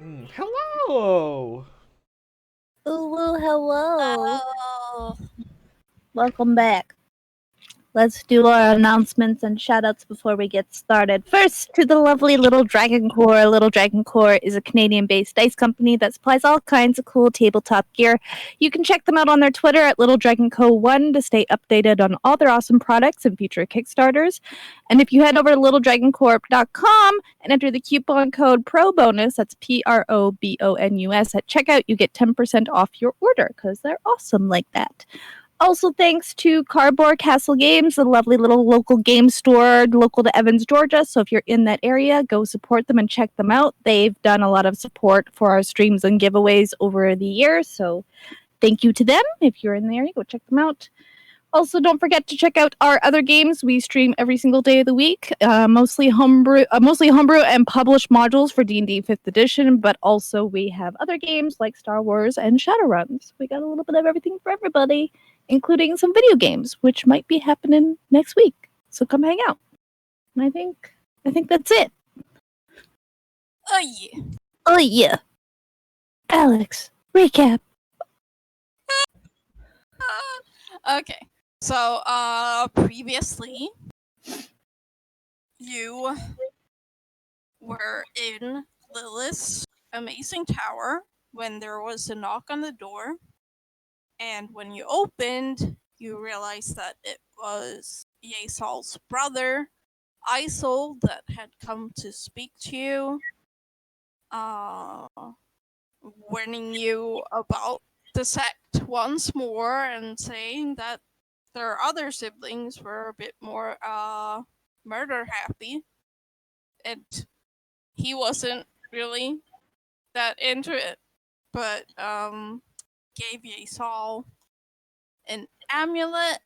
Hello! Ooh, hello. Oh, Welcome back. Let's do our announcements and shoutouts before we get started. First, to the lovely Little Dragon Core. Little Dragon Core is a Canadian-based dice company that supplies all kinds of cool tabletop gear. You can check them out on their Twitter at Little Dragon Co. 1 to stay updated on all their awesome products and future Kickstarters. And if you head over to littledragoncorp.com and enter the coupon code PROBONUS, that's PROBONUS, at checkout, you get 10% off your order because they're awesome like that. Also, thanks to Cardboard Castle Games, a lovely little local game store local to Evans, Georgia. So if you're in that area, go support them and check them out. They've done a lot of support for our streams and giveaways over the years. So thank you to them. If you're in the area, go check them out. Also, don't forget to check out our other games. We stream every single day of the week, mostly homebrew and published modules for D&D 5th edition, but also we have other games like Star Wars and Shadowruns. We got a little bit of everything for everybody, including some video games, which might be happening next week. So come hang out. And I think that's it. oh yeah. Oh yeah. Alex, recap. Okay. So, previously, you were in Lilith's amazing tower when there was a knock on the door, and when you opened, you realized that it was Yeissal's brother, Yeissal, that had come to speak to you, warning you about the sect once more and saying that their other siblings were a bit more murder happy, and he wasn't really that into it, but gave Yeissal an amulet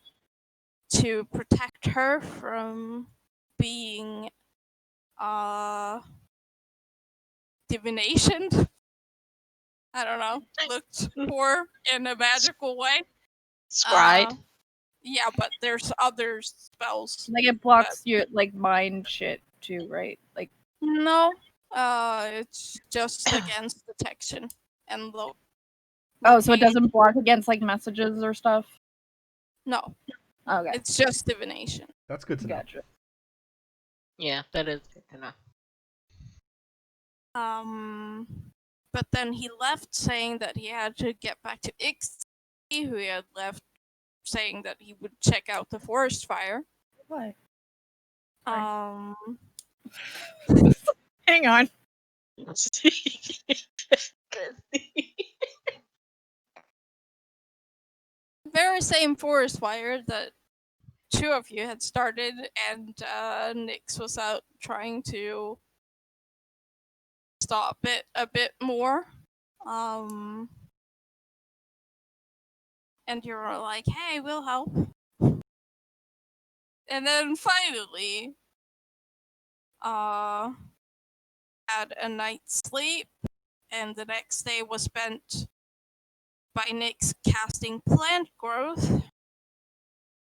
to protect her from being divinationed. I don't know, looked for in a magical way. Scried. Yeah, but there's other spells. Like it blocks your like mind shit too, right? Like No, it's just against detection and low. oh, so it doesn't block against like messages or stuff. No, Okay, it's just divination. That's good to know. gotcha. Yeah, that is good to know. But then he left saying that he had to get back to Nyx, who he had left saying that he would check out the forest fire. Why? Hang on. Very same forest fire that two of you had started, and Nyx was out trying to stop it a bit more. And you were like, hey, we'll help. And then finally, had a night's sleep, and the next day was spent by Nyx casting plant growth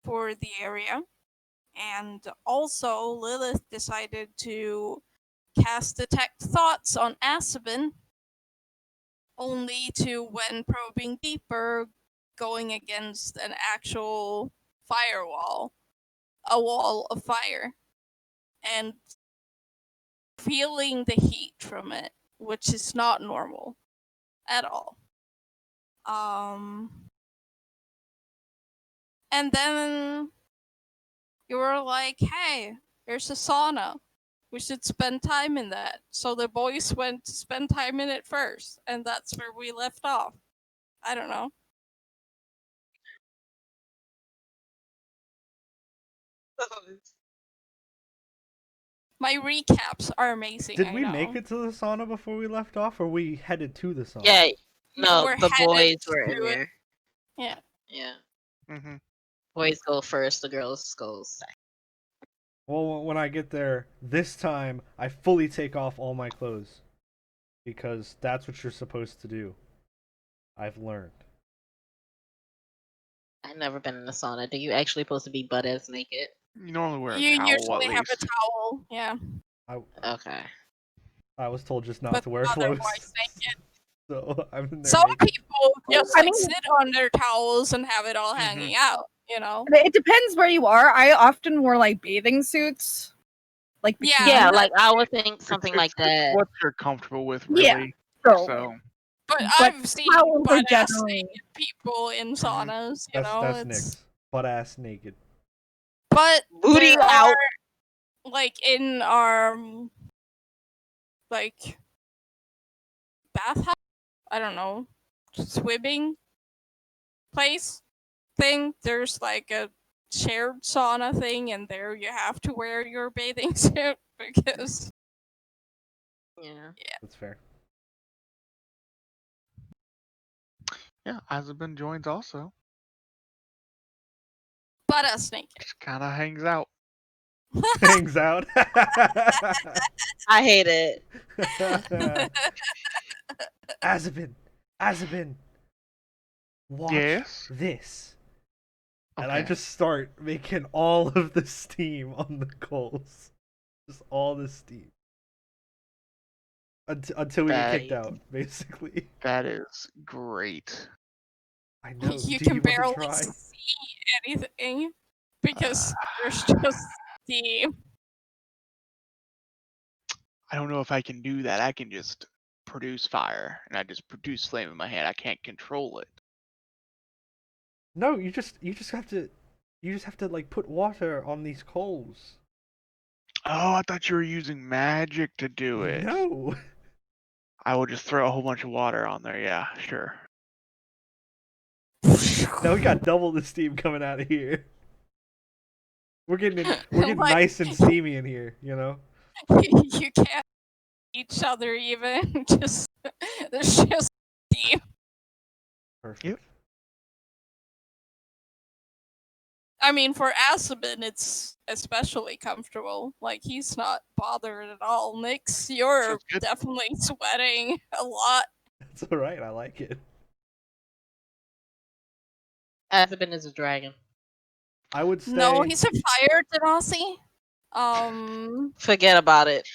for the area. And also, Lilith decided to cast Detect Thoughts on Azzabin, only to, when probing deeper, going against an actual firewall, a wall of fire, and feeling the heat from it, which is not normal at all. And then you were like, hey, there's a sauna. We should spend time in that. So the boys went to spend time in it first, and that's where we left off. I don't know. My recaps are amazing. Did we make it to the sauna before we left off, or we headed to the sauna? Yeah, no, We're the headed boys were in to it. there. Yeah. Yeah. Mm-hmm. Boys go first, the girls go second. Well, when I get there, this time, I fully take off all my clothes. Because that's what you're supposed to do. I've learned. I've never been in a sauna. Do you actually supposed to be butt-ass naked? You normally wear a You towel usually at have a least. towel. Yeah. Okay. I was told just not but to wear clothes. otherwise naked. So I'm in there Some naked. people just I like mean- sit on their towels and have it all hanging out, you know? It depends where you are. I often wore like bathing suits. Like Yeah, bikini. Yeah, that like I would think something It's like that. what you're comfortable with, Yeah. really. So, So But But I've seen towels are butt-ass generally- naked people in saunas, you That's know? that's it's... Nyx. Butt ass naked. But Booty there out. are, like, in our, like, bathhouse? I don't know. Swimming place thing. There's, like, a shared sauna thing, and there you have to wear your bathing suit because... Yeah. That's fair. yeah, Azzabin joins also. Butt-ass naked. Just kind of hangs out. Hangs out. I hate it. Azzabin, watch Yes? this. And I Okay. just start making all of the steam on the coals. Just all the steam. Until we get kicked That- out, basically. That is great. I know. You Do can you want barely to try? see anything because there's just steam. I don't know if I can do that. I can just produce fire, and I just produce flame in my hand. I can't control it. No, you just have to like put water on these coals. Oh, I thought you were using magic to do it. No. I will just throw a whole bunch of water on there. Yeah, sure. No, we got double the steam coming out of here. We're getting Like- nice and steamy in here, you know? You can't each other even. Just there's just steam. Perfect. Yep. I mean, for Azzabin, it's especially comfortable. Like he's not bothered at all. Nyx, you're That's good. definitely sweating a lot. That's alright, I like it. Azzabin is a dragon. I would stay No, he's a fire genasi. Forget about it.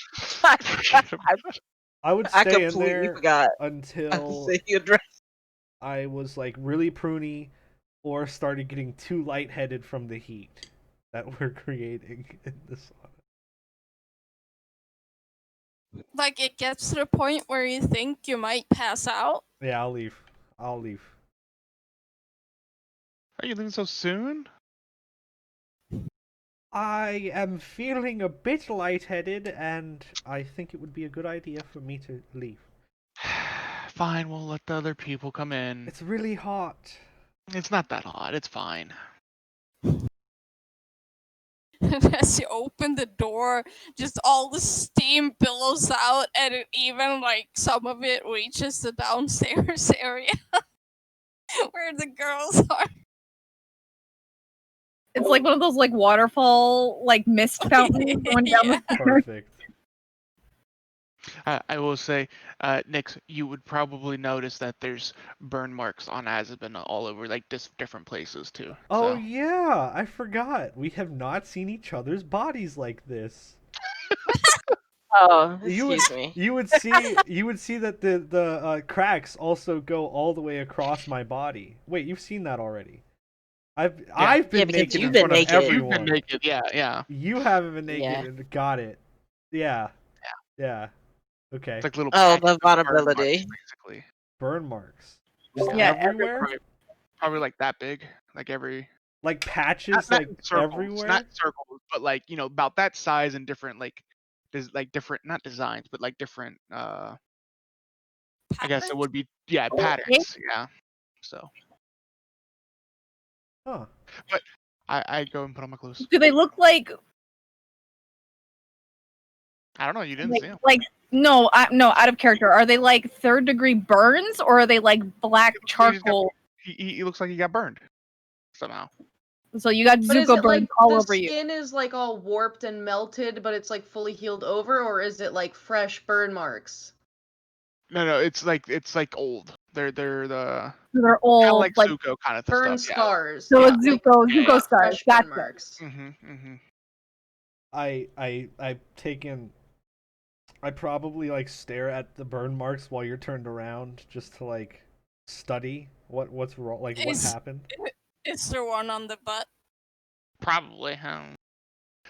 I would I stay in completely there forgot. I until say you're a dragon. I was like really pruny or started getting too lightheaded from the heat that we're creating in the sauna. Like it gets to the point where you think you might pass out. Yeah, I'll leave. I'll leave. Are you leaving so soon? I am feeling a bit lightheaded, and I think it would be a good idea for me to leave. Fine, we'll let the other people come in. It's really hot. It's not that hot. It's fine. And as you open the door, just all the steam billows out, and it even like some of it reaches the downstairs area where the girls are. It's like one of those like waterfall like mist fountains going down the stairs. Perfect. I will say, Nyx, you would probably notice that there's burn marks on Azzabin all over, like different places too. Oh So. yeah, I forgot. We have not seen each other's bodies like this. Oh, You would- excuse me. You would see that the cracks also go all the way across my body. Wait, you've seen that already. I've been because naked you've in been front naked. of You've everyone. been naked, yeah. You haven't been naked. Yeah. And got it. Yeah. Yeah. Okay. It's like little Oh, patches the of burn marks, vulnerability. basically. Burn marks. Just Yeah, everywhere. Probably like that big, like every. Like patches, Not like in circles, everywhere. not circles, but like about that size and different like, different not designs, but like different. I guess it would be patterns, yeah. So Huh. I go and put on my clothes. Do they look like I don't know. You didn't see them. no, no, out of character? Are they like third degree burns or are they like black just got- charcoal? He looks like he got burned somehow. So you got But is Zuko it burns like all the over you. skin is like all warped and melted, but it's like fully healed over, or is it like fresh burn marks? No, it's like old. They're the They're kind all of like like Zuko kind of Burn stuff. scars. so yeah, it's like Zuko yeah, stars. fresh burn Gotcha. marks. Yeah. Mm-hmm. I've taken I probably like stare at the burn marks while you're turned around just to like study what's wrong, like what Is happened. is there one on the butt? Probably.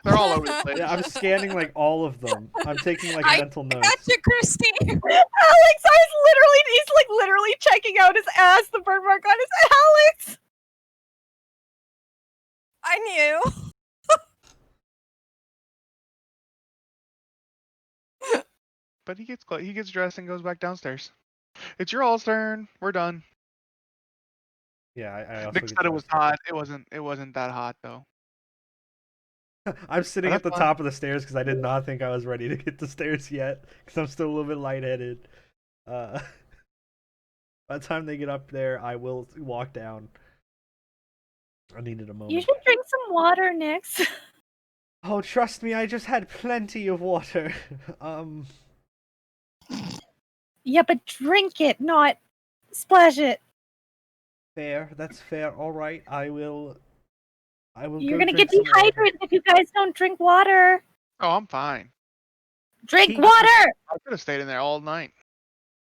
They're all over the place. Yeah, I'm scanning like all of them. I'm taking like I mental got notes. you, Christy. Alex, he's like literally checking out his ass, the burn mark on his Alex! I knew. But he gets dressed and goes back downstairs. It's your all's turn. We're done. Yeah, I also Nick get said it was dressed. hot. It wasn't that hot though. I'm sitting But at the that's fine. top of the stairs because I did not think I was ready to get the stairs yet because I'm still a little bit lightheaded. By the time they get up there, I will walk down. I needed a moment. You should drink some water, Nyx. Oh, trust me, I just had plenty of water. Yeah, but drink it, not splash it. Fair. That's fair. All right, I will. You're go gonna drink get some water. dehydrated if you guys don't drink water. Oh, I'm fine. Drink He- water! I could have stayed in there all night.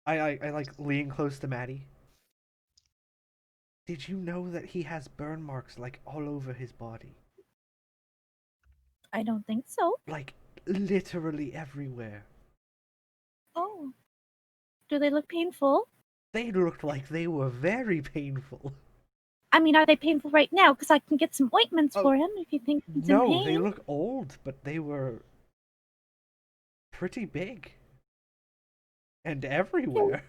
I like lean close to Matty. Did you know that he has burn marks like all over his body? I don't think so. Like literally everywhere. Oh. Do they look painful? They looked like they were very painful. I mean, are they painful right now? Because I can get some ointments Oh, for him if you think he's in No, pain. they look old, but they were pretty big. And everywhere.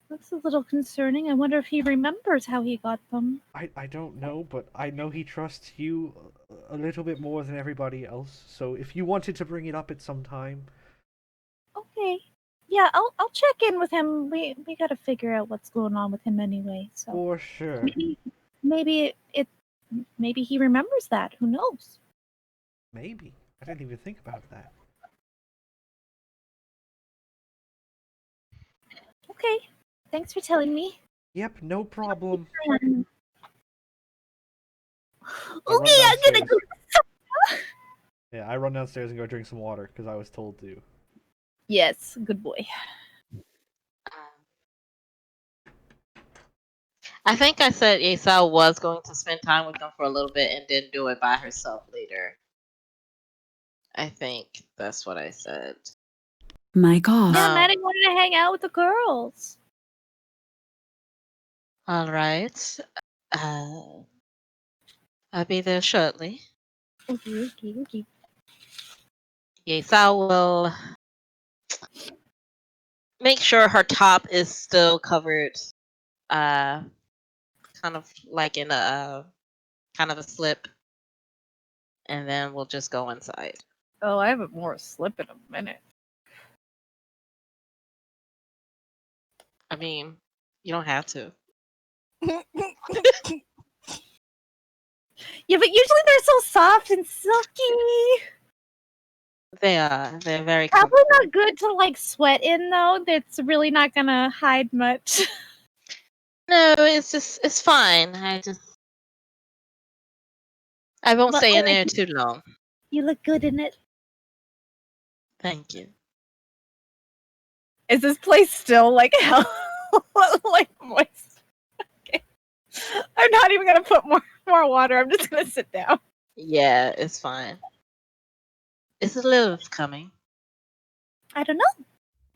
Looks a little concerning. I wonder if he remembers how he got them. I don't know, but I know he trusts you a little bit more than everybody else. So if you wanted to bring it up at some time, Okay. Yeah, I'll check in with him. We gotta figure out what's going on with him anyway. So for sure. maybe he remembers that. Who knows? Maybe. I didn't even think about that. Okay. Thanks for telling me. Yep, no problem. Okay, run I'm gonna downstairs. go. Yeah, I run downstairs and go drink some water because I was told to. Yes, good boy. I think I said Yeissal was going to spend time with them for a little bit and then do it by herself later. I think that's what I said. Mic off. Yeah, Maddie wanted to hang out with the girls. All right. I'll be there shortly. Okay. Yeissal will make sure her top is still covered, kind of like in a kind of a slip, and then we'll just go inside. Oh, I haven't worn a slip in a minute. I mean, you don't have to. Yeah, but usually they're so soft and silky. They are. They're very Probably comfortable. not good to like sweat in though. That's really not gonna hide much. No, it's fine. I won't But stay in I there like too long. You look good in it. Thank you. Is this place still like hell? Like moist? Okay. I'm not even gonna put more water. I'm just gonna sit down. Yeah, it's fine. Is Lilith coming? I don't know.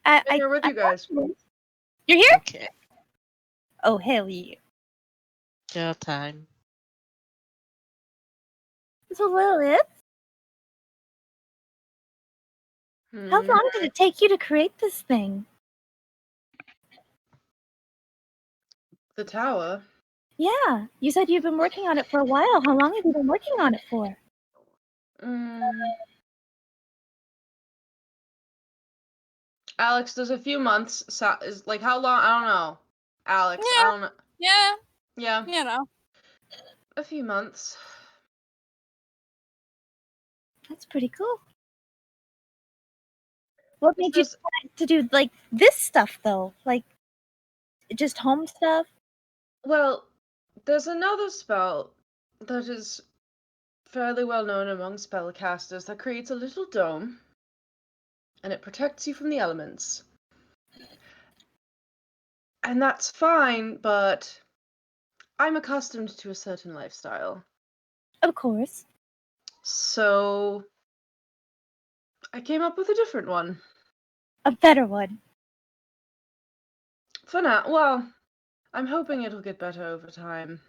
I'm here with you guys. You're here? Okay. Oh hell yeah! Girl time. So Lilith, how Hmm. long did it take you to create this thing? The tower. Yeah, you said you've been working on it for a while. How long have you been working on it for? Alex, there's a few months. Is like how long? I don't know. Alex, I Yeah. don't know. Yeah, Yeah, you know. a few months. That's pretty cool. What made you Just- decide to do like this stuff though? Like just home stuff? Well, there's another spell that is fairly well known among spellcasters that creates a little dome and it protects you from the elements. And that's fine, but I'm accustomed to a certain lifestyle. Of course. So I came up with a different one. A better one. For now, well, I'm hoping it'll get better over time.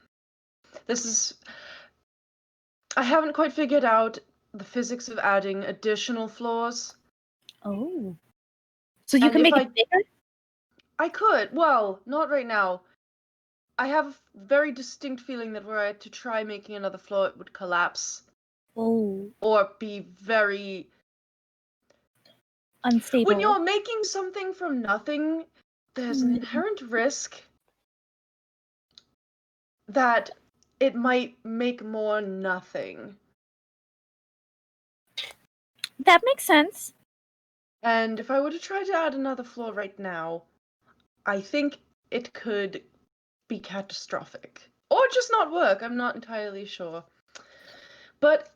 I haven't quite figured out the physics of adding additional floors. Oh. So you And can if make it bigger? I could. Well, not right now. I have a very distinct feeling that were I to try making another floor, it would collapse. Oh. Or be very... Unstable. When you're making something from nothing, there's an inherent risk that it might make more nothing. That makes sense. And if I were to try to add another floor right now, I think it could be catastrophic. Or just not work, I'm not entirely sure. But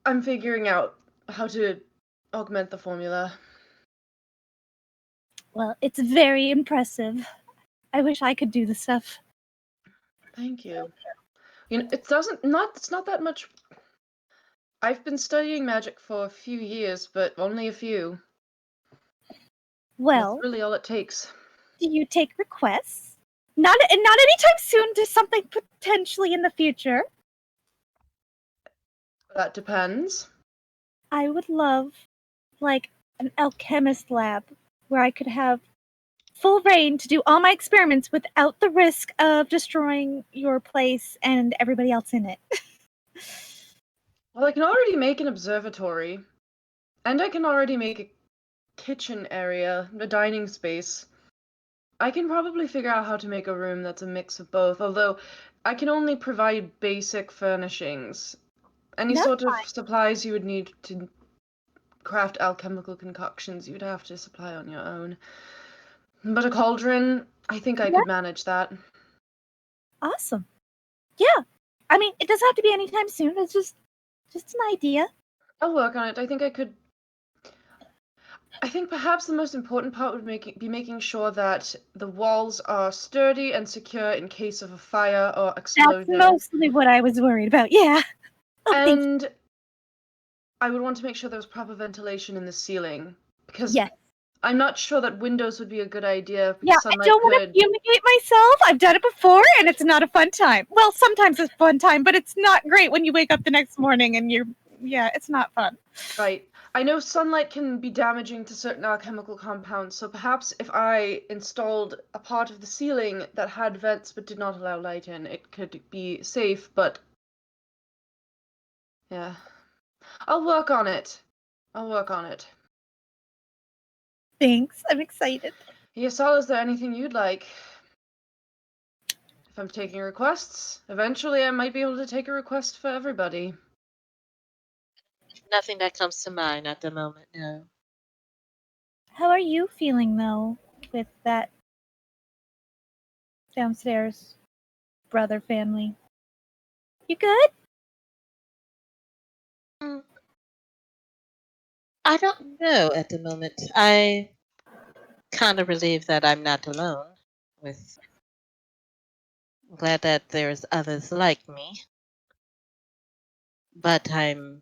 I'm figuring out how to augment the formula. Well, it's very impressive. I wish I could do the stuff. Thank you. You know, it's not that much. I've been studying magic for a few years, but only a few. Well, That's really all it takes. do you take requests? Not anytime soon, just something potentially in the future. That depends. I would love, like, an alchemist lab where I could have full reign to do all my experiments without the risk of destroying your place and everybody else in it. Well, I can already make an observatory. And I can already make a kitchen area, a dining space. I can probably figure out how to make a room that's a mix of both, although I can only provide basic furnishings. Any That's sort of supplies you would need to craft alchemical concoctions, you'd have to supply on your own. But a cauldron, I think I could manage that. Awesome. Yeah. I mean, it doesn't have to be anytime soon. It's just an idea. I'll work on it. I think perhaps the most important part would be making sure that the walls are sturdy and secure in case of a fire or explosion. That's mostly what I was worried about. Yeah. Oh, thank you. And I would want to make sure there was proper ventilation in the ceiling, because Yes. I'm not sure that windows would be a good idea. Yeah, I don't want to fumigate myself. I've done it before, and it's not a fun time. Well, sometimes it's a fun time, but it's not great when you wake up the next morning and it's not fun. Right. I know sunlight can be damaging to certain alchemical compounds, so perhaps if I installed a part of the ceiling that had vents but did not allow light in, it could be safe, but... yeah. I'll work on it. Thanks. I'm excited. Yeissal, is there anything you'd like? If I'm taking requests, eventually I might be able to take a request for everybody. Nothing that comes to mind at the moment, no. How are you feeling, though, with that downstairs brother family? You good? I don't know at the moment. I kind of relieved that I'm not alone. I'm glad that there's others like me. But I'm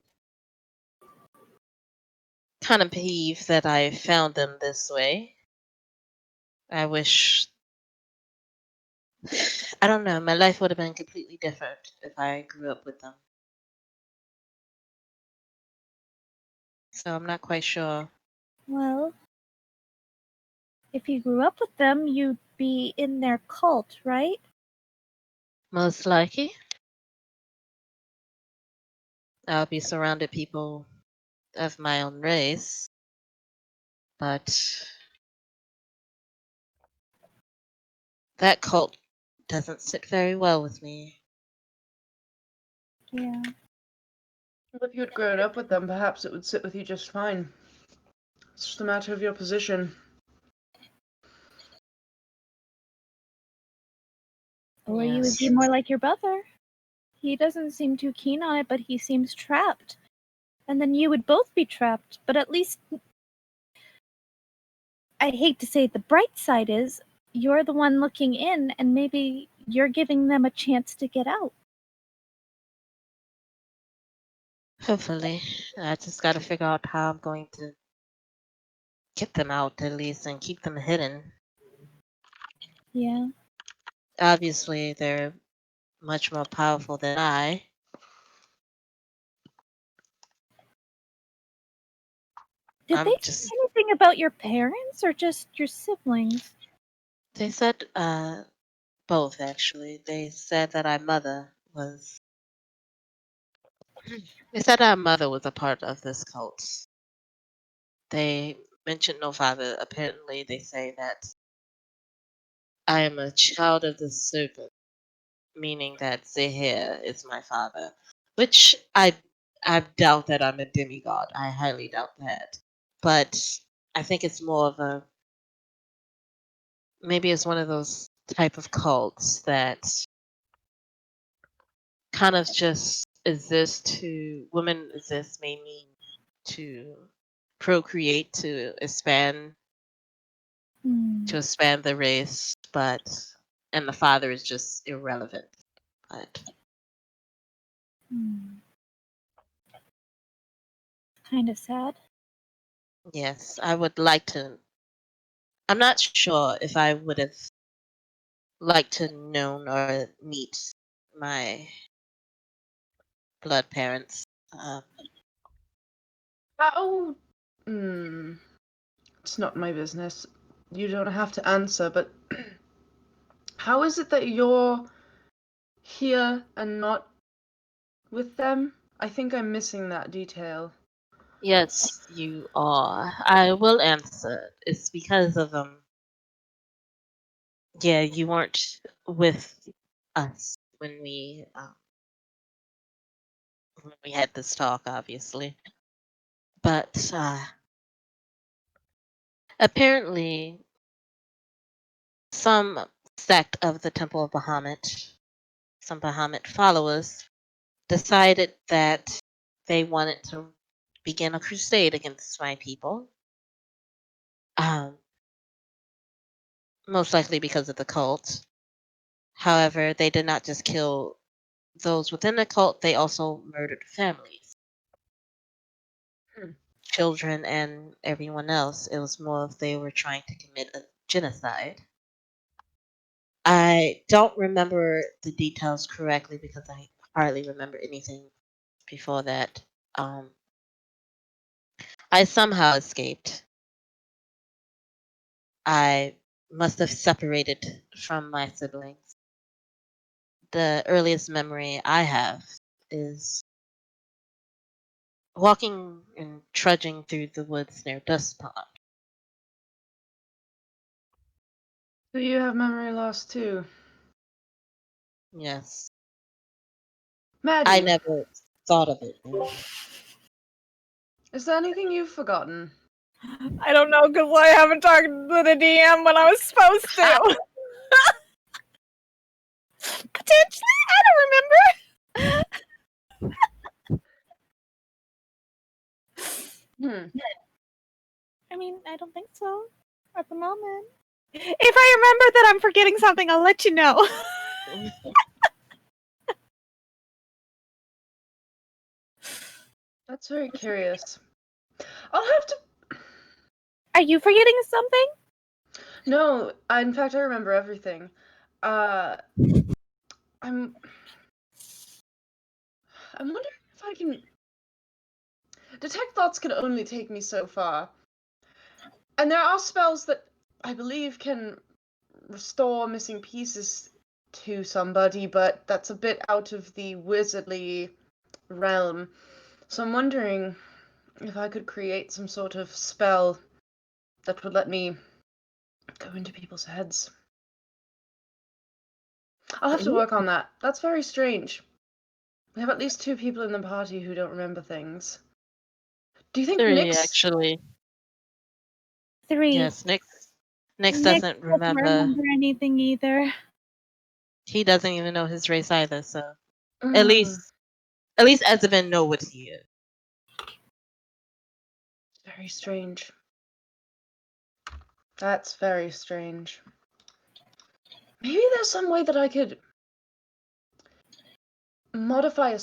kind of peeved that I found them this way. I wish... I don't know, my life would have been completely different if I grew up with them. So I'm not quite sure. Well, if you grew up with them, you'd be in their cult, right? Most likely. I'll be surrounded people of my own race. But that cult doesn't sit very well with me. Yeah. Well, if you had grown up with them, perhaps it would sit with you just fine. It's just a matter of your position. Or you would be more like your brother. He doesn't seem too keen on it, but he seems trapped. And then you would both be trapped, but at least I hate to say it, the bright side is you're the one looking in, and maybe you're giving them a chance to get out. Hopefully. I just gotta figure out how I'm going to get them out at least and keep them hidden. Yeah. Obviously, they're much more powerful than I. Did I'm they just. say anything about your parents or just your siblings? They said both actually. They said that our mother was. They said our mother was a part of this cult. They mentioned no father. Apparently, they say that I am a child of the serpent, meaning that Zahir is my father, which I doubt that I'm a demigod. I highly doubt that. But I think it's more of a maybe it's one of those type of cults that kind of just exist to women exist mainly to procreate Hmm. to expand the race, but and the father is just irrelevant. But Kind of sad. yes, I would like to. I'm not sure if I would have liked to known or meet my blood parents. Oh, it's not my business. You don't have to answer, but how is it that you're here and not with them? I think I'm missing that detail. Yes, you are. I will answer. It's because of yeah, you weren't with us when we had this talk, obviously. But apparently, some sect of the Temple of Bahamut, some Bahamut followers, decided that they wanted to begin a crusade against my people. Most likely because of the cult. However, they did not just kill those within the cult, they also murdered families, children, and everyone else. It was more of they were trying to commit a genocide. I don't remember the details correctly because I hardly remember anything before that. I somehow escaped. I must have separated from my siblings. The earliest memory I have is walking and trudging through the woods near Dust Pond. Do you have memory loss too? Yes. Maddie, I never thought of it. is there anything you've forgotten? I don't know because I haven't talked to the DM when I was supposed to. Potentially, I don't remember. I mean, I don't think so at the moment. If I remember that I'm forgetting something, I'll let you know. That's very curious. I'll have to. Are you forgetting something? No, in fact, I remember everything. I'm wondering if I can. Detect thoughts can only take me so far. And there are spells that I believe can restore missing pieces to somebody, but that's a bit out of the wizardly realm. So I'm wondering if I could create some sort of spell that would let me go into people's heads. I'll have to work on that. That's very strange. We have at least 2 people in the party who don't remember things. Do you think 3, Nyx... actually. 3. Yes, Nyx Nick doesn't remember. anything either. He doesn't even know his race either, so Mm, at least Azzabin know what he is. very strange. That's very strange. Maybe there's some way that I could modify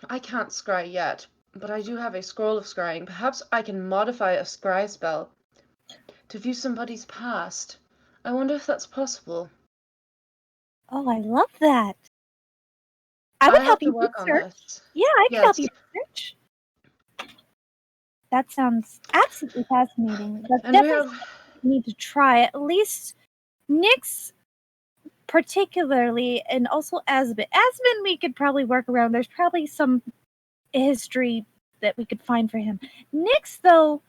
I can't scry yet, but I do have a scroll of scrying. Perhaps I can modify a scry spell to view somebody's past. I wonder if that's possible. Oh, I love that. I would I help have to you work on research. this. Yeah, I could help Yes. you research. That sounds absolutely fascinating. That's And we definitely have need to try. At least Nyx particularly, and also Azzabin. Azzabin we could probably work around. There's probably some history that we could find for him. Nyx, though,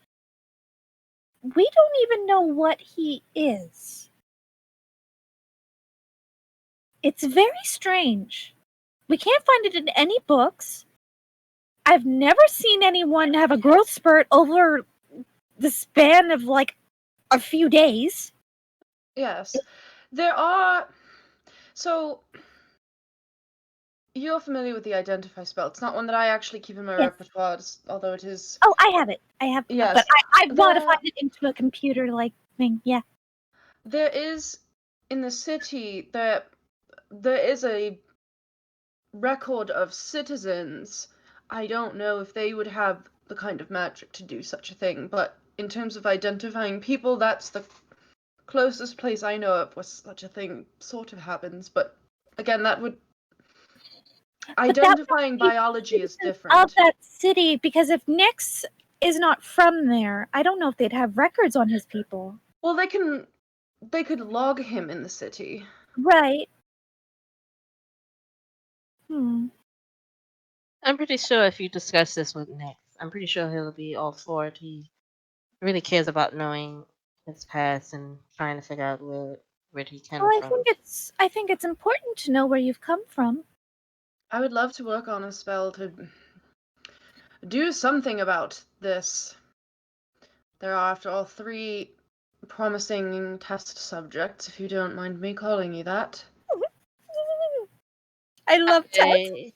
we don't even know what he is. It's very strange. We can't find it in any books. I've never seen anyone have a growth spurt over the span of like a few days. Yes. There are so you're familiar with the identify spell. It's not one that I actually keep in my Yes. repertoire, although it is. Oh, I have it. I have, Yes. but I've The- modified it into a computer-like thing. Yeah. There is in the city there is a record of citizens. I don't know if they would have the kind of magic to do such a thing, but in terms of identifying people, that's the closest place I know of where such a thing sort of happens. But again, that would identifying biology is different. Of that city, because if Nyx is not from there, I don't know if they'd have records on his people. Well, they could log him in the city. Right. I'm pretty sure if you discuss this with Nyx, I'm pretty sure he'll be all for it. He really cares about knowing his past and trying to figure out where he came Well, from. I think it's important to know where you've come from. I would love to work on a spell to do something about this. There are, after all, 3 promising test subjects, if you don't mind me calling you that. I love tests.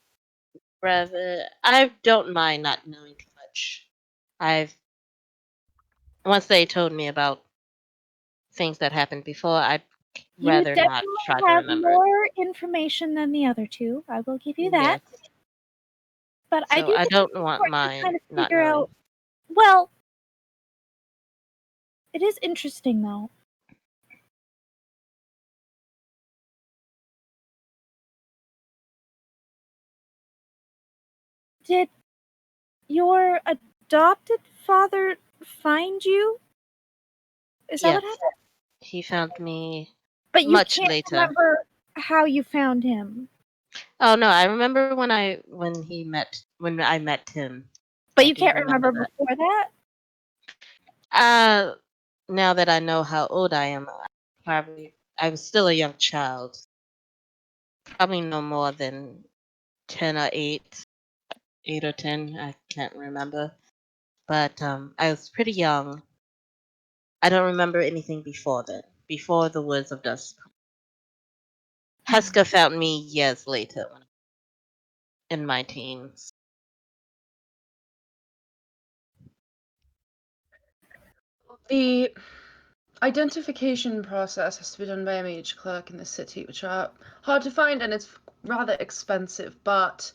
I don't mind not knowing too much. Once they told me about things that happened before, I'd You rather not definitely try to have remember it. more information than the other 2. I will give you that. Yes. But I So do I think don't it's want important to mine kind of not figure knowing. out. Well, it is interesting though. Did your adopted father find you? Is that what Yes. happened? He found me But you much can't later. remember how you found him. Oh no, I remember when I met him. But I you do can't remember remember before that? Now that I know how old I am, I was still a young child. Probably no more than 10 or 8 or 10, I can't remember. But I was pretty young. I don't remember anything before then, before the Woods of Dusk. Heska found me years later, in my teens. The identification process has to be done by a mage clerk in the city, which are hard to find, and it's rather expensive, but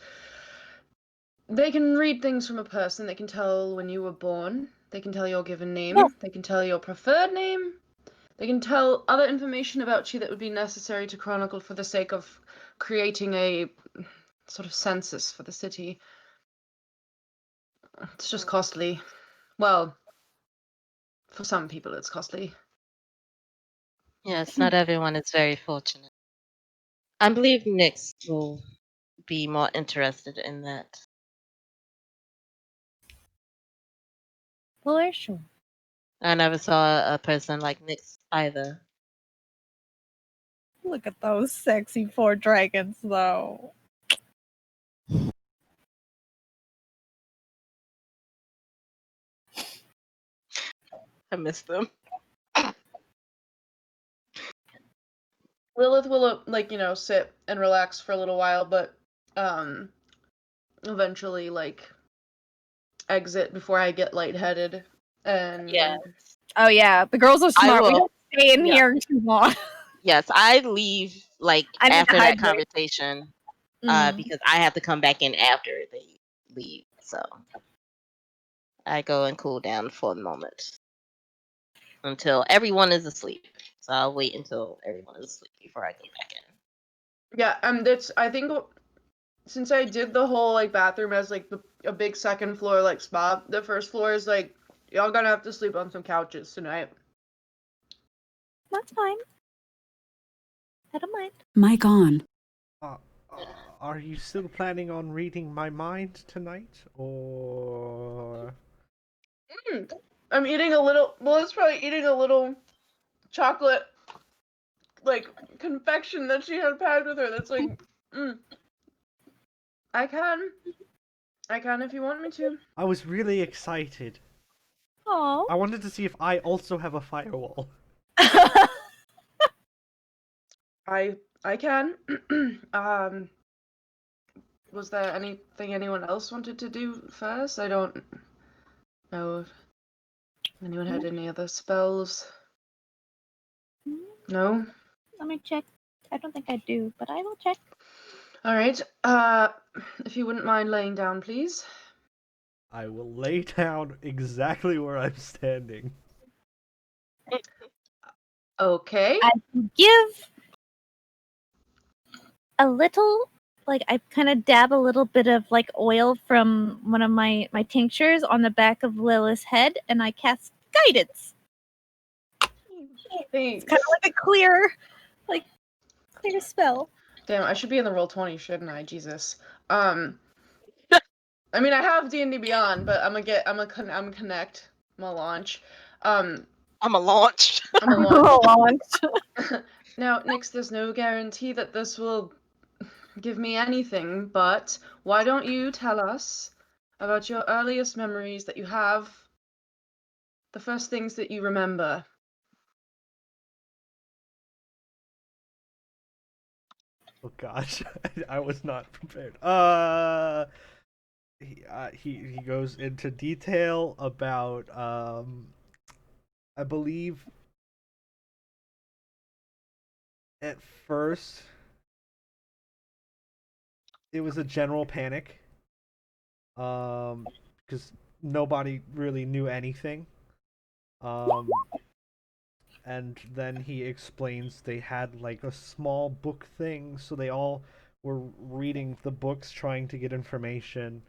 they can read things from a person. They can tell when you were born. They can tell your given name. Yes. They can tell your preferred name. They can tell other information about you that would be necessary to chronicle for the sake of creating a sort of census for the city. It's just costly. Well, for some people it's costly. Yes, not everyone is very fortunate. I believe Nyx will be more interested in that. For sure. I never saw a person like Nyx either. Look at those sexy 4 dragons, though. I miss them. Lilith will sit and relax for a little while, but eventually exit before I get lightheaded. And Yeah. Oh yeah, the girls are I smart. We will. don't stay in Yeah. here too long. Yes, I leave like I need to after that hydrate. conversation Mm. because I have to come back in after they leave. So I go and cool down for the moment until everyone is asleep. So I'll wait until everyone is asleep before I go back in. Yeah, that's I think since I did the whole like bathroom as like a big second floor like spa, the first floor is like y'all gonna have to sleep on some couches tonight. That's fine. I don't mind. Mic on. Are you still planning on reading my mind tonight, or? I'm eating a little. Melissa's probably eating a little chocolate like confection that she had packed with her. That's like, I can if you want me to. I was really excited. Oh. I wanted to see if I also have a firewall. I can. Was there anything anyone else wanted to do first? I don't know if anyone had any other spells. No? Let me check. I don't think I do, but I will check. All right. If you wouldn't mind laying down, please. I will lay down exactly where I'm standing. Okay. I give a little, like, I kind of dab a little bit of like oil from one of my tinctures on the back of Lilith's head, and I cast guidance. Thanks. It's kind of like a clear spell. Damn, I should be in the Roll20, shouldn't I? Jesus. I mean, I have D&D Beyond, but I'm gonna connect. I'm gonna launch. I'm a launch. I'm gonna launch. Launch. Now, Nyx, there's no guarantee that this will give me anything, but why don't you tell us about your earliest memories that you have, the first things that you remember? Oh gosh, I was not prepared. He goes into detail about I believe at first it was a general panic because nobody really knew anything, and then he explains they had like a small book thing, so they all were reading the books trying to get information.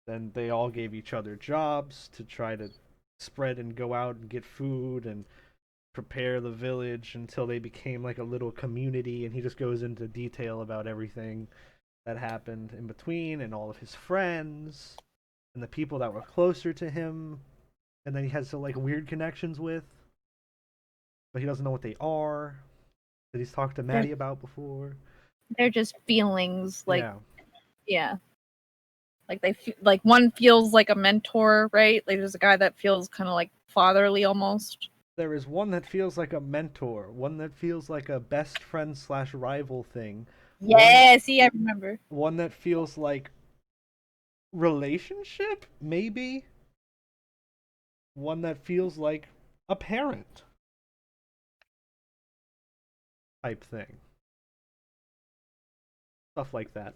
Then they all gave each other jobs to try to spread and go out and get food and prepare the village until they became like a little community. And he just goes into detail about everything that happened in between and all of his friends and the people that were closer to him, and then he has some like weird connections with, but he doesn't know what they are, that he's talked to Matty about before. They're just feelings, like, Yeah. Like like one feels like a mentor, right? Like there's a guy that feels kind of like fatherly almost. There is one that feels like a mentor, one that feels like a best friend / rival thing. Yeah, see, I remember. One that feels like relationship, maybe. One that feels like a parent type thing. Stuff like that.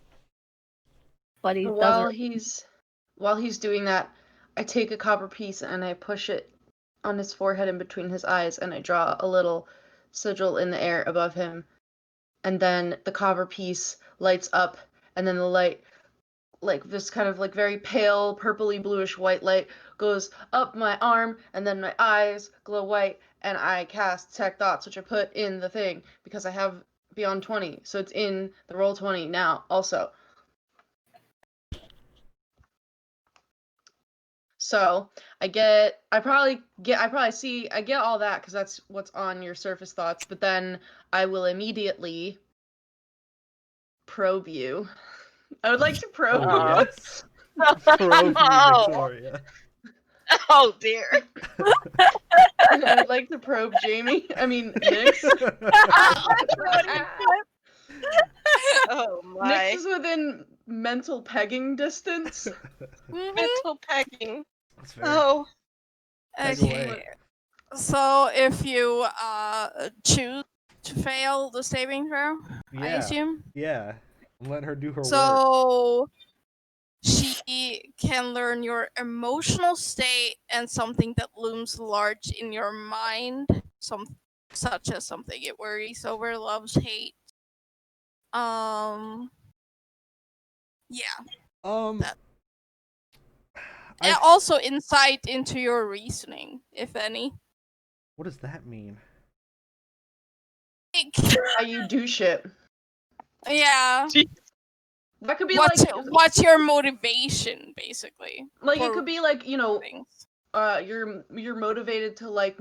But he While doesn't. he's doing that, I take a copper piece and I push it on his forehead in between his eyes, and I draw a little sigil in the air above him. And then the copper piece lights up, and then the light, like this kind of like very pale purpley bluish white light, goes up my arm, and then my eyes glow white, and I cast Detect Thoughts, which I put in the thing because I have Beyond 20, so it's in the Roll20 now also. So I get all that because that's what's on your surface thoughts, but then I will immediately probe you. I would like to probe you. Yes. Probe you, Victoria. Oh dear. And I would like to probe Jamie. I mean, Nyx. Oh my. Nyx is within mental pegging distance. Mental pegging. That's fair. Oh. Peg Okay. away. So if you choose to fail the saving throw, I Yeah. assume. Yeah. I'm letting her do her work. So she can learn your emotional state and something that looms large in your mind, such as something it worries over, loves, hate. Yeah. Um, And I also insight into your reasoning, if any. what does that mean? How you do shit. Yeah. That could be What's your motivation, basically? like it for could be like, you know, things? you're motivated to like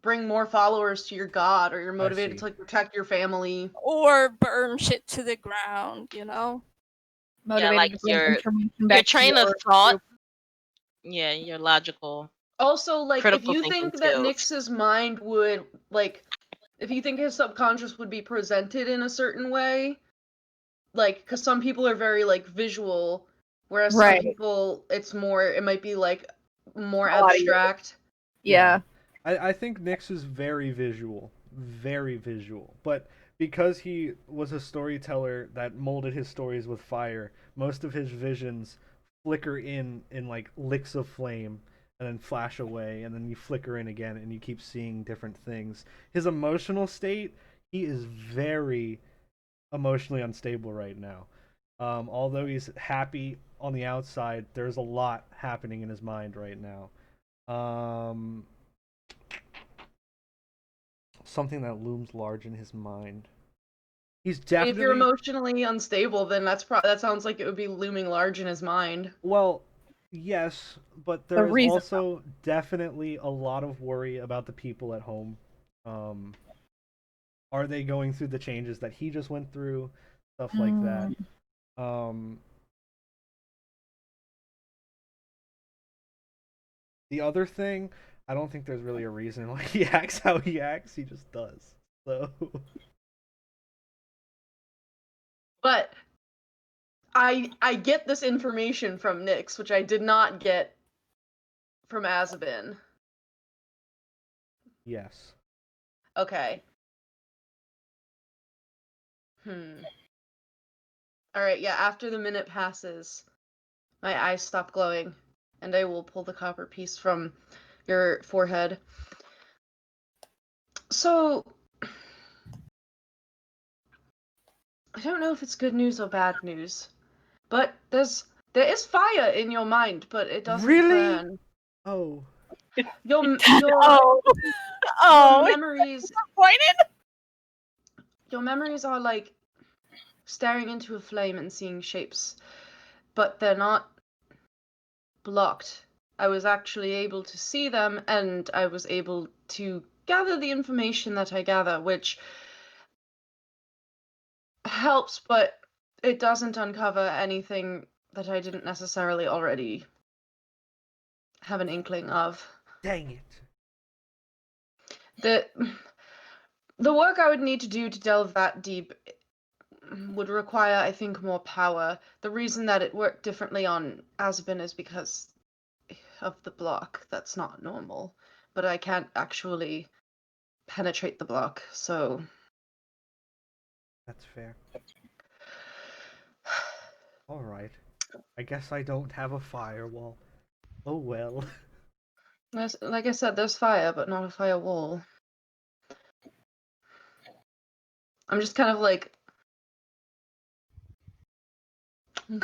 bring more followers to your god, or you're motivated see. to like protect your family. Or burn shit to the ground, you know? Motivated like to bring your information back to train of your thought. group. Yeah, your logical. Also, like, if Critical you thinking think that skills. Nyx's mind would, like, if you think his subconscious would be presented in a certain way, like, because some people are very, like, visual, whereas some Right. people, it might be, like, more Audio. abstract. Yeah. I think Nyx is very visual, but because he was a storyteller that molded his stories with fire, most of his visions flicker in like licks of flame and then flash away, and then you flicker in again and you keep seeing different things. His emotional state, he is very emotionally unstable right now. Although he's happy on the outside, there's a lot happening in his mind right now. Something that looms large in his mind. He's definitely. If you're emotionally unstable, then that sounds like it would be looming large in his mind. Well, yes, but there is also definitely a lot of worry about the people at home. Are they going through the changes that he just went through? Stuff like that. The other thing, I don't think there's really a reason why he acts how he acts. He just does. So. But I get this information from Nyx, which I did not get from Azzabin. Yes. Okay. Alright, yeah, after the minute passes, my eyes stop glowing, and I will pull the copper piece from your forehead. So, I don't know if it's good news or bad news, but there is fire in your mind, but it doesn't burn. Oh. Your memories. Your memories are like staring into a flame and seeing shapes, but they're not blocked. I was actually able to see them, and I was able to gather the information that I gather, which helps, but it doesn't uncover anything that I didn't necessarily already have an inkling of. Dang it. The work I would need to do to delve that deep would require, I think, more power. The reason that it worked differently on Azzabin is because of the block. That's not normal. But I can't actually penetrate the block, so... That's fair. Alright. I guess I don't have a firewall. Oh well. Like I said, there's fire, but not a firewall. I'm just kind of like... I'm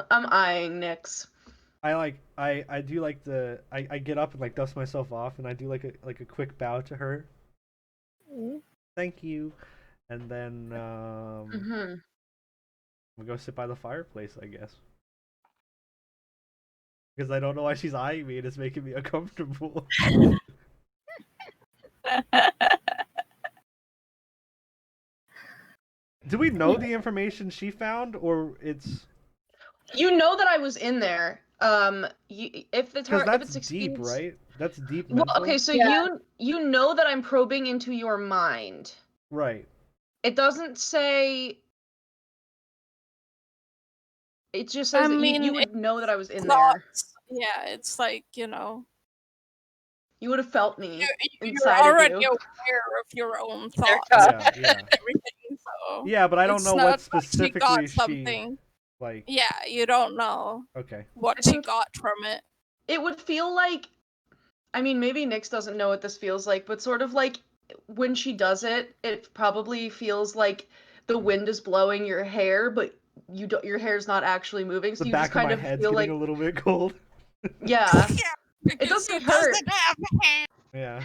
eyeing Nyx. I do like I get up and like dust myself off, and I do like a quick bow to her. Thank you. And then we go sit by the fireplace, I guess. Because I don't know why she's eyeing me and it's making me uncomfortable. Do we know the information she found, or it's... You know that I was in there. If the Because that's succeeds... deep, right? That's deep Well, mental. okay, so you know that I'm probing into your mind. Right. It doesn't say... It just says that you would know that I was in there. Yeah, it's like, you know. You would have felt me You're inside already of you. aware of your own thoughts Yeah, yeah. and everything, so Yeah, but I don't it's know not what like she got specifically something. like. Yeah, you don't know Okay. what I she think- got from it. It would feel like, I mean, maybe Nyx doesn't know what this feels like, but sort of like when she does it, it probably feels like the wind is blowing your hair, but your hair's not actually moving, so The you back just of kind my of head's feel getting like, a little bit cold. yeah, Because doesn't he hurt. doesn't have hair. Yeah.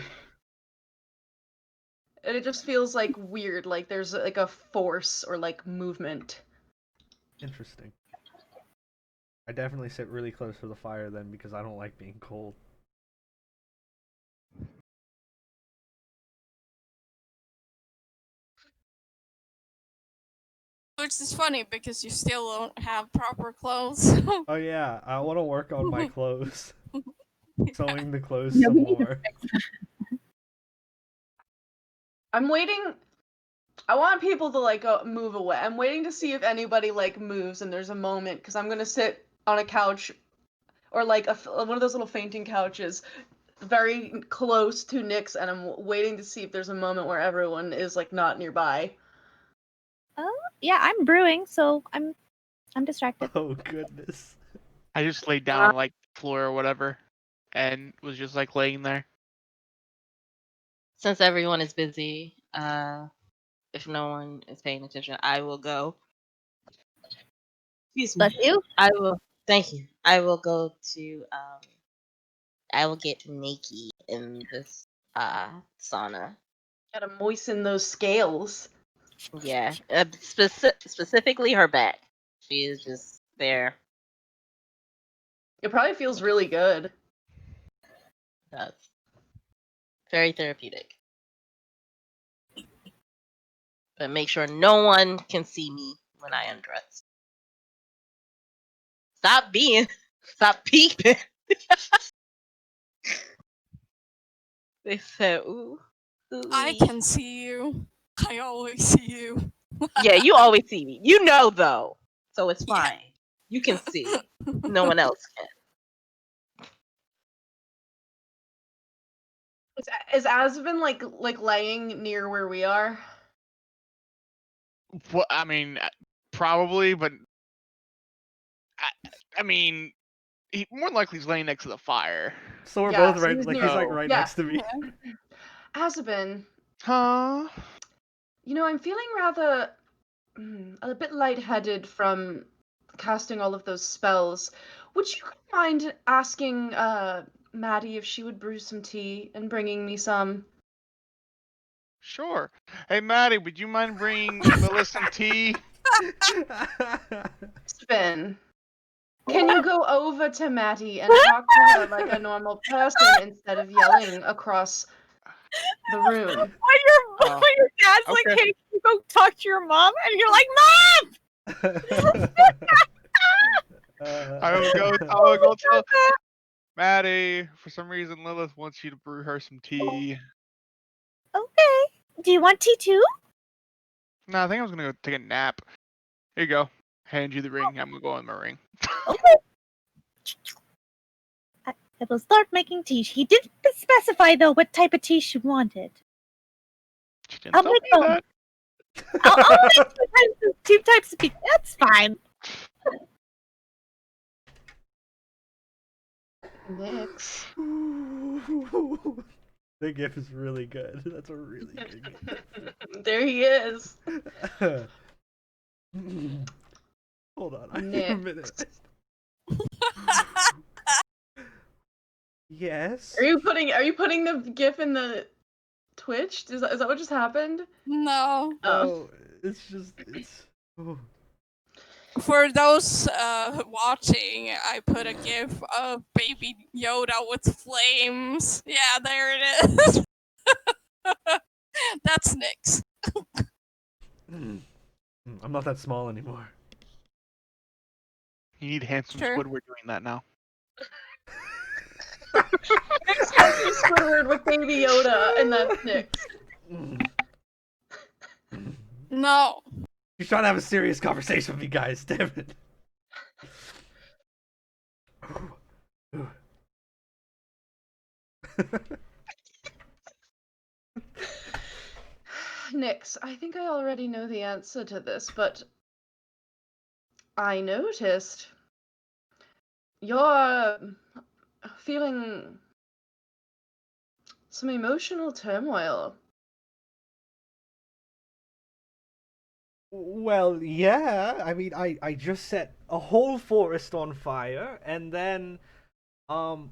and it just feels like weird, like there's like a force or like movement. Interesting. I definitely sit really close to the fire then because I don't like being cold. Which is funny because you still don't have proper clothes. Oh yeah, I want to work on my clothes. Sewing the clothes Yeah, some we need to more. I'm waiting. I want people to like move away. I'm waiting to see if anybody like moves and there's a moment because I'm gonna sit on a couch or like one of those little fainting couches very close to Nyx, and I'm waiting to see if there's a moment where everyone is like not nearby. Yeah, I'm brewing, so I'm distracted. Oh goodness. I just laid down on like the floor or whatever, and was just like laying there. Since everyone is busy, if no one is paying attention, I will go. Excuse me. Bless you. I will. Thank you. I will go to. I will get naked in this sauna. Gotta moisten those scales. Yeah, specifically her back. She is just there. It probably feels really good. That's very therapeutic. But make sure no one can see me when I undress. Stop peeping. They said, ooh. I can see you. I always see you. Yeah, you always see me. You know, though. So it's Yeah. fine. You can see. No one else can. Is Azzabin like laying near where we are? Well, I mean, probably, but I mean, he more than likely is laying next to the fire. So we're Yeah, both so right. he's Like near- he's like No. right Yeah. next to me. Azzabin, Huh? you know, I'm feeling rather a bit lightheaded from casting all of those spells. Would you mind asking Matty if she would brew some tea and bringing me some? Sure. Hey, Maddie, would you mind bringing Lilith some tea? Spin. Can you go over to Matty and talk to her like a normal person instead of yelling across the room? When your dad's like, okay. "Hey, can you go talk to your mom?" and you're like, "Mom!" I will go tell Maddie. For some reason, Lilith wants you to brew her some tea. Okay. Do you want tea too? No, I think I was gonna go take a nap. Here you go. Hand you the ring. I'm gonna go in my ring. Okay. I will start making tea. He didn't specify though what type of tea she wanted. She didn't I'll tell make me both. that. I'll make two types of tea. That's fine. Nyx. The gif is really good. That's a really good gif. There he is. Hold on, I need a minute. Yes. Are you putting the gif in the Twitch? Is that what just happened? No. No, it's just oh. For those watching, I put a gif of Baby Yoda with flames. Yeah, there it is. That's Nyx. I'm not that small anymore. You need handsome Sure. Squidward doing that now. Squidward with Baby Yoda, and that's Nyx. No. He's trying to have a serious conversation with me, guys. Damn it. Nyx, I think I already know the answer to this, but I noticed you're feeling some emotional turmoil. Well, yeah. I mean, I just set a whole forest on fire, and then, um,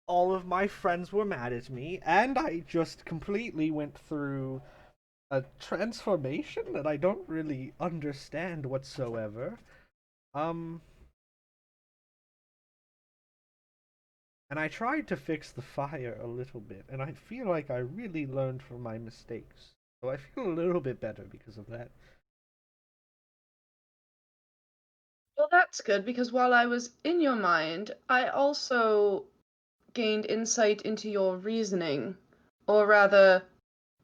all of my friends were mad at me, and I just completely went through a transformation that I don't really understand whatsoever. Um, and I tried to fix the fire a little bit, and I feel like I really learned from my mistakes. So I feel a little bit better because of that. Well, that's good, because while I was in your mind, I also gained insight into your reasoning, or rather,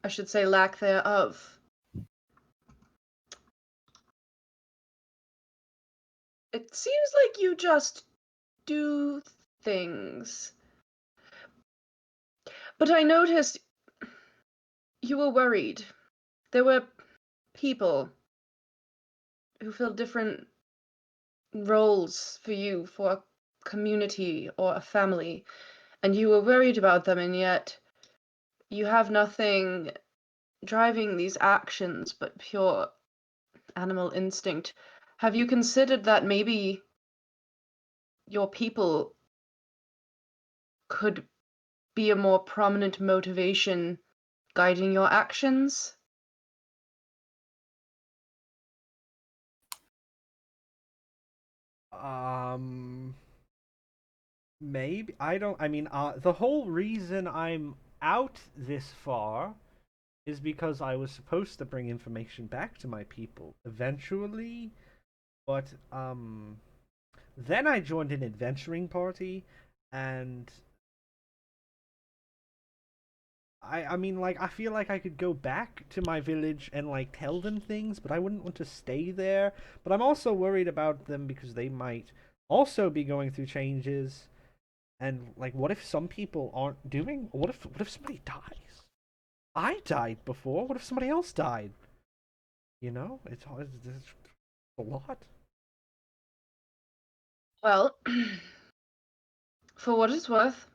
I should say, lack thereof. It seems like you just do things. But I noticed you were worried. There were people who filled different roles for you, for a community or a family, and you were worried about them, and yet you have nothing driving these actions but pure animal instinct. Have you considered that maybe your people could be a more prominent motivation guiding your actions? Um, Maybe I don't. I mean, the whole reason I'm out this far is because I was supposed to bring information back to my people eventually, but then I joined an adventuring party, and I mean, like, I feel like I could go back to my village and like tell them things, but I wouldn't want to stay there. But I'm also worried about them because they might also be going through changes. And like, what if some people aren't doing? What if somebody dies? I died before. What if somebody else died? You know, it's a lot. Well, for what it's worth,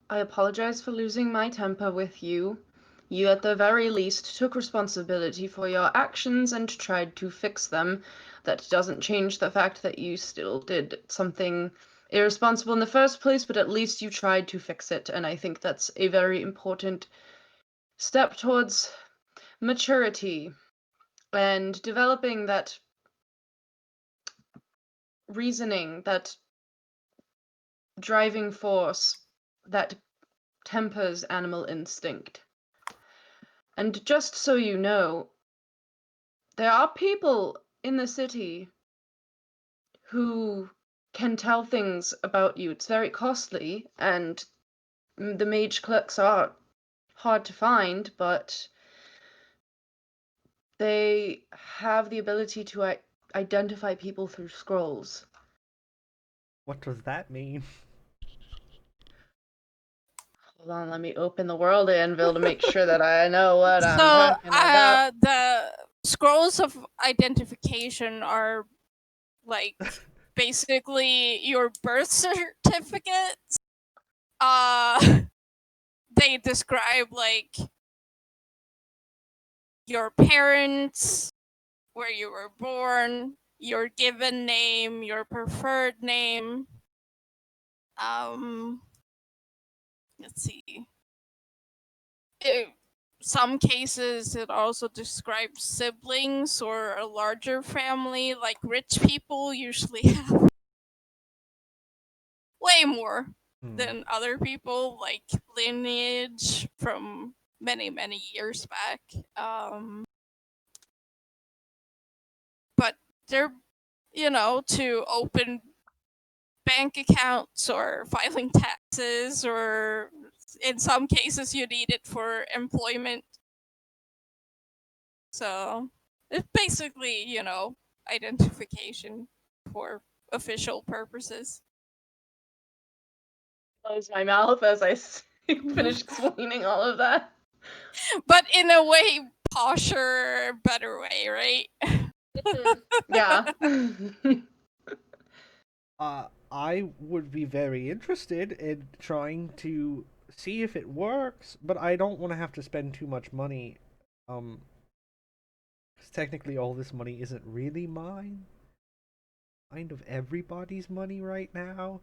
I apologize for losing my temper with you. You, at the very least, took responsibility for your actions and tried to fix them. That doesn't change the fact that you still did something irresponsible in the first place, but at least you tried to fix it, and I think that's a very important step towards maturity and developing that reasoning, that driving force that tempers animal instinct. And just so you know, there are people in the city who can tell things about you. It's very costly, and the mage clerks are hard to find, but they have the ability to identify people through scrolls. What does that mean? Hold on, let me open the world anvil to make sure that I know what I'm So, talking about. the scrolls of identification are like basically your birth certificate. They describe like your parents, where you were born, your given name, your preferred name. Let's see. Some cases it also describes siblings or a larger family. Like rich people usually have way more than other people, like lineage from many years back. But they're, to open bank accounts or filing taxes, or in some cases you need it for employment. So it's basically, identification for official purposes. close my mouth as I finish explaining all of that. But in a way, posher, better way, right? Yeah. I would be very interested in trying to see if it works, but I don't want to have to spend too much money. 'Cause technically all this money isn't really mine. Kind of everybody's money right now.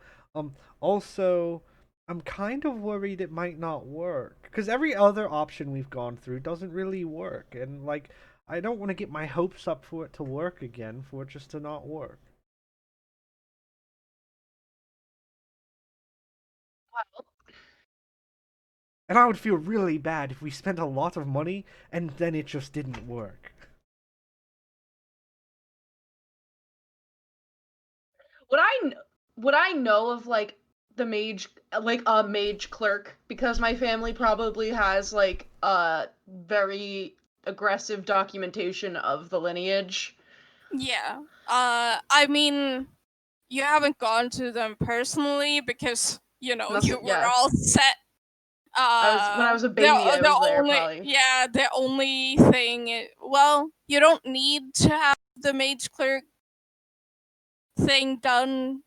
Also, I'm kind of worried it might not work because every other option we've gone through doesn't really work, and like I don't want to get my hopes up for it to work again for it just to not work. Well, And I would feel really bad if we spent a lot of money and then it just didn't work. would I know of like the mage, like a mage clerk, because my family probably has like very aggressive documentation of the lineage. Yeah. I mean, you haven't gone to them personally because you Must- were yeah. all set. When I was a baby, I was there probably. Yeah, the only thing. Well, you don't need to have the mage clerk thing done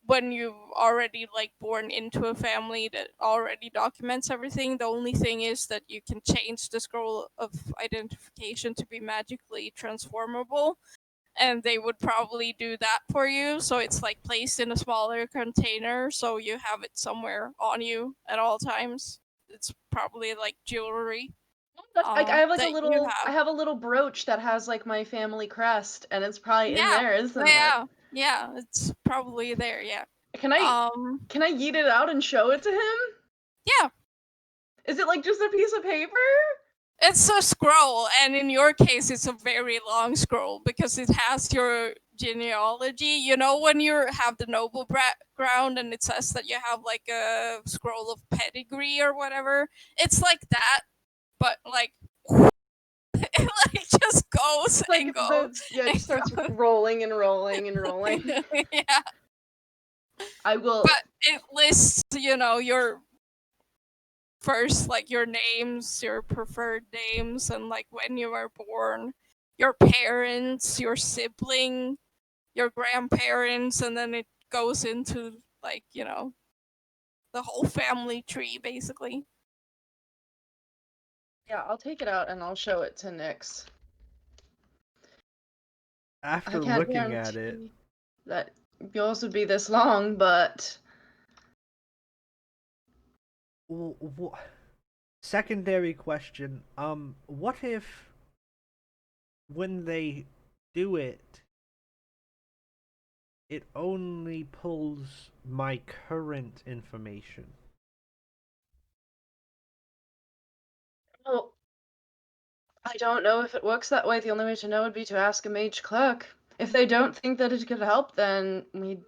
when you've already like born into a family that already documents everything. The only thing is that you can change the scroll of identification to be magically transformable, and they would probably do that for you, so it's like placed in a smaller container so you have it somewhere on you at all times. It's probably like jewelry. Like I have like a that you little, I have. have a little brooch that has like my family crest, and it's probably in Yeah, there, isn't it? yeah, it's probably there. Yeah. Can I yeet it out and show it to him? Yeah, Is it like just a piece of paper? it's a scroll, and in your case, it's a very long scroll because it has your genealogy. You know, when you have the noble background and it says that you have like a scroll of pedigree or whatever, it's like that, but like it like just goes It's like and goes. it just starts rolling and rolling and rolling. Yeah, I will. but it lists, your first, like your names, your preferred names, and like when you were born, your parents, your sibling, your grandparents, and then it goes into like, the whole family tree basically. Yeah, I'll take it out and I'll show it to Nyx. After I can't looking at it, guarantee that yours would be this long, but secondary question, what if when they do it, it only pulls my current information? well, I don't know if it works that way. The only way to know would be to ask a mage clerk. If they don't think that it could help, then we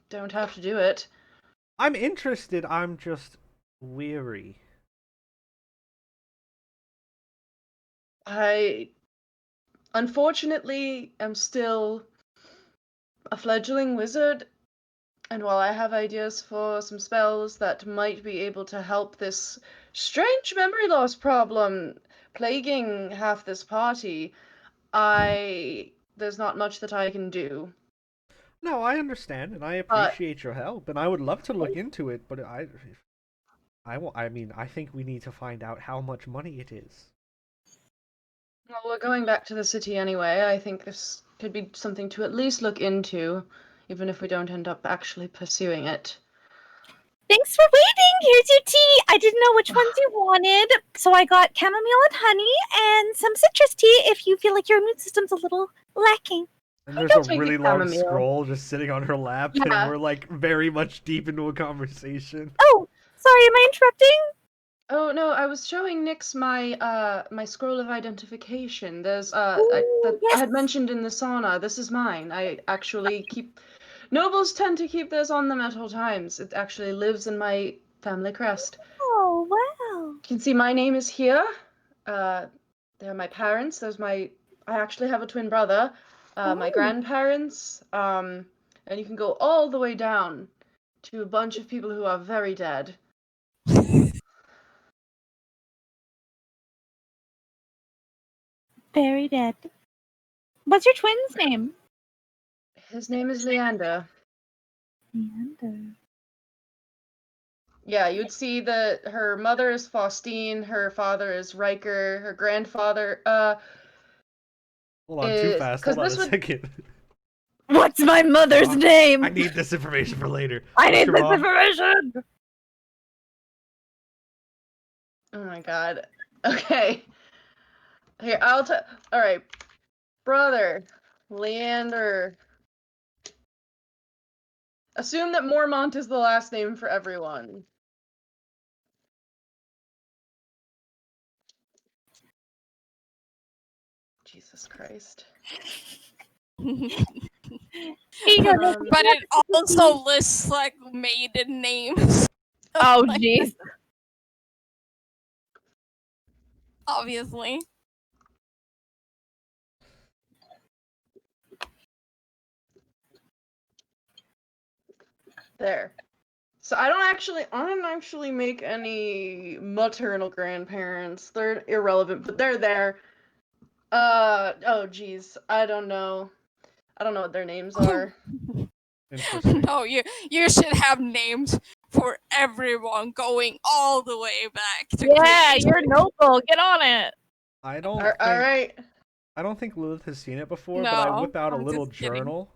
don't have to do it. I'm interested, I'm just weary. I unfortunately am still a fledgling wizard, and while I have ideas for some spells that might be able to help this strange memory loss problem plaguing half this party, there's not much that I can do. No, I understand, and I appreciate your help, and I would love to look into it, but I mean, I think we need to find out how much money it is. Well, we're going back to the city anyway. I think this could be something to at least look into, even if we don't end up actually pursuing it. Thanks for waiting. Here's your tea. I didn't know which ones you wanted, so I got chamomile and honey and some citrus tea if you feel like your immune system's a little lacking. And there's I'll a take really the long chamomile. scroll just sitting on her lap, Yeah. and we're like very much deep into a conversation. Oh, sorry, am I interrupting? Oh no, I was showing Nyx my scroll of identification. There's Ooh, I had mentioned in the sauna. This is mine. I actually keep nobles tend to keep this on them at all times. It actually lives in my family crest. Oh, wow. You can see my name is here. There are my parents. I actually have a twin brother. My Oh. grandparents. And you can go all the way down to a bunch of people who are very dead. Very dead. What's your twin's name? His name is Leander. Leander. Yeah, you'd see that her mother is Faustine, her father is Riker, her grandfather, Hold on, too fast. Hold on a this would... second. What's my mother's name? I need this information for later. I What's need your this mom? information! Oh my god. Okay. Here, I'll tell. Alright. Brother, Leander. Assume that Mormont is the last name for everyone. Jesus Christ. But it also lists like maiden names. Oh, jeez. Obviously. There. So I don't actually make any maternal grandparents. They're irrelevant, but they're there. Oh geez, I don't know what their names are. Interesting. No, you should have names for everyone going all the way back to Yeah, creation. you're noble. Get on it. I don't All right. I don't think Lilith has seen it before, but I No, whip out a I'm little just kidding. journal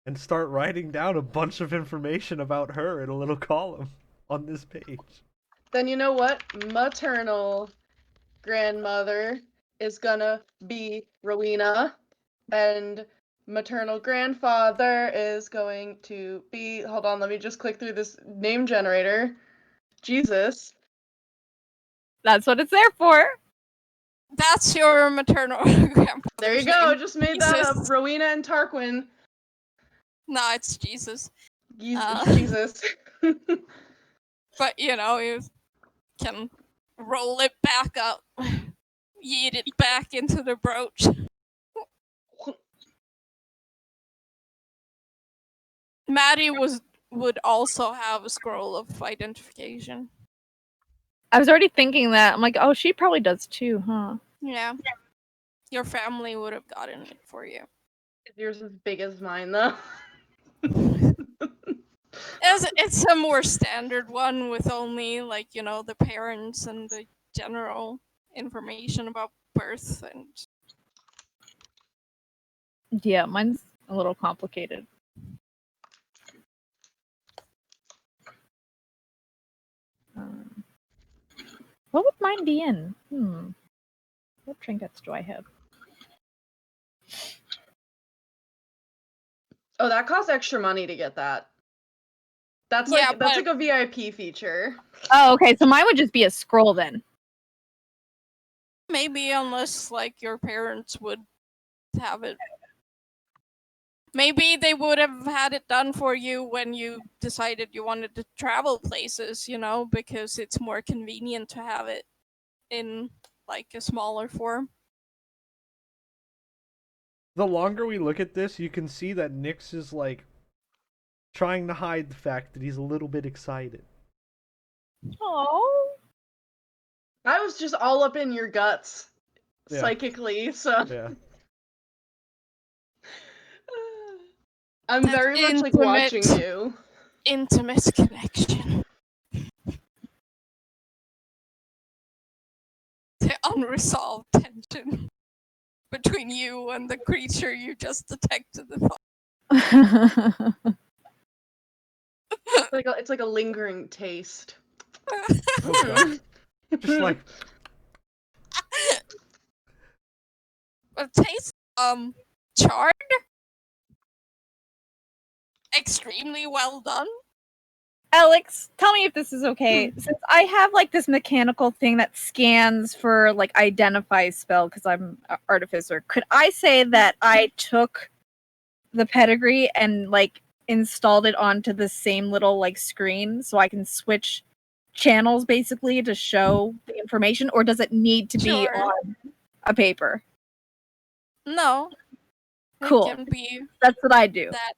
and start writing down a bunch of information about her in a little column on this page. Then you know what? Maternal grandmother is gonna be Rowena, and maternal grandfather is going to be. Hold on, let me just click through this name generator. Jesus. That's what it's there for. That's your maternal grandfather's There you go. name. Just made that up. Jesus. Rowena and Tarquin. No, it's Jesus. Jesus. But you know, you can roll it back up, yeet it back into the brooch. Matty would also have a scroll of identification. I was already thinking that. I'm like, oh, she probably does too, huh? Yeah. Your family would have gotten it for you. Yours is as big as mine, though. It's a more standard one with only, like, you know, the parents and the general information about birth and... Yeah, mine's a little complicated. What would mine be in? What trinkets do I have? Oh, that costs extra money to get that. That's Yeah, like that's like a VIP feature. Oh, okay, so mine would just be a scroll then. Maybe, unless, like, your parents would have it. Maybe they would have had it done for you when you decided you wanted to travel places, you know, because it's more convenient to have it in, like, a smaller form. The longer we look at this, you can see that Nyx is like trying to hide the fact that he's a little bit excited. Oh. I was just all up in your guts, Yeah. psychically, so. Yeah. I'm very much like watching you. Intimate connection. The unresolved tension between you and the creature you just detected the thought. It's like a lingering taste. Oh, God. Just like It tastes charred. Extremely well done. Alex, tell me if this is okay. Since I have like this mechanical thing that scans for like identify spell because I'm an artificer, could I say that I took the pedigree and like installed it onto the same little like screen so I can switch channels basically to show the information, or does it need to be Sure. on a paper? No. Cool. It can be That's what I do. that.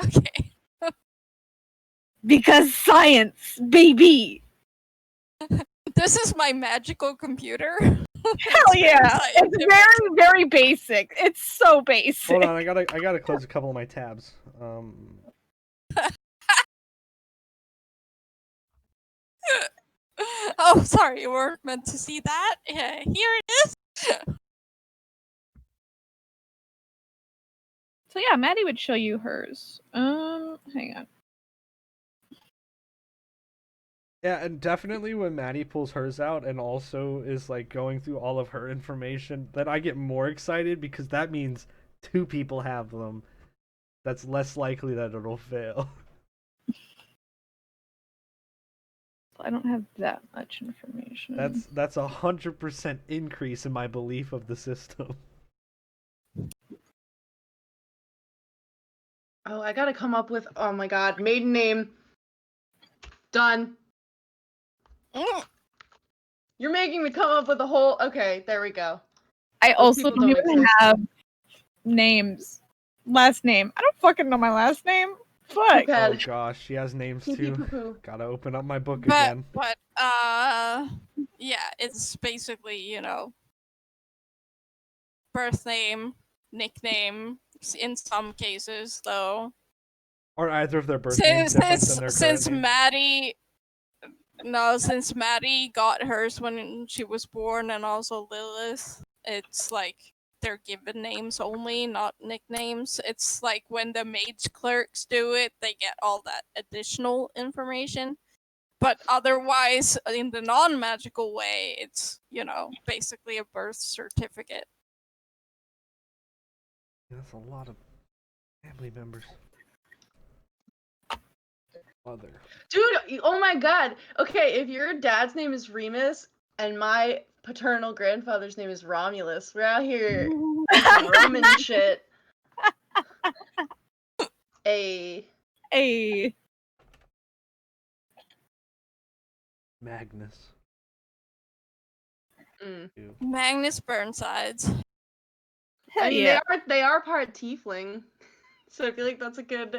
Okay. Because science, baby. This is my magical computer. Hell yeah! It's very, very basic. It's so basic. Hold on, I gotta close a couple of my tabs. Oh, sorry, you weren't meant to see that. Here it is. So yeah, Matty would show you hers. Hang on. Yeah, and definitely when Maddie pulls hers out and also is like going through all of her information, then I get more excited because that means 2 people have them. That's less likely that it'll fail. I don't have that much information. That's 100% increase in my belief of the system. Oh, I gotta come up with. Oh my god, maiden name. Done. You're making me come up with a whole. Okay, there we go. I also people don't don't even exist. have names. Last name. I don't fucking know my last name. Fuck. Okay. Oh gosh, she has names too. Poo-poo. Gotta open up my book again. But yeah, it's basically, you know, birth name, nickname, in some cases though. Or either of their birth names different than their Since current name. since Maddie got hers when she was born, and also Lilith, it's like they're given names only, not nicknames. It's like when the mage clerks do it, they get all that additional information. But otherwise, in the non-magical way, it's, you know, basically a birth certificate. That's a lot of family members. Mother. Dude, oh my god. Okay, if your dad's name is Remus and my paternal grandfather's name is Romulus, we're out here Roman shit. Hey. Magnus. Magnus Burnsides. I mean, yeah. they are part tiefling, so I feel like that's a good.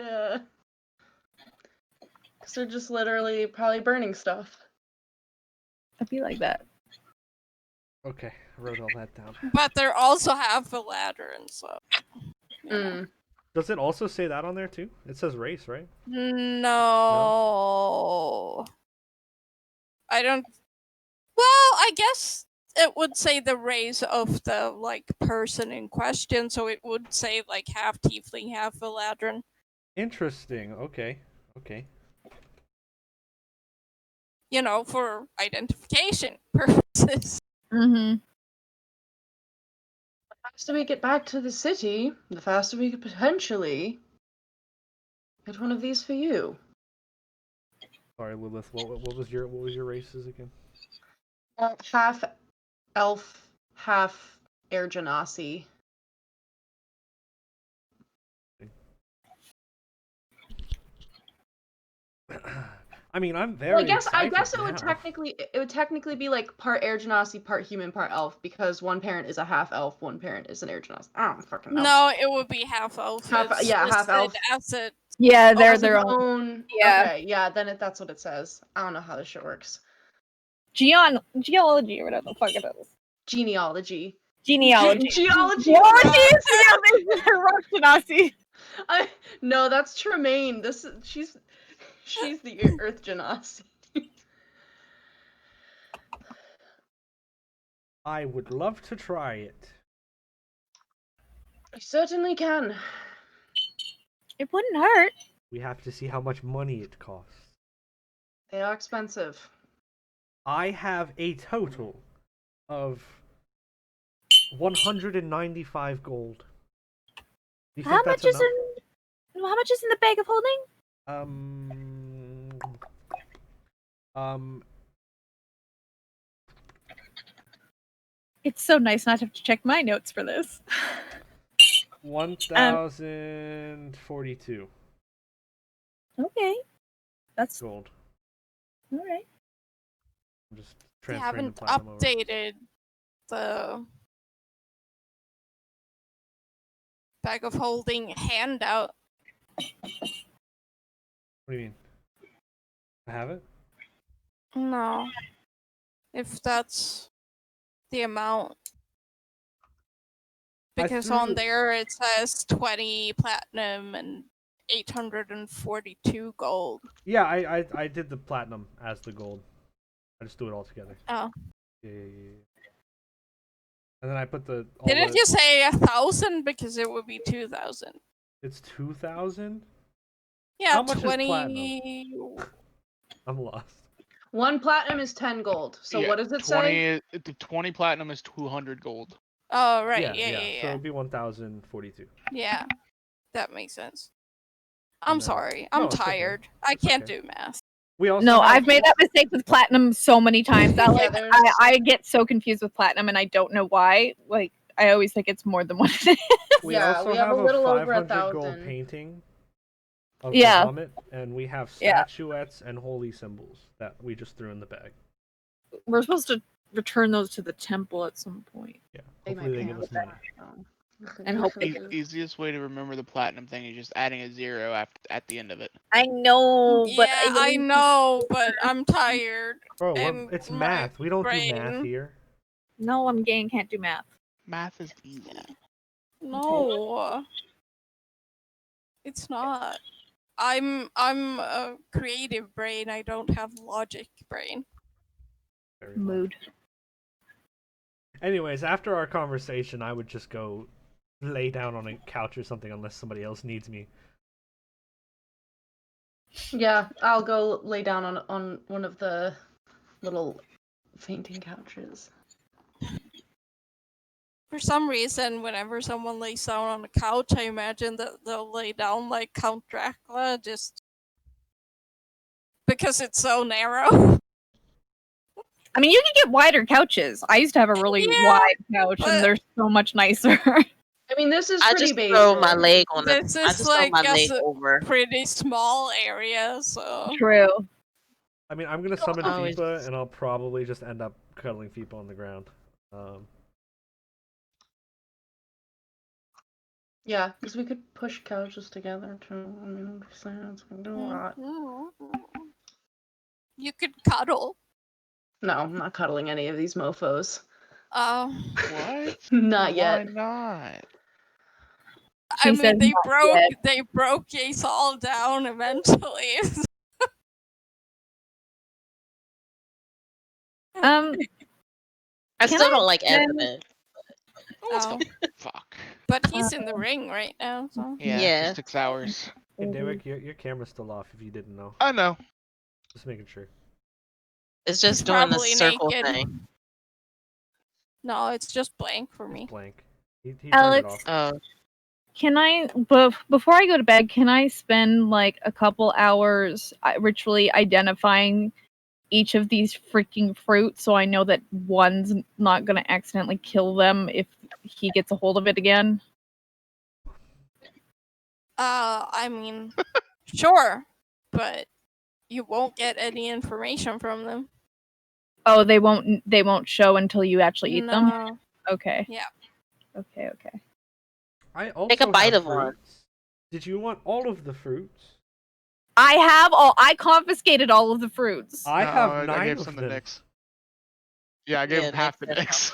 Because they're just literally probably burning stuff. I feel like that. Okay, I wrote all that down. But they're also half a ladder and so. Yeah. Does it also say that on there too? It says race, right? No. I don't. Well, I guess it would say the race of the like person in question, so it would say like half tiefling, half Eladrin. Interesting. Okay. You know, for identification purposes. Mm-hmm. The faster we get back to the city, the faster we could potentially get one of these for you. Sorry, Lilith. What was your races again? Half elf, half air genasi. I mean, I'm very. Well, I guess excited it would now. technically be like part air genasi, part human, part elf, because one parent is a half elf, one parent is an air genasi. I don't fucking know. No, it would be half elf. Half elf. Yeah, they're as their its own. own. Yeah. Okay, yeah, then that's what it says. I don't know how this shit works. Geology or whatever the fuck it is. Genealogy. Genealogy. Geology. Geology is Rock Genasi. No, that's Tremaine. She's the Earth Genasi. I would love to try it. You certainly can. It wouldn't hurt. We have to see how much money it costs. They are expensive. I have a total of 195 gold. Do you How think much that's is in the bag of holding? It's so nice not to have to check my notes for this. 1,042 Okay. That's gold. all right. I'm just They transferring haven't the platinum over. updated the bag of holding handout. What do you mean? I have it. No. If that's the amount. Because on there it says 20 platinum and 842 gold. Yeah, I did the platinum as the gold. I just do it all together. Oh. Yeah. And then I put the. Didn't you say 1,000? Because it would be 2,000. It's 2,000. Yeah, How much 20. is platinum? I'm lost. 1 platinum is 10 gold. So Yeah, what does it say? The 20 platinum is 200 gold. Oh, right. Yeah. Yeah. So it'd be 1,042. Yeah, that makes sense. I'm then- sorry. No, I'm it's okay. tired. I It's can't okay. do math. We also No, have- I've made that mistake with platinum so many times that like there's- I get so confused with platinum and I don't know why. Like I always think it's more than what it is. We Yeah, also we have a little over 500 gold 1,000. painting of Yeah. the vomit, and we have Yeah. statuettes and holy symbols that we just threw in the bag. We're supposed to return those to the temple at some point. Yeah, They might hopefully they be give on us the money. back. And hopefully- Easiest way to remember the platinum thing is just adding a 0 at the end of it. I know, but Yeah, I know, but I'm tired. Bro, And it's my math. We don't do math brain- here. No, I'm gay and can't do math. Math is easy. No. It's not. I'm a creative brain. I don't have logic brain. Very well. mood. Anyways, after our conversation, I would just go lay down on a couch or something unless somebody else needs me. Yeah, I'll go lay down on one of the little fainting couches. For some reason, whenever someone lays down on a couch, I imagine that they'll lay down like Count Dracula, just because it's so narrow. I mean, you can get wider couches. I used to have a really Yeah, wide couch, but- and they're so much nicer. I mean, this is I pretty just basic. throw my leg on the. This I is just throw like my as leg a over. pretty small area, so True. I mean, I'm gonna summon Oh, it's- FIFA, and I'll probably just end up cuddling FIFA on the ground. Yeah, because we could push couches together too. I mean, I'm just saying it's gonna do a lot. you could cuddle. No, I'm not cuddling any of these mofos. What? Not Why yet. not? I She mean, said they not yet. broke Yeissal down eventually. Um, I Can still I don't like then- Azzabin. Oh, Fuck. but he's in the ring right now, so Yeah, Yeah. for 6 hours. Hey, Derek, your camera's still off. If you didn't know, I know. just making sure. It's just he's doing the probably circle naked. thing. No, it's just blank for It's me. blank. He turned it Alex? off. Oh, can I, before I go to bed, can I spend like a couple hours ritually identifying each of these freaking fruits so I know that one's not going to accidentally kill them if he gets a hold of it again? I mean, sure, but you won't get any information from them. Oh, they won't show until you actually eat them? No. Okay. Yeah. Okay. I also Take a bite have of one. fruits. Did you want all of the fruits? I confiscated all of the fruits. I No, have I 9 gave of some them. to Nyx. Yeah, I gave Yeah, him half the Nyx did. Nyx.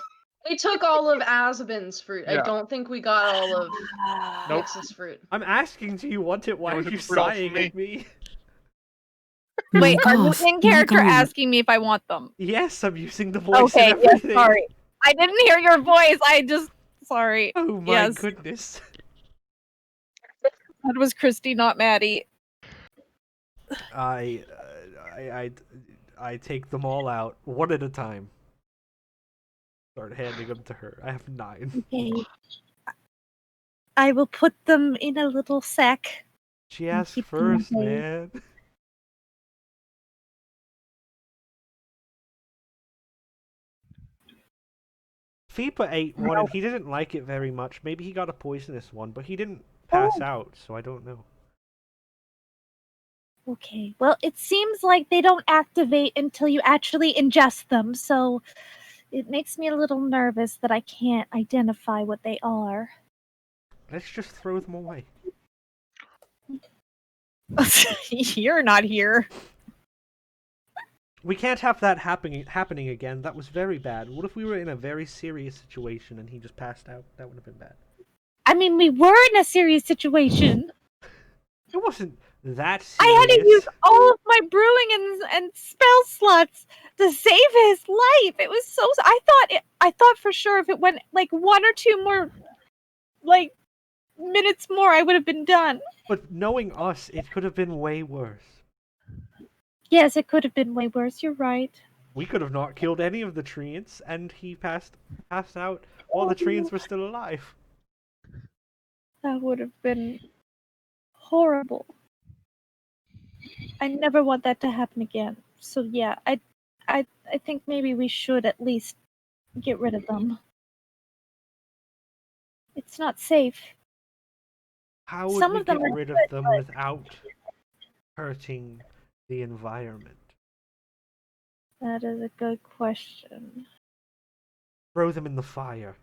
We took all of Azzabin's fruit. I Yeah. don't think we got all of Nope. Nyx's fruit. I'm asking, do you want it? Why Yeah, are we took you the fruit all from sighing at me? Wait, are you Markov, in character Markov. asking me if I want them? Yes, I'm using the voice Okay, and yes, everything. sorry. I didn't hear your voice. Sorry. Oh my Yes. goodness. That was Christy, not Maddie. I take them all out one at a time. Start handing them to her. I have 9. Okay. I will put them in a little sack. She asked keep them first, away. man. Feepa ate one and he didn't like it very much. Maybe he got a poisonous one, but he didn't pass out, so I don't know. Okay. Well, it seems like they don't activate until you actually ingest them, so it makes me a little nervous that I can't identify what they are. Let's just throw them away. You're not here. We can't have that happening again. That was very bad. What if we were in a very serious situation and he just passed out? That would have been bad. I mean, we were in a serious situation. It wasn't that serious. I had to use all of my brewing and spell slots to save his life. It was so. I thought for sure if it went like 1 or 2 more, like minutes more, I would have been done. But knowing us, it could have been way worse. Yes, it could have been way worse. You're right. We could have not killed any of the treants, and he passed out while the treants were still alive. That would have been horrible. I never want that to happen again. So yeah, I think maybe we should at least get rid of them. It's not safe. How would Some we of them get are rid good, of them but- without hurting the environment? That is a good question. Throw them in the fire.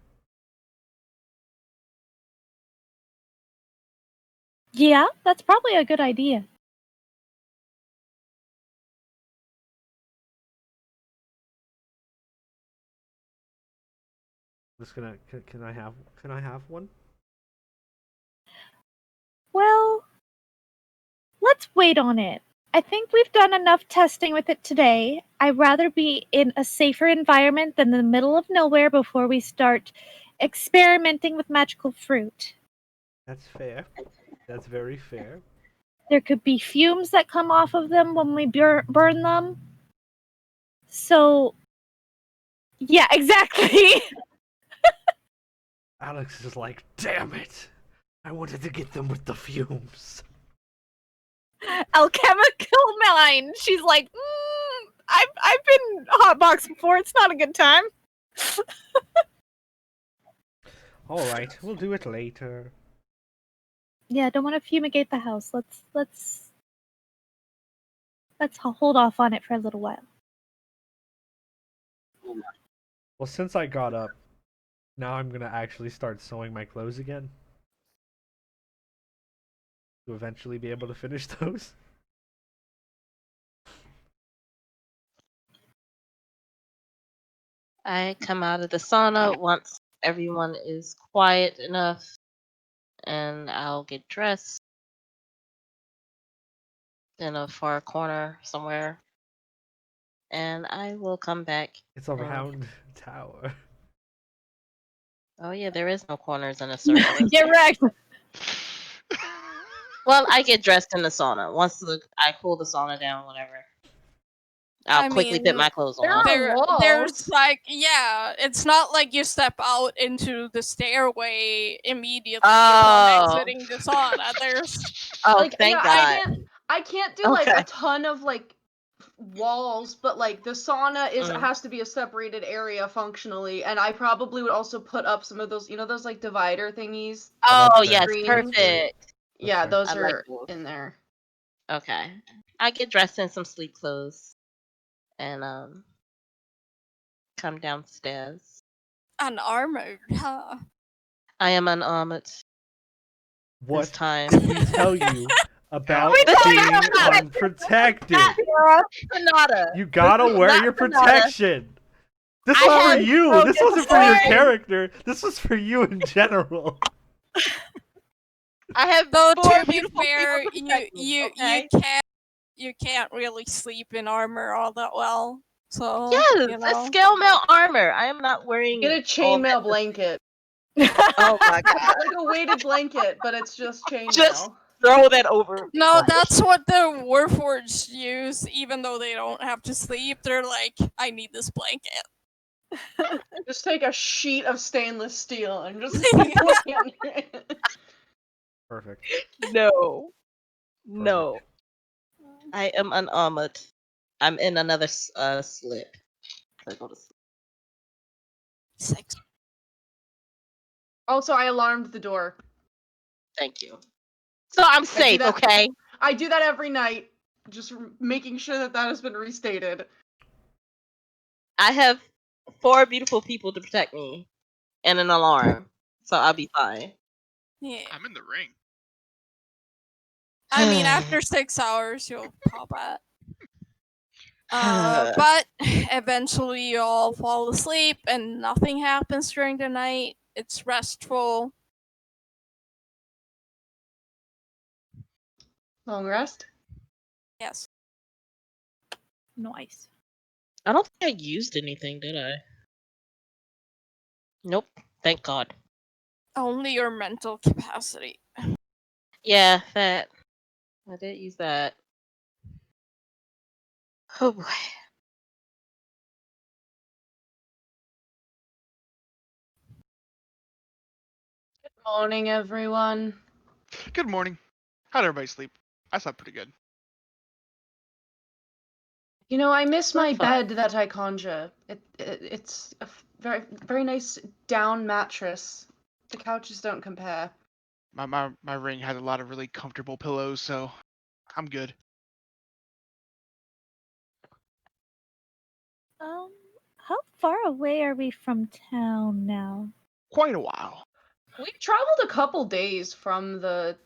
Yeah, that's probably a good idea. I'm just gonna. Can I have one? Well, let's wait on it. I think we've done enough testing with it today. I'd rather be in a safer environment than the middle of nowhere before we start experimenting with magical fruit. That's fair. That's very fair. There could be fumes that come off of them when we burn them. So, yeah, exactly. Alex is like, damn it! I wanted to get them with the fumes. Alchemical mine. She's like, I've been hotboxed before. It's not a good time. Alright, we'll do it later. Yeah, I don't want to fumigate the house. Let's hold off on it for a little while. Well, since I got up, now I'm gonna actually start sewing my clothes again. To eventually be able to finish those. I come out of the sauna once everyone is quiet enough, and I'll get dressed in a far corner somewhere, and I will come back. It's a round tower. Oh yeah, there is no corners in a circle. Get wrecked. Well, I get dressed in the sauna. Once I cool the sauna down, whatever. I'll I quickly mean, put my clothes there on. are walls. There's like, yeah, it's not like you step out into the stairway immediately Oh. upon exiting the sauna. There's Oh, Like, thank yeah, God. I can't do like Okay. a ton of like walls, but like the sauna Mm. has to be a separated area functionally, and I probably would also put up some of those, those like divider thingies. Oh, that's yes, fair. perfect. Yeah, fair. those I like are those. in there. Okay. I get dressed in some sleep clothes and come downstairs. unarmored, huh? I am unarmored this What time. did we tell you about We told you being about it. unprotected? Sonata. You gotta This is wear not your Sonata. protection. This I was for have you. no This wasn't for your concern. character. This was for you in general. I have Though four to be beautiful fair, people to protect me, okay? you can't really sleep in armor all that well. So Yes, you it's know. scale mail armor. I am not wearing Get a all chainmail that- blanket. Oh my god. Like a weighted blanket, but it's just chainmail. Just throw that over. No, that's what the Warforged use, even though they don't have to sleep. They're like, I need this blanket. Just take a sheet of stainless steel and just lay under it. Perfect. No. No. I am unarmored. I'm in another slip. I go to sleep. Six. Also, I alarmed the door. Thank you. So I'm do safe, that. okay? I do that every night, just making sure that has been restated. I have 4 beautiful people to protect me and an alarm, so I'll be fine. Yeah. I'm in the ring. I mean, after 6 hours, you'll pop out. But eventually you all fall asleep and nothing happens during the night. It's restful. Long rest? Yes. Nice. I don't think I used anything, did I? Nope. Thank God. Only your mental capacity. Yeah, that. I did use that. Oh boy. Good morning, everyone. Good morning. How'd everybody sleep? I slept pretty good. You know, I miss Not my fine. bed that I conjure. It's a very, very nice down mattress. The couches don't compare. My ring had a lot of really comfortable pillows, so I'm good. How far away are we from town now? Quite a while. We've traveled a couple days from the.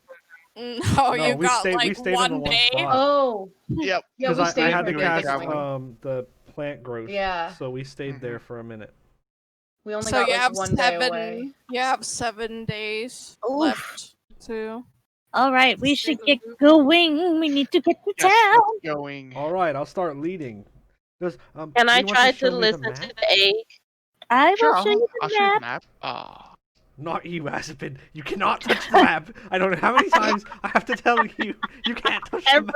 No, No, you we got stayed like in the one one day. spot. Oh, Yep. yeah, Because we I stayed had for to a bit bit. cast traveling. the plant growth. Yeah. So we stayed there Mhm. for a minute. We only So got you like have 1 day away. You have 7 days Oof. left to. All right, we Stay should the get group. going. We need to get to Yes, town. let's going. All right, I'll start leading. Does Can I anyone try show to me the listen to map? the egg? I will Sure, show you I'll the show you the map. map. Not you, Azzabin. You cannot touch the map. I don't know how many times I have to tell you. You can't touch the map.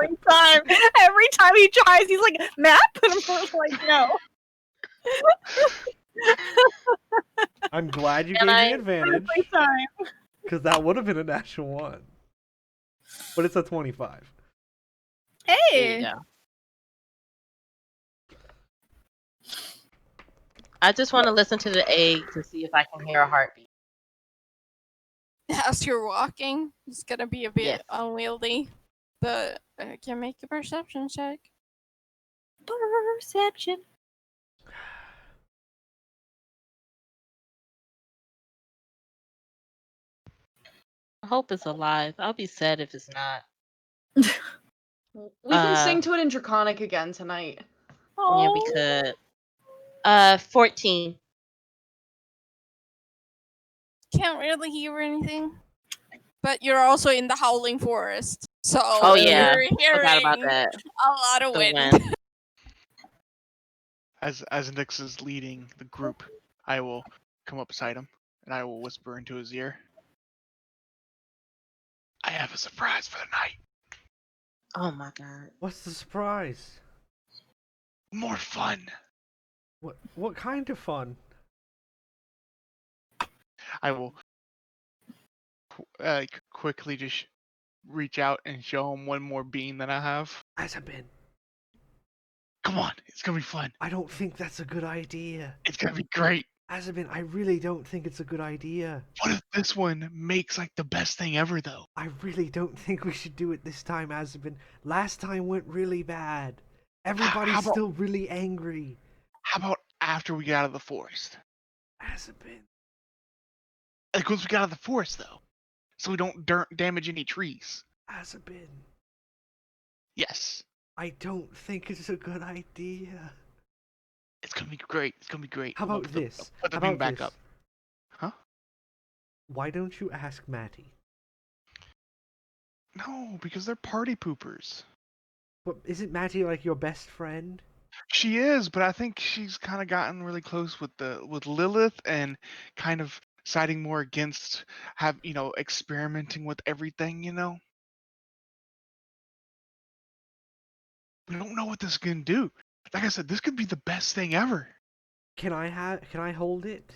Every time he tries, he's like, map? And I'm just like, no. I'm glad you Can gave I- me advantage, Every time. because that would have been a natural one. But it's a 25. There Hey. you go. I just want to listen to the egg to see if I can hear a heartbeat. As you're walking, it's gonna be a bit Yes. unwieldy, but can make a perception check. Perception. I hope it's alive. I'll be sad if it's not. We can sing to it in Draconic again tonight. Yeah, we could. 14. Can't really hear anything, but you're also in the howling forest, so Oh yeah, you're forgot about hearing that. a lot of The wind. wind. As Nyx is leading the group, I will come up beside him and I will whisper into his ear. I have a surprise for the night. Oh my god. What's the surprise? More fun. What kind of fun? I will quickly just reach out and show him one more bean that I have. Azzabin, Come on, it's gonna be fun. I don't think that's a good idea. It's gonna be great. Azzabin, I really don't think it's a good idea. What if this one makes like the best thing ever though? I really don't think we should do it this time, Azzabin. Last time went really bad. Everybody's How about- still really angry. How about after we get out of the forest? Azzabin. Like once we get out of the forest though, so we don't damage any trees. Azzabin. Yes, I don't think it's a good idea. it's gonna be great. It's gonna be great. How I'm gonna about put the- this? Put the How bean about back this? up. Huh? Why don't you ask Matty? No, because they're party poopers. But isn't Matty like your best friend? She is, but I think she's kind of gotten really close with Lilith and kind of siding more against experimenting with everything. We don't know what this is gonna do. Like I said, this could be the best thing ever. Can I hold it?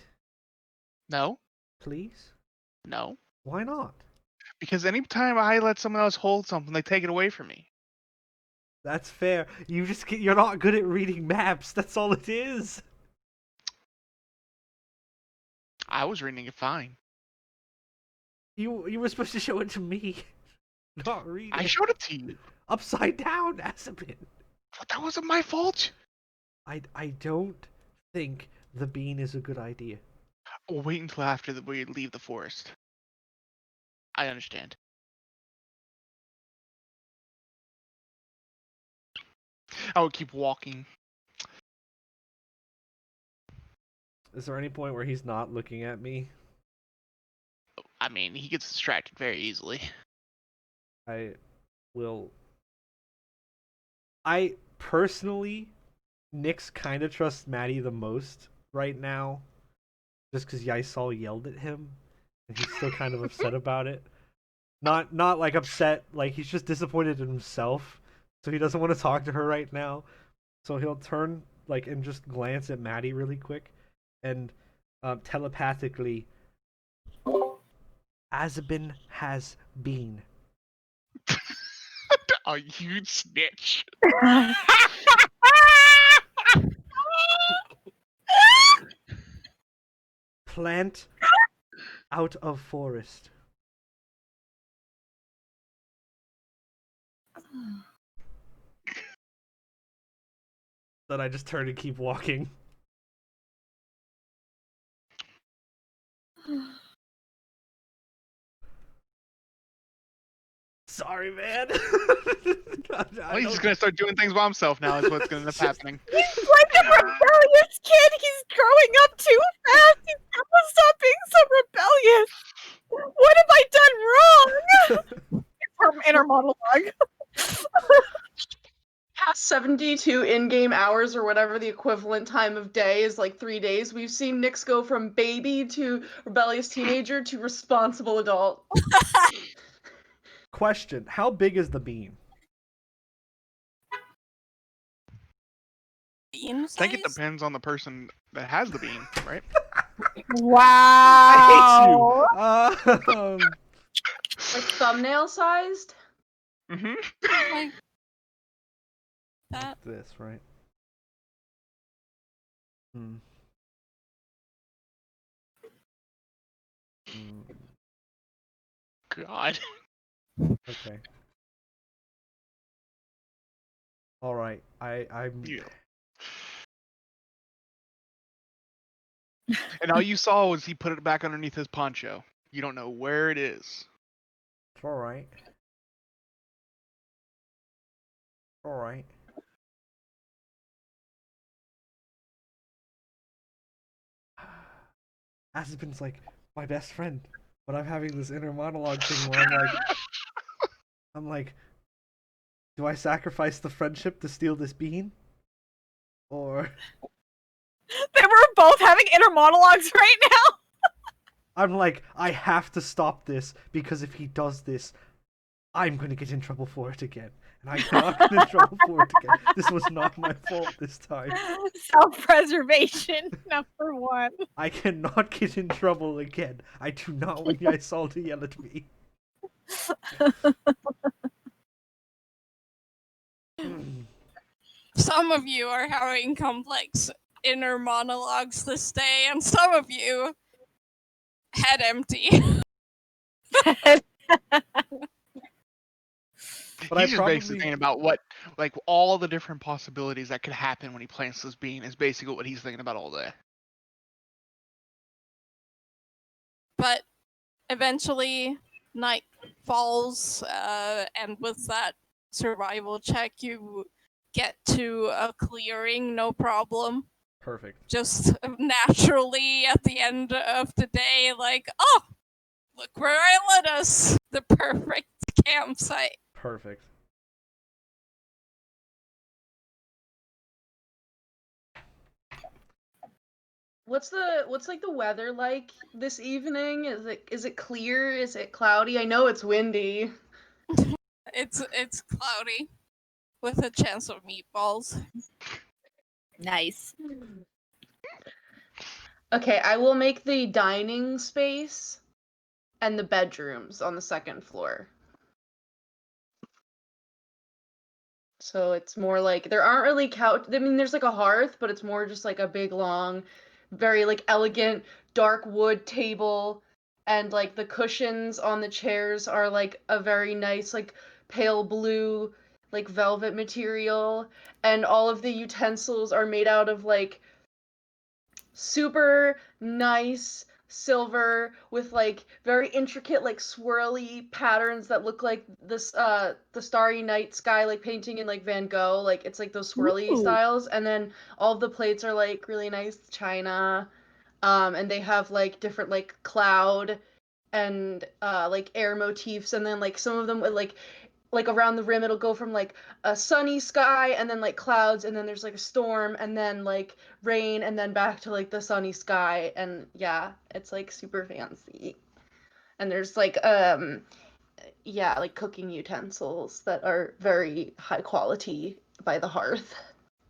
No, Please? no, Why not? because anytime I let someone else hold something, they take it away from me. That's fair. You're not good at reading maps. That's all it is. I was reading it fine. You were supposed to show it to me, not read it. I showed it to you, Upside down, Azzabin. but that wasn't my fault. I don't think the bean is a good idea. We'll wait until after we leave the forest. I understand. I would keep walking. Is there any point where he's not looking at me? I mean, he gets distracted very easily. I personally, Nyx kind of trusts Matty the most right now, just because Yeissal yelled at him, and he's still kind of upset about it. Not like upset, like he's just disappointed in himself, so he doesn't want to talk to her right now. So he'll turn like and just glance at Matty really quick, and telepathically, Azzabin has been. A huge snitch. Plant out of forest. Then I just turn and keep walking. Sorry, man. Well, he's just gonna start doing things by himself now. Is what's gonna end up happening. He's like a rebellious kid. He's growing up too fast. He's gonna stop being so rebellious. What have I done wrong? Her inner monologue. Past 72 in-game hours or whatever the equivalent time of day is, like 3 days, we've seen Nyx go from baby to rebellious teenager to responsible adult. Question: how big is the bean? Bean I think it size? depends on the person that has the bean, right? Wow. I hate you. Like thumbnail sized? Mm-hmm. Like that. This right? Hmm. God. Okay. All right. I'm. Yeah. And all you saw was he put it back underneath his poncho. You don't know where it is. It's all right. All right. Azzabin's like my best friend, but I'm having this inner monologue thing where I'm like, do I sacrifice the friendship to steal this bean? Or They were both having inner monologues right now. I'm like, I have to stop this because if he does this, I'm gonna get in trouble for it again. And I cannot get in trouble for it again. This was not my fault this time. Self-preservation, number one. I cannot get in trouble again. I do not want Yeissal to yell at me. Some of you are having complex inner monologues this day, and some of you head empty. But He's I just basically probably thinking about what, like, all the different possibilities that could happen when he plants this bean is basically what he's thinking about all day. But eventually, night falls, and with that survival check, you get to a clearing, no problem. perfect. Just naturally at the end of the day, like, oh, look where I led us. The perfect campsite. Perfect. What's like the weather like this evening? Is it clear? Is it cloudy? I know it's windy. It's cloudy with a chance of meatballs. Nice. Okay, I will make the dining space and the bedrooms on the second floor. So it's more like there aren't really couch. I mean, there's like a hearth, but it's more just like a big, long, very like elegant dark wood table, and like the cushions on the chairs are like a very nice like pale blue like velvet material, and all of the utensils are made out of like super nice silver with like very intricate like swirly patterns that look like this the starry night sky like painting in like Van Gogh, like it's like those swirly Ooh. styles, and then all of the plates are like really nice china, and they have like different like cloud and like air motifs, and then like some of them with like around the rim it'll go from like a sunny sky and then like clouds and then there's like a storm and then like rain and then back to like the sunny sky, and yeah, it's like super fancy. And there's like yeah, like cooking utensils that are very high quality by the hearth.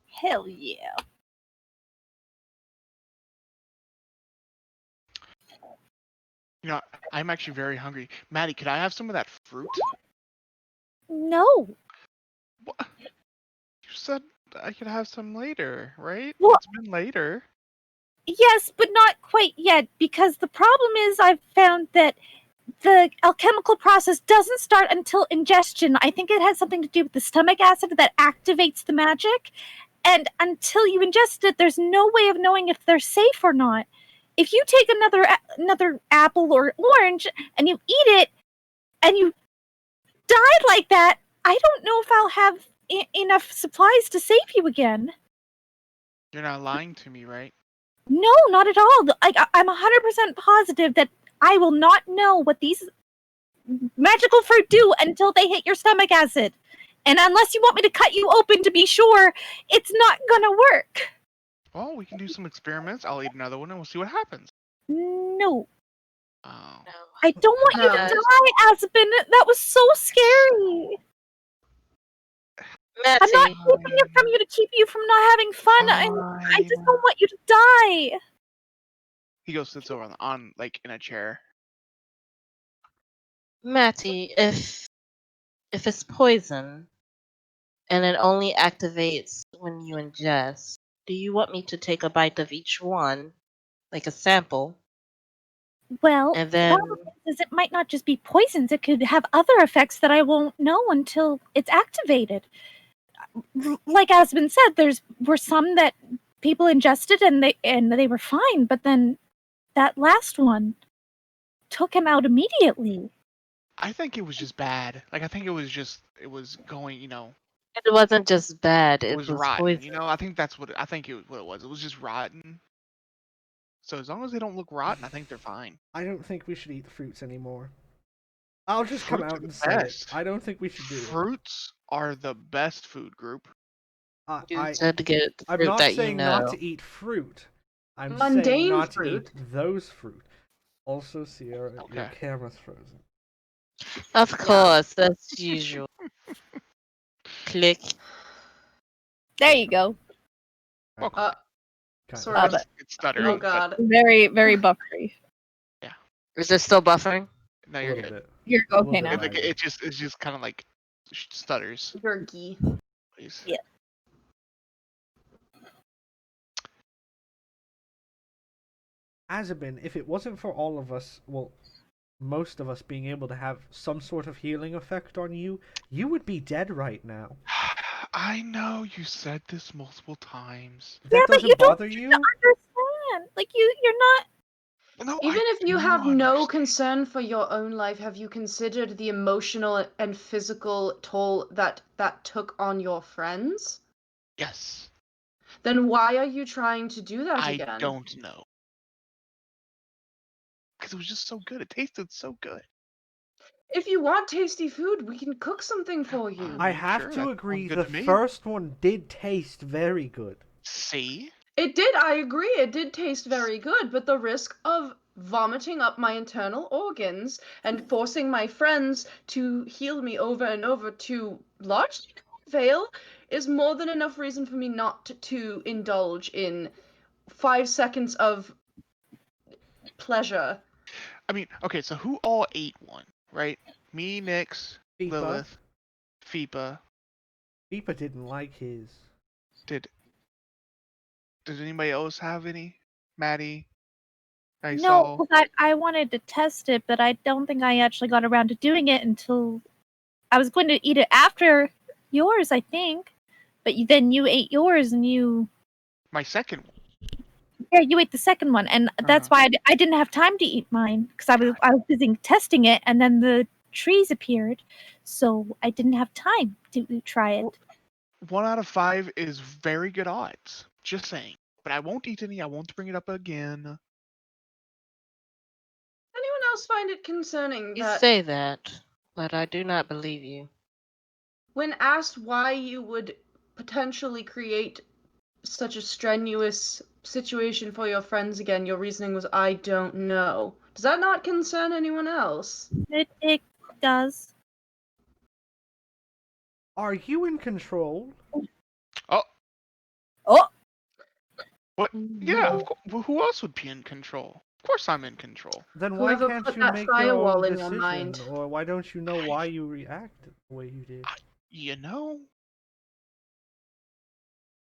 Hell yeah. You know, I'm actually very hungry. Maddie, could I have some of that fruit? No. What? You said I could have some later, right? Well- It's been later. Yes, but not quite yet, because the problem is I've found that the alchemical process doesn't start until ingestion. I think it has something to do with the stomach acid that activates the magic. And until you ingest it, there's no way of knowing if they're safe or not. If you take another apple or orange and you eat it and you die like that, I don't know if I'll have enough supplies to save you again. You're not lying to me, right? No, not at all. I'm 100% positive that I will not know what these magical fruit do until they hit your stomach acid. And unless you want me to cut you open to be sure, it's not gonna work. Well, we can do some experiments. I'll eat another one and we'll see what happens. No. Oh. No. I don't want you to No. die, Azzabin. That was so scary. I'm not Matty, taking it from you to keep you from not having fun. I just don't want you to die. He goes sits over on like in a chair. Matty, if it's poison and it only activates when you ingest, do you want me to take a bite of each one, like a sample, Well, and the then problem is it might not just be poisons. It could have other effects that I won't know until it's activated. Like has been said, were some that people ingested and they were fine, but then that last one took him out immediately. I think it was just bad. Like I think it was going, you know, it wasn't just bad, it it was was rotten. poison. You know, I think that's what it was. It was just rotten. So as long as they don't look rotten, I think they're fine. I don't think we should eat the fruits anymore. I'll just come Fruits are out the and say it. best. I don't think we should do it. Fruits are the best food group. You said to get the I'm fruit not that you saying know. not to eat fruit. I'm Mundane saying not fruit. to eat those fruit. Also, Sierra, your Okay. camera's frozen. Of course, that's usual. Click. There you go. Welcome. Kind Sorry. Love it. It's stuttering. Oh but god. Very, very buffery. Is it still buffering? no, a you're little good. bit. You're A little okay bit now. Like, laggy. it's just kind of like stutters. Jerky. Please. Yeah. Azzabin, if it wasn't for all of us, well, most of us being able to have some sort of healing effect on you, you would be dead right now. I know you said this multiple times. That Yeah, but doesn't you don't bother you? understand. Like you're not. No, Even I if you do have no understand. concern for your own life, have you considered the emotional and physical toll that took on your friends? Yes, Then why are you trying to do that I again? don't know. Because it was just so good. It tasted so good. If you want tasty food, we can cook something for you. I mean, have sure, to that agree, sounds good the to me. first one did taste very good. See? It did, I agree, it did taste very good, but the risk of vomiting up my internal organs and forcing my friends to heal me over and over to largely fail is more than enough reason for me not to indulge in 5 seconds of pleasure. I mean, okay, so who all ate one, right? Me, Nyx, Fipa. Lilith, Fipa. Fipa didn't like his. Did anybody else have any? Maddie? No, Yeissal? because I wanted to test it, but I don't think I actually got around to doing it until I was going to eat it after yours, I think. But then you ate yours and you. My second one. Yeah, you ate the second one, and that's why I didn't have time to eat mine because I was busy testing it, and then the trees appeared, so I didn't have time to try it. 1 out of 5 is very good odds. Just saying. But I won't eat any. I won't bring it up again. Anyone else find it concerning You that say that, but I do not believe you. when asked why you would potentially create such a strenuous situation for your friends again, your reasoning was, I don't know. Does that not concern anyone else? It does. Are you in control? Oh. Oh. What? Yeah, who else would be in control? Of course I'm in control. Then why Whoever can't put you that make your firewall own in your decision? mind. Or why don't you know why you reacted the way you did? You know?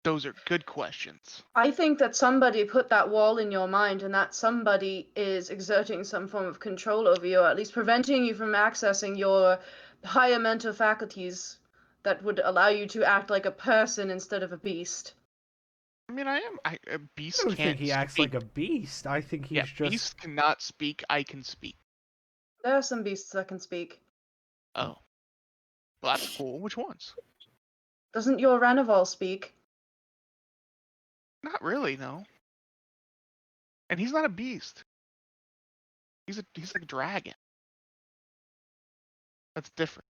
Those are good questions. I think that somebody put that wall in your mind, and that somebody is exerting some form of control over you, or at least preventing you from accessing your higher mental faculties that would allow you to act like a person instead of a beast. I mean, a beast I don't can't think he acts speak. like a beast. I think he's just... Beasts cannot speak. I can speak. There are some beasts that can speak. Oh. Well, that's cool. Which ones? Doesn't your Ranival speak? Not really, no. And he's not a beast. He's like a dragon. That's different.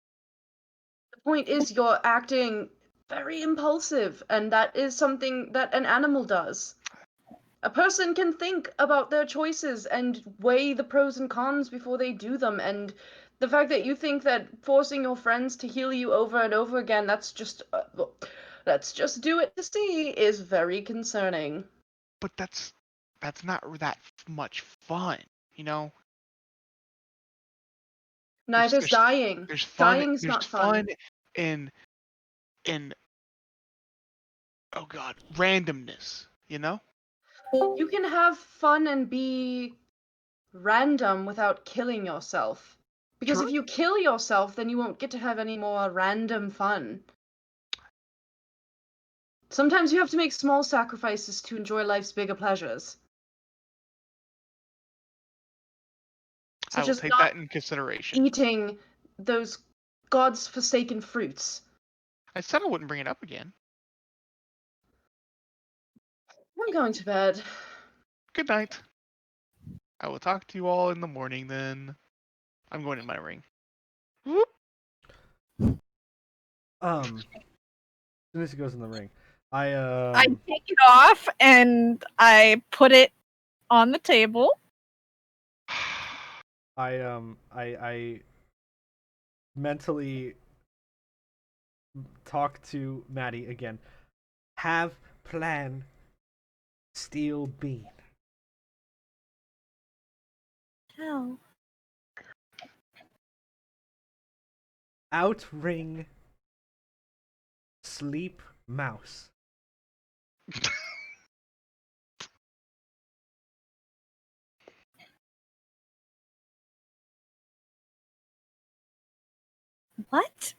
The point is you're acting very impulsive, and that is something that an animal does. A person can think about their choices and weigh the pros and cons before they do them, and the fact that you think that forcing your friends to heal you over and over again, let's just do it to see, is very concerning. But that's not that much fun, you know? Neither's dying. There's fun. Dying's There's not fun. in oh god, randomness, you know? You can have fun and be random without killing yourself. Because True. if you kill yourself, then you won't get to have any more random fun. Sometimes you have to make small sacrifices to enjoy life's bigger pleasures. I Such will as take not that in consideration. eating those God's forsaken fruits. I said I wouldn't bring it up again. I'm going to bed. Good night. I will talk to you all in the morning then. I'm going in my ring. Whoop. As soon as he goes in the ring, I take it off and I put it on the table. I mentally talk to Matty again. Have plan. Steel bean. How? Outring. Sleep mouse. What?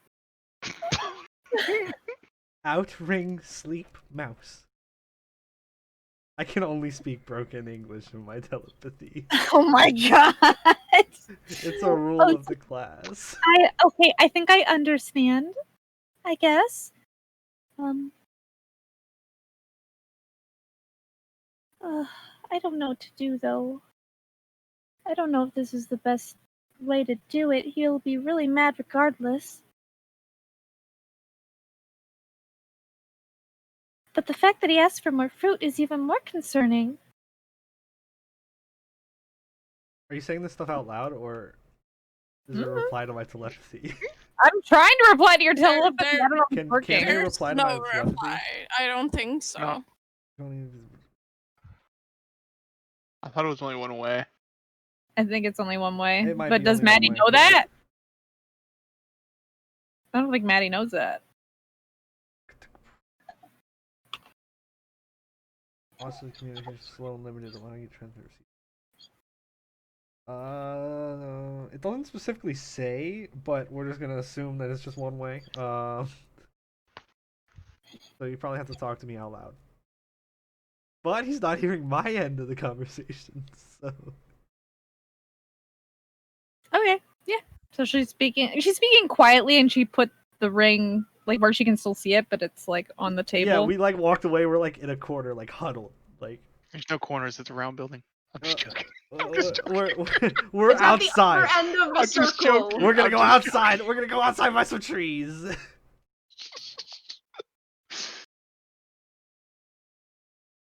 Outring sleep mouse. I can only speak broken English in my telepathy. Oh my god. It's a rule of the class. I think I understand. I guess. I don't know what to do though. I don't know if this is the best way to do it. He'll be really mad regardless. But the fact that he asked for more fruit is even more concerning. Are you saying this stuff out loud, or is it a reply to my telepathy? I'm trying to reply to your telepathy. I don't know if it's Can working. you There's reply to no my telepathy? reply. I don't think so. No. Don't even... I thought it was only one way. I think it's only one way. It might But be does only one Maddie way, know yeah. that? I don't think Maddie knows that. Also, communication slow and limited, allowing you to transmit receive. It doesn't specifically say, but we're just gonna assume that it's just one way. So you probably have to talk to me out loud. But he's not hearing my end of the conversation, so... Okay, yeah. So she's speaking quietly, and she put the ring like where she can still see it, but it's like on the table. Yeah, we like walked away, we're like in a corner, like huddled. Like There's no corners, it's a round building. I'm just joking. we're It's at the outside. upper end of the I'm just circle. joking. We're gonna I'm go just outside. We're gonna go outside by some trees.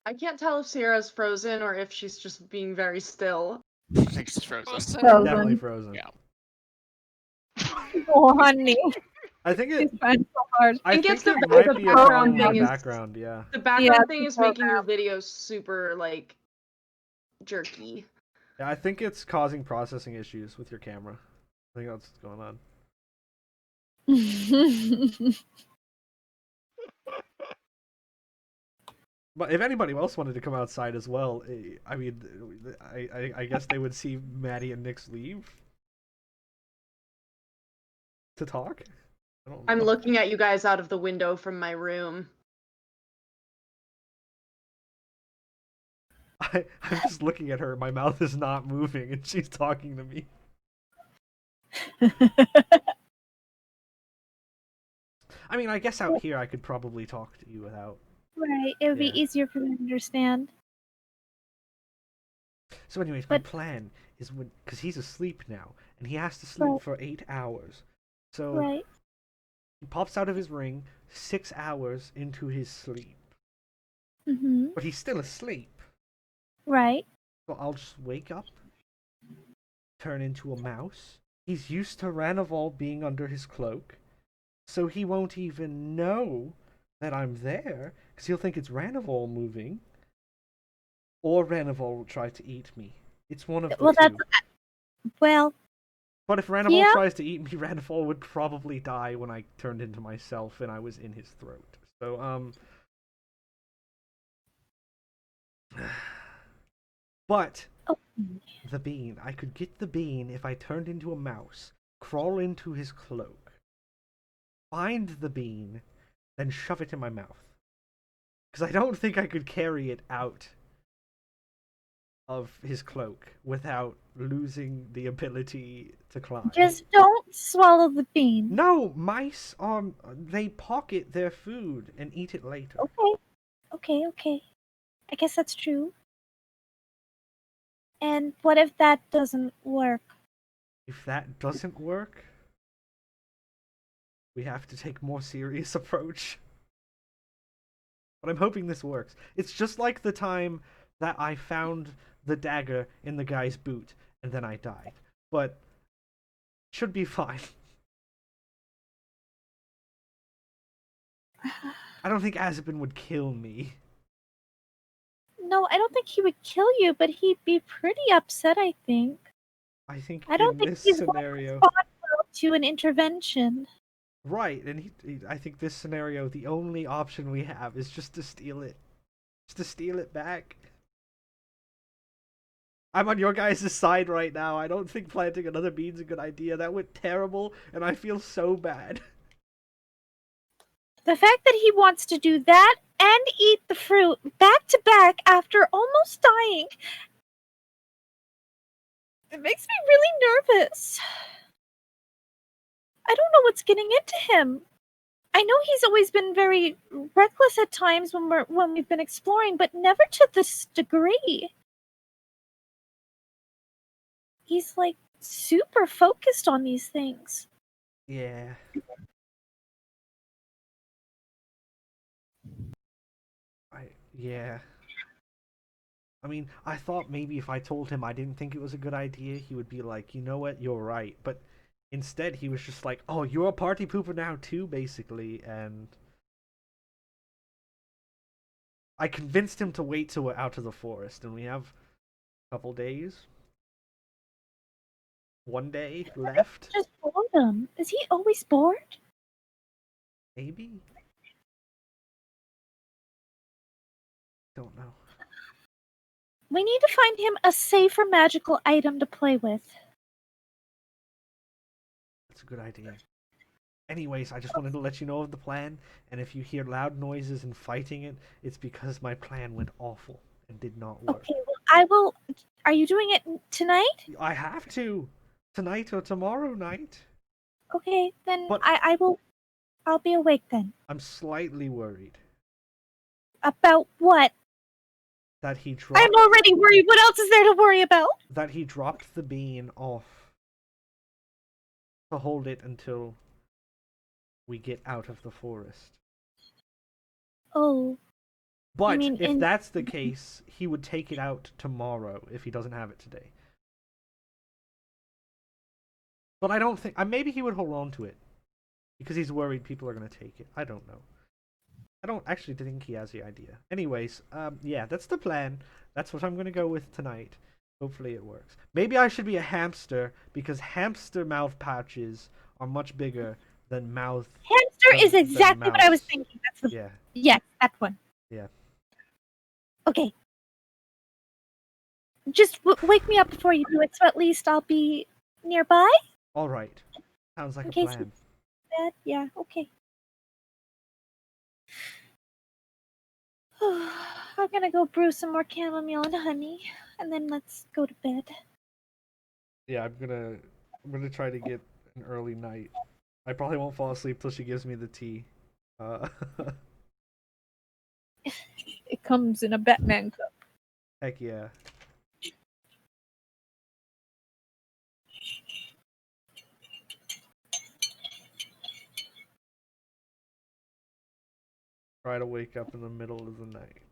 I can't tell if Sierra's frozen or if she's just being very still. I think she's frozen. Frozen. Definitely frozen. Yeah. Oh, honey. I think it. She's trying so hard. I think think it's the it might be a problem background with my thing is- background. Yeah. The background Yeah, thing is the making your video super, like, jerky. Yeah, I think it's causing processing issues with your camera. I think that's what's going on. But if anybody else wanted to come outside as well, I mean, I guess they would see Matty and Nyx leave to talk. I don't I'm know. looking at you guys out of the window from my room. I'm just looking at her. My mouth is not moving, and she's talking to me. I mean, I guess out here I could probably talk to you without. Right, it would Yeah. be easier for them to understand. So, anyways, my But- plan is because he's asleep now, and he has to sleep Right. for 8 hours. So Right. he pops out of his ring 6 hours into his sleep, Mm-hmm. but he's still asleep. Right. So I'll just wake up, turn into a mouse. He's used to Ranival being under his cloak, so he won't even know that I'm there, because he'll think it's Ranival moving, or Ranival will try to eat me. It's one of the Well, two. Well, But if Ranival Yeah. tries to eat me, Ranival would probably die when I turned into myself and I was in his throat. So, But oh, the bean. I could get the bean if I turned into a mouse, crawl into his cloak, find the bean, then shove it in my mouth. Because I don't think I could carry it out of his cloak without losing the ability to climb. just don't swallow the bean. No, mice they pocket their food and eat it later. Okay. I guess that's true. And what if that doesn't work? If that doesn't work, we have to take a more serious approach. But I'm hoping this works. It's just like the time that I found the dagger in the guy's boot and then I died. But should be fine. I don't think Azzabin would kill me. No, I don't think he would kill you, but he'd be pretty upset, I think. I think I don't in think this he's going to scenario, respond well to an intervention. right? And I think this scenario, the only option we have is just to steal it, back. I'm on your guys' side right now. I don't think planting another bean's a good idea. That went terrible, and I feel so bad. The fact that he wants to do that and eat the fruit back to back after almost dying, it makes me really nervous. I don't know what's getting into him. I know he's always been very reckless at times when we've been exploring, but never to this degree. He's like super focused on these things. Yeah. Yeah. I mean, I thought maybe if I told him I didn't think it was a good idea, he would be like, you know what, you're right. But instead, he was just like, oh, you're a party pooper now too, basically. And I convinced him to wait till we're out of the forest, and we have a couple days. 1 day left, Just boredom. Is he always bored? maybe? Don't know. We need to find him a safer magical item to play with. That's a good idea. Anyways, I just wanted to let you know of the plan, and if you hear loud noises and fighting it, it's because my plan went awful and did not work. Okay, well, I will. Are you doing it tonight? I have to. Tonight or tomorrow night. Okay, then But- I will. I'll be awake then. I'm slightly worried About what? that he dropped I'm already worried. What else is there to worry about? that he dropped the bean off to hold it until we get out of the forest. Oh, But mean if in- that's the case, he would take it out tomorrow if he doesn't have it today. But I don't think... maybe he would hold on to it because he's worried people are going to take it. I don't know. I don't actually think he has the idea. Anyways, yeah, that's the plan. That's what I'm going to go with tonight. Hopefully it works. Maybe I should be a hamster because hamster mouth pouches are much bigger than mouth... hamster is than exactly what I was mouse. thinking. That's the Yeah. yes, that one. Yeah. Okay. Just wake me up before you do it, so at least I'll be nearby. All right. Sounds like a Okay, plan. Bed? Yeah. Okay. I'm gonna go brew some more chamomile and honey, and then let's go to bed. Yeah, I'm gonna try to get an early night. I probably won't fall asleep till she gives me the tea. It comes in a Batman cup. Heck yeah. Try to wake up in the middle of the night.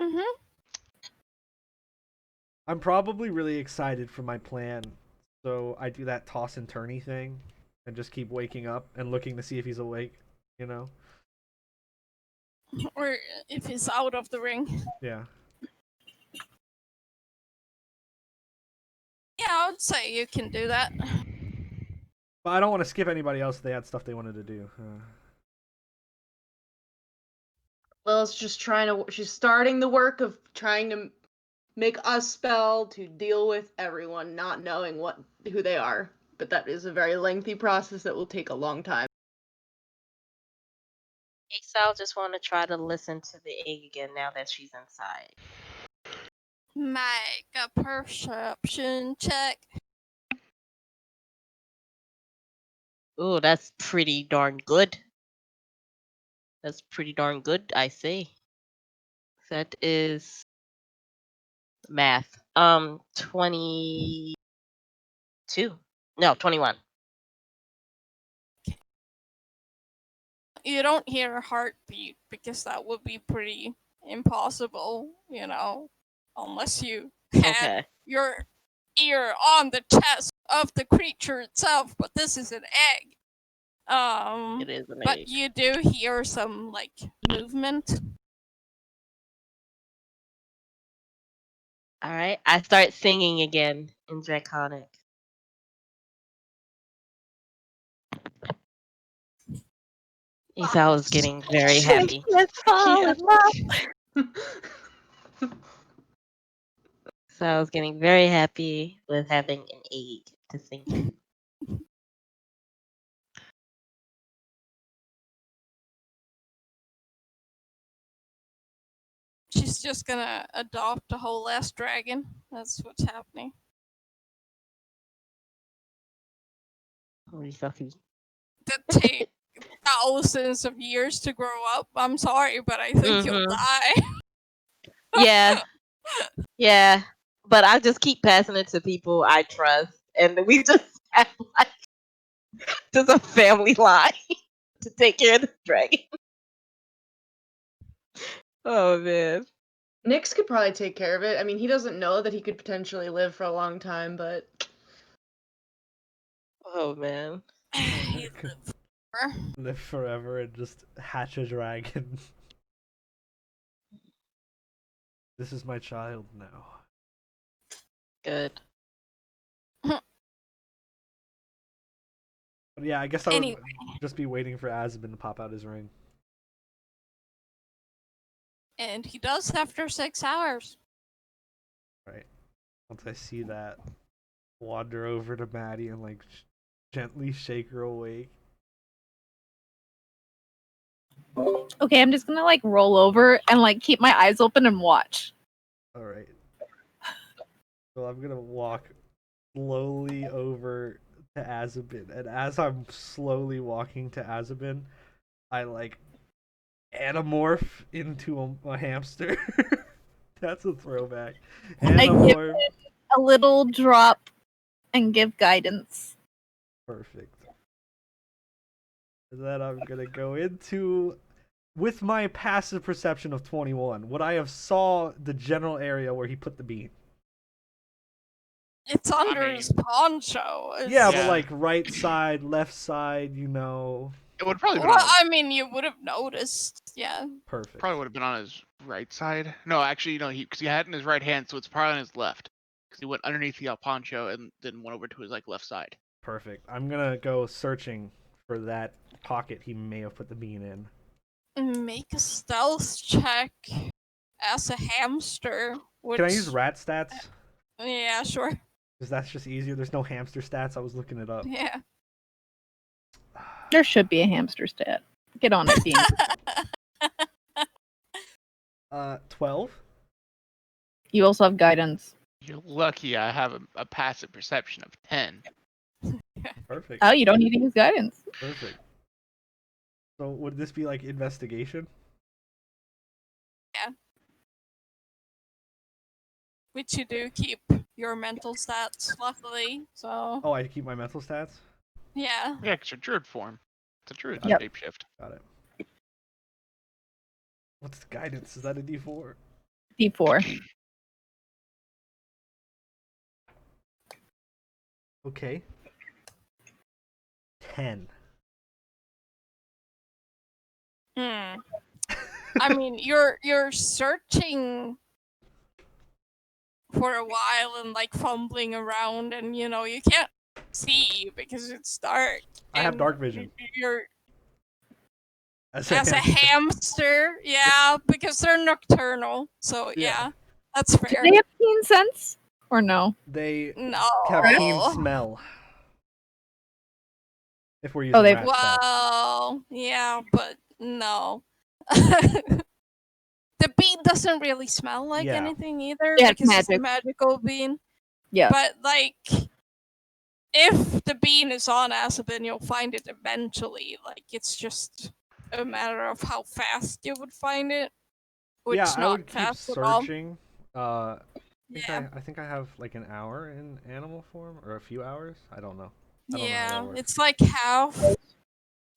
Mm-hmm. I'm probably really excited for my plan, so I do that toss and turny thing and just keep waking up and looking to see if he's awake, you know? Or if he's out of the ring. Yeah. Yeah, I would say you can do that. But I don't want to skip anybody else if they had stuff they wanted to do. Lilith's just she's starting the work of trying to make a spell to deal with everyone, not knowing who they are. But that is a very lengthy process that will take a long time. Yeissal just want to try to listen to the egg again now that she's inside. Make a perception check. Ooh, that's pretty darn good. That's pretty darn good, I say. That is math. 22. No, 21. You don't hear a heartbeat because that would be pretty impossible, unless you had Okay. your ear on the chest of the creature itself, but this is an egg. It is an But egg. you do hear some movement. Alright, I start singing again in Draconic. Yeissal is getting very happy. Let's fall in love. So I was getting very happy with having an egg to sing to. She's just gonna adopt a whole ass dragon. That's what's happening. Holy fucking. That take thousands of years to grow up. I'm sorry, but I think you'll die. Yeah. Yeah. But I just keep passing it to people I trust. And we just have just a family line to take care of the dragon. Oh man. Nyx could probably take care of it. I mean, he doesn't know that he could potentially live for a long time, but Oh man. He'd live forever. Live forever and just hatch a dragon. This is my child now. Good. But yeah, I guess I Anyway. would just be waiting for Azzabin to pop out his ring. And he does after 6 hours. Right. Once I see that, wander over to Matty and gently shake her awake. Okay, I'm just gonna like roll over and like keep my eyes open and watch. All right. So I'm gonna walk slowly over to Azzabin, and as I'm slowly walking to Azzabin, I like anamorph into a hamster. That's a throwback. I give Anamorph. it a little drop and give guidance. Perfect. And then I'm gonna go into, with my passive perception of 21, would I have saw the general area where he put the bean? It's under mean- his poncho. Yeah, Yeah. but like right side, left side, you know. It would probably been Well, on his, I mean, you would have noticed. Yeah. Perfect. probably would have been on his right side. No, actually, no, because he had it in his right hand, so it's probably on his left. Because he went underneath the poncho and then went over to his like left side. Perfect. I'm gonna go searching for that pocket he may have put the bean in. Make a stealth check as a hamster. Which... Can I use rat stats? Yeah, sure. Because that's just easier. There's no hamster stats. I was looking it up. Yeah. There should be a hamster stat. Get on it, Dean. 12. You also have guidance. You're lucky I have a passive perception of 10. Perfect. Oh, you don't need to use guidance. Perfect. So would this be like investigation? Which you do keep your mental stats, luckily. So, Oh, I keep my mental stats? yeah. Yeah, it's a druid form. It's a druid Yep. shapeshift. Got it. What's the guidance? Is that a D4? D4. Okay. 10. Hmm. I mean, you're searching for a while and like fumbling around, and you know you can't see because it's dark. I have and dark vision. You're As as a hamster, yeah, because they're nocturnal. So Yeah. yeah, that's Do fair. they have keen sense? Or no? They No. have keen smell. If we're using they- rat stats. Well, yeah, but no. The bean doesn't really smell like Yeah. anything either Yeah, it's because it's a magic. magical bean. Yeah. But like, if the bean is on Azzabin, you'll find it eventually. Like, it's just a matter of how fast you would find it. Which Yeah, I not would keep fast at all. searching. Yeah. I think I have like an hour in animal form, or a few hours. I don't know. I don't know how Yeah, that works. it's like half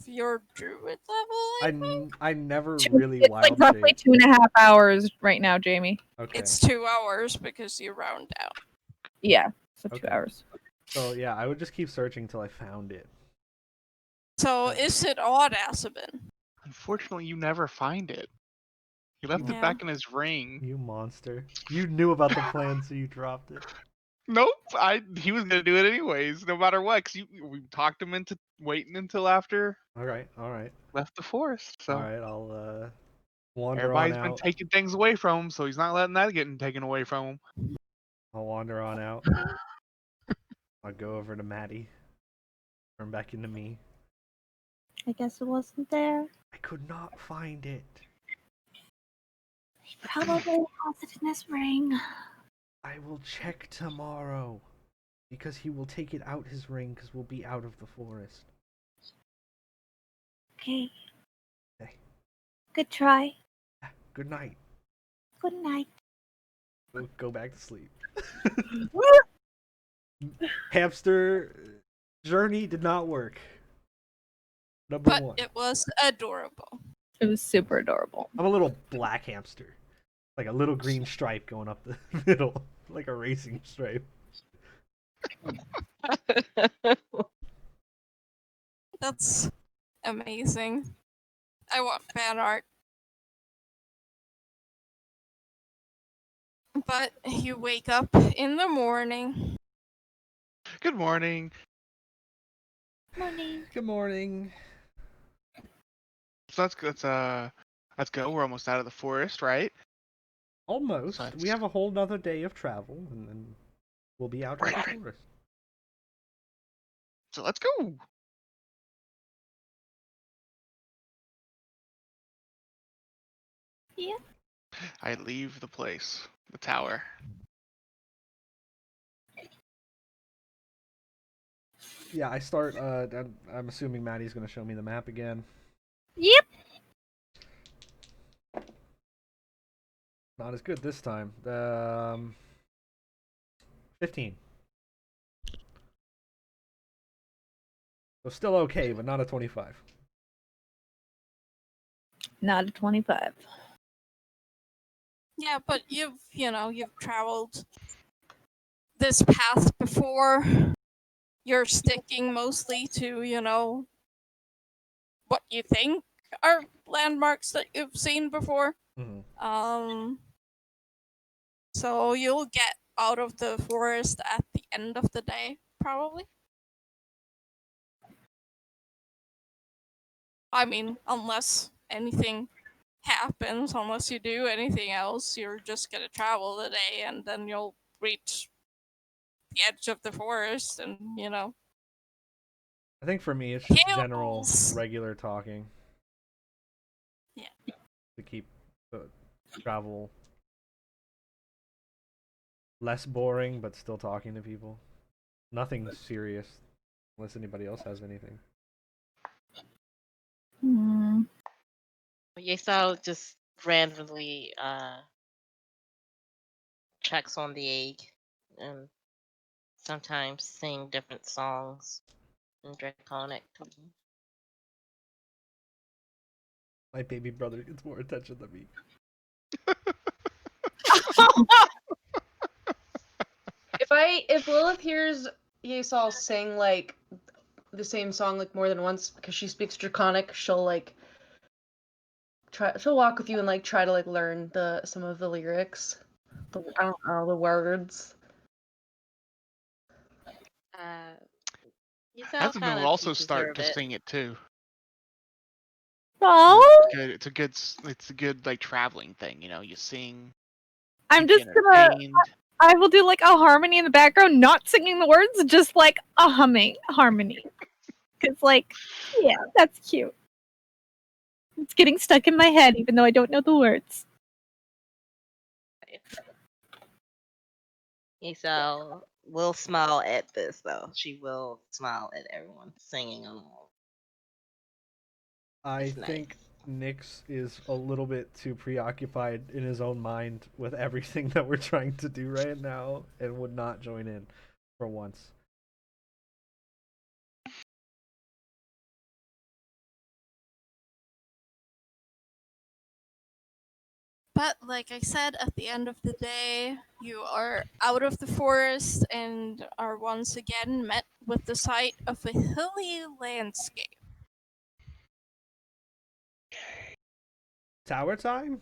your druid level. I never Two- really it's wild like roughly shape. 2.5 hours right now, Jamie. Okay. It's 2 hours because you round down. Yeah, so 2 Okay. hours. So yeah, I would just keep searching till I found it. So is it odd, Azzabin? Unfortunately, you never find it. He left Yeah. it back in his ring. You monster. You knew about the plan, so you dropped it. Nope, he was gonna do it anyways, no matter what. Cause we talked him into waiting until after Alright, alright. left the forest. So Alright, I'll wander everybody's on been out. taking things away from him, so he's not letting that get taken away from him. I'll wander on out. I'll go over to Matty. Turn back into me. I guess it wasn't there. I could not find it. He probably has it in his ring. I will check tomorrow. Because he will take it out his ring, because we'll be out of the forest. Okay. Okay. Good try. Good night. Good night. We'll go back to sleep. Hamster journey did not work. Number But one. it was adorable. It was super adorable. I'm a little black hamster. Like a little green stripe going up the middle. Like a racing stripe. That's amazing. I want fan art. But you wake up in the morning. Good morning. Morning. Good morning. So let's go. We're almost out of the forest, right? Almost. So We have a whole nother day of travel, and then we'll be out of the Right. forest. So let's go. Yeah. I leave the place, the tower. Yeah, I start. I'm assuming Maddie's gonna show me the map again. Yep. Not as good this time. 15. So still okay, but not a 25. Not a 25. Yeah, but you've traveled this path before. You're sticking mostly to, what you think are landmarks that you've seen before. Mm-hmm. So you'll get out of the forest at the end of the day, probably. I mean, unless anything happens, unless you do anything else, you're just gonna travel the day and then you'll reach the edge of the forest and, I think for me, it's just general, Hills. regular talking. Yeah. To keep the travel less boring, but still talking to people. Nothing serious, unless anybody else has anything. Yeissal just randomly checks on the egg and sometimes sing different songs in Draconic. My baby brother gets more attention than me. If Lilith hears Yeissal sing like the same song like more than once because she speaks Draconic, she'll walk with you and try to learn some of the lyrics. I don't know, the words. Azzabin will also start to sing it too. Oh, It's a good like traveling thing, you sing. I'm just gonna. I will do a harmony in the background, not singing the words, just a humming harmony. Because yeah, that's cute. It's getting stuck in my head, even though I don't know the words. Yeissal will smile at this, though. She will smile at everyone singing along. I think Nyx is a little bit too preoccupied in his own mind with everything that we're trying to do right now and would not join in for once. But like I said, at the end of the day, you are out of the forest and are once again met with the sight of a hilly landscape. Tower time?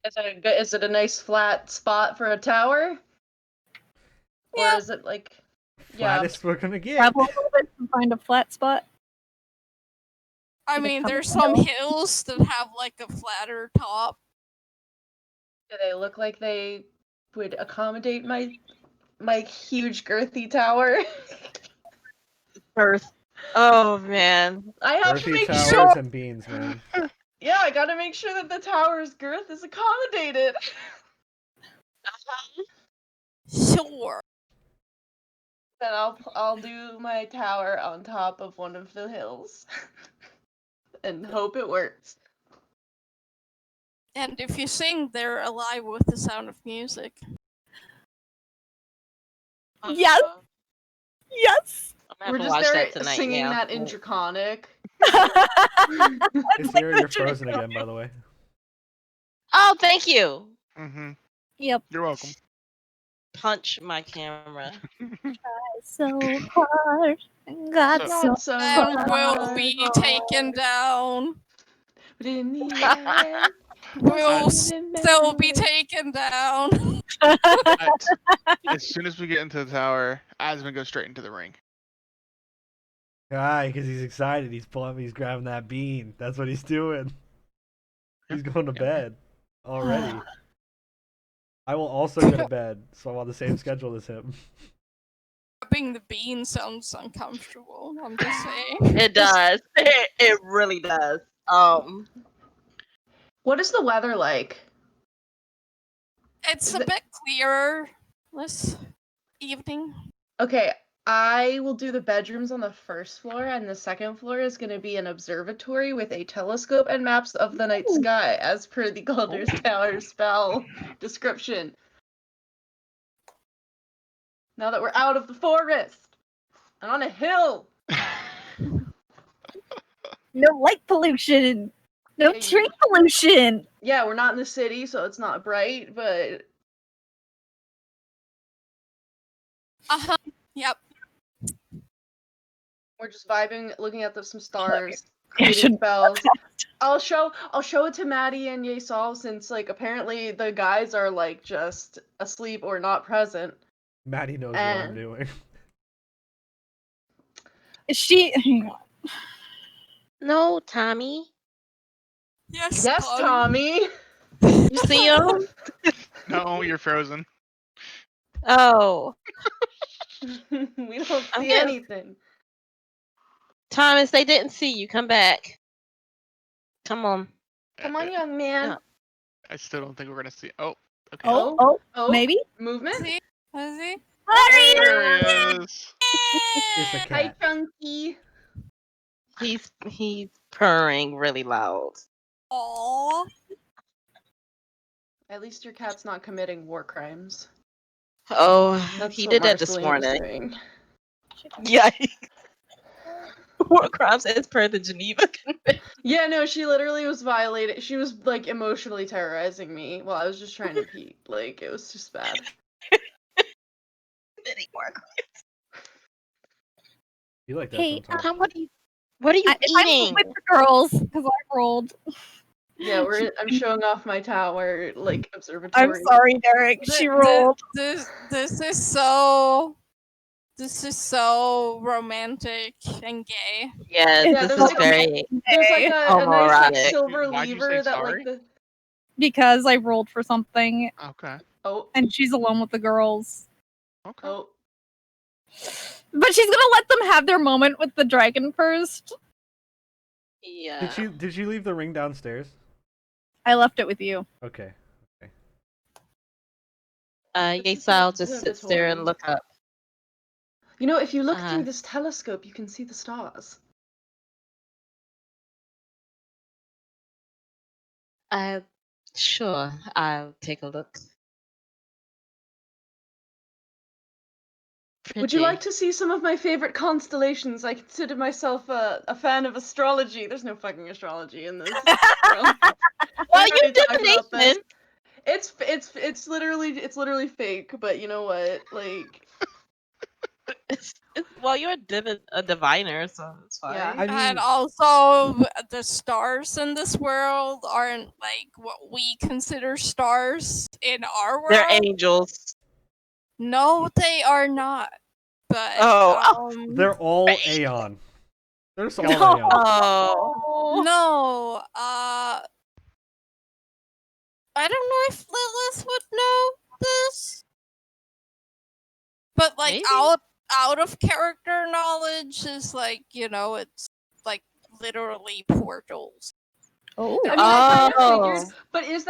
Is it a nice flat spot for a tower? Yeah. Or is it Flattest we're gonna get. Travel a little bit and find a flat spot. I mean, there's some hills that have a flatter top. Do they look like they would accommodate my huge girthy tower? Girth. Oh man. I have to Girthy make towers sure. and beans, man. Yeah, I gotta make sure that the tower's girth is accommodated. Sure. Then I'll do my tower on top of one of the hills, and hope it works. And if you sing, they're alive with the sound of music. Yes. Yes. We're just there singing that in Draconic. Sarah, you're frozen again, by the way. Oh, thank you. Mm-hmm. Yep. You're welcome. Punch my camera. So hard. Got so and will be taken down. But in the end, will still be taken down. As soon as we get into the tower, Azzabin goes straight into the ring. Guy, because he's excited. He's grabbing that bean. That's what he's doing. He's going to bed already. I will also go to bed, so I'm on the same schedule as him. Rubbing the bean sounds uncomfortable. I'm just saying. It does. It really does. What is the weather like? It's Is a it- bit clearer this evening. Okay, I will do the bedrooms on the first floor, and the second floor is going to be an observatory with a telescope and maps of the night sky, as per the Galder's Tower spell description. Now that we're out of the forest and on a hill. No light pollution. No Hey. tree pollution. Yeah, we're not in the city, so it's not bright, but Yep. we're just vibing, looking at some stars, Yeah, creating shouldn't- spells. I'll show it to Matty and Yeissal, since like apparently the guys are like just asleep or not present. Matty knows what I'm And- doing. Hang on. No, Tommy. Yes. Yes, Bug. Tommy. You see him? No, you're frozen. Oh, We don't I'm see getting- anything. Thomas, they didn't see you. Come back. Come on. Come on, young man. Yeah. I still don't think we're gonna see. Oh, okay. Oh, Maybe? movement. See? Is he? There he is. It's a Hi, cat. Chunky. He's purring really loud. Aww. At least your cat's not committing war crimes. Oh, That's he what did that this Marceline was morning. doing. Yikes. War crimes as per the Geneva Convention. Yeah, no, she literally was violated. She was like emotionally terrorizing me while I was just trying to pee. Like, it was just bad. You like that Hey, sometimes. Tom, what are you If I'm eating? with the girls, because I rolled. Yeah, I'm showing off my tower, like, observatory. I'm sorry, Derek. She rolled. This is so. This is so romantic and gay. Yes, Yeah, this there's is like a- very. There's like a nice like, Homoerotic. silver Why'd you lever say that sorry? like the Because I rolled for something, Okay. oh and she's alone with the girls. Okay. oh But she's gonna let them have their moment with the dragon first. Yeah. Did you leave the ring downstairs? I left it with you. Okay. Yeissal just sits there and look up. You know, if you look Uh-huh. through this telescope, you can see the stars. Sure, I'll take a look. Would you Pretty. like to see some of my favorite constellations? I consider myself a fan of astrology. There's no fucking astrology in this. world. Well, We've you already talked about this. divination. It's literally fake, but you know what? Like, Well, you're a diviner, so it's fine. Yeah. I mean, And also, the stars in this world aren't like what we consider stars in our world. They're angels. No, they are not. But Oh. they're all Aeon. They're just all No. Aeon. Oh. no, I don't know if Lilith would know this, but like Maybe. out of character knowledge is like, you know, it's like literally portals. Oh. I mean, I kinda Oh. figured, but is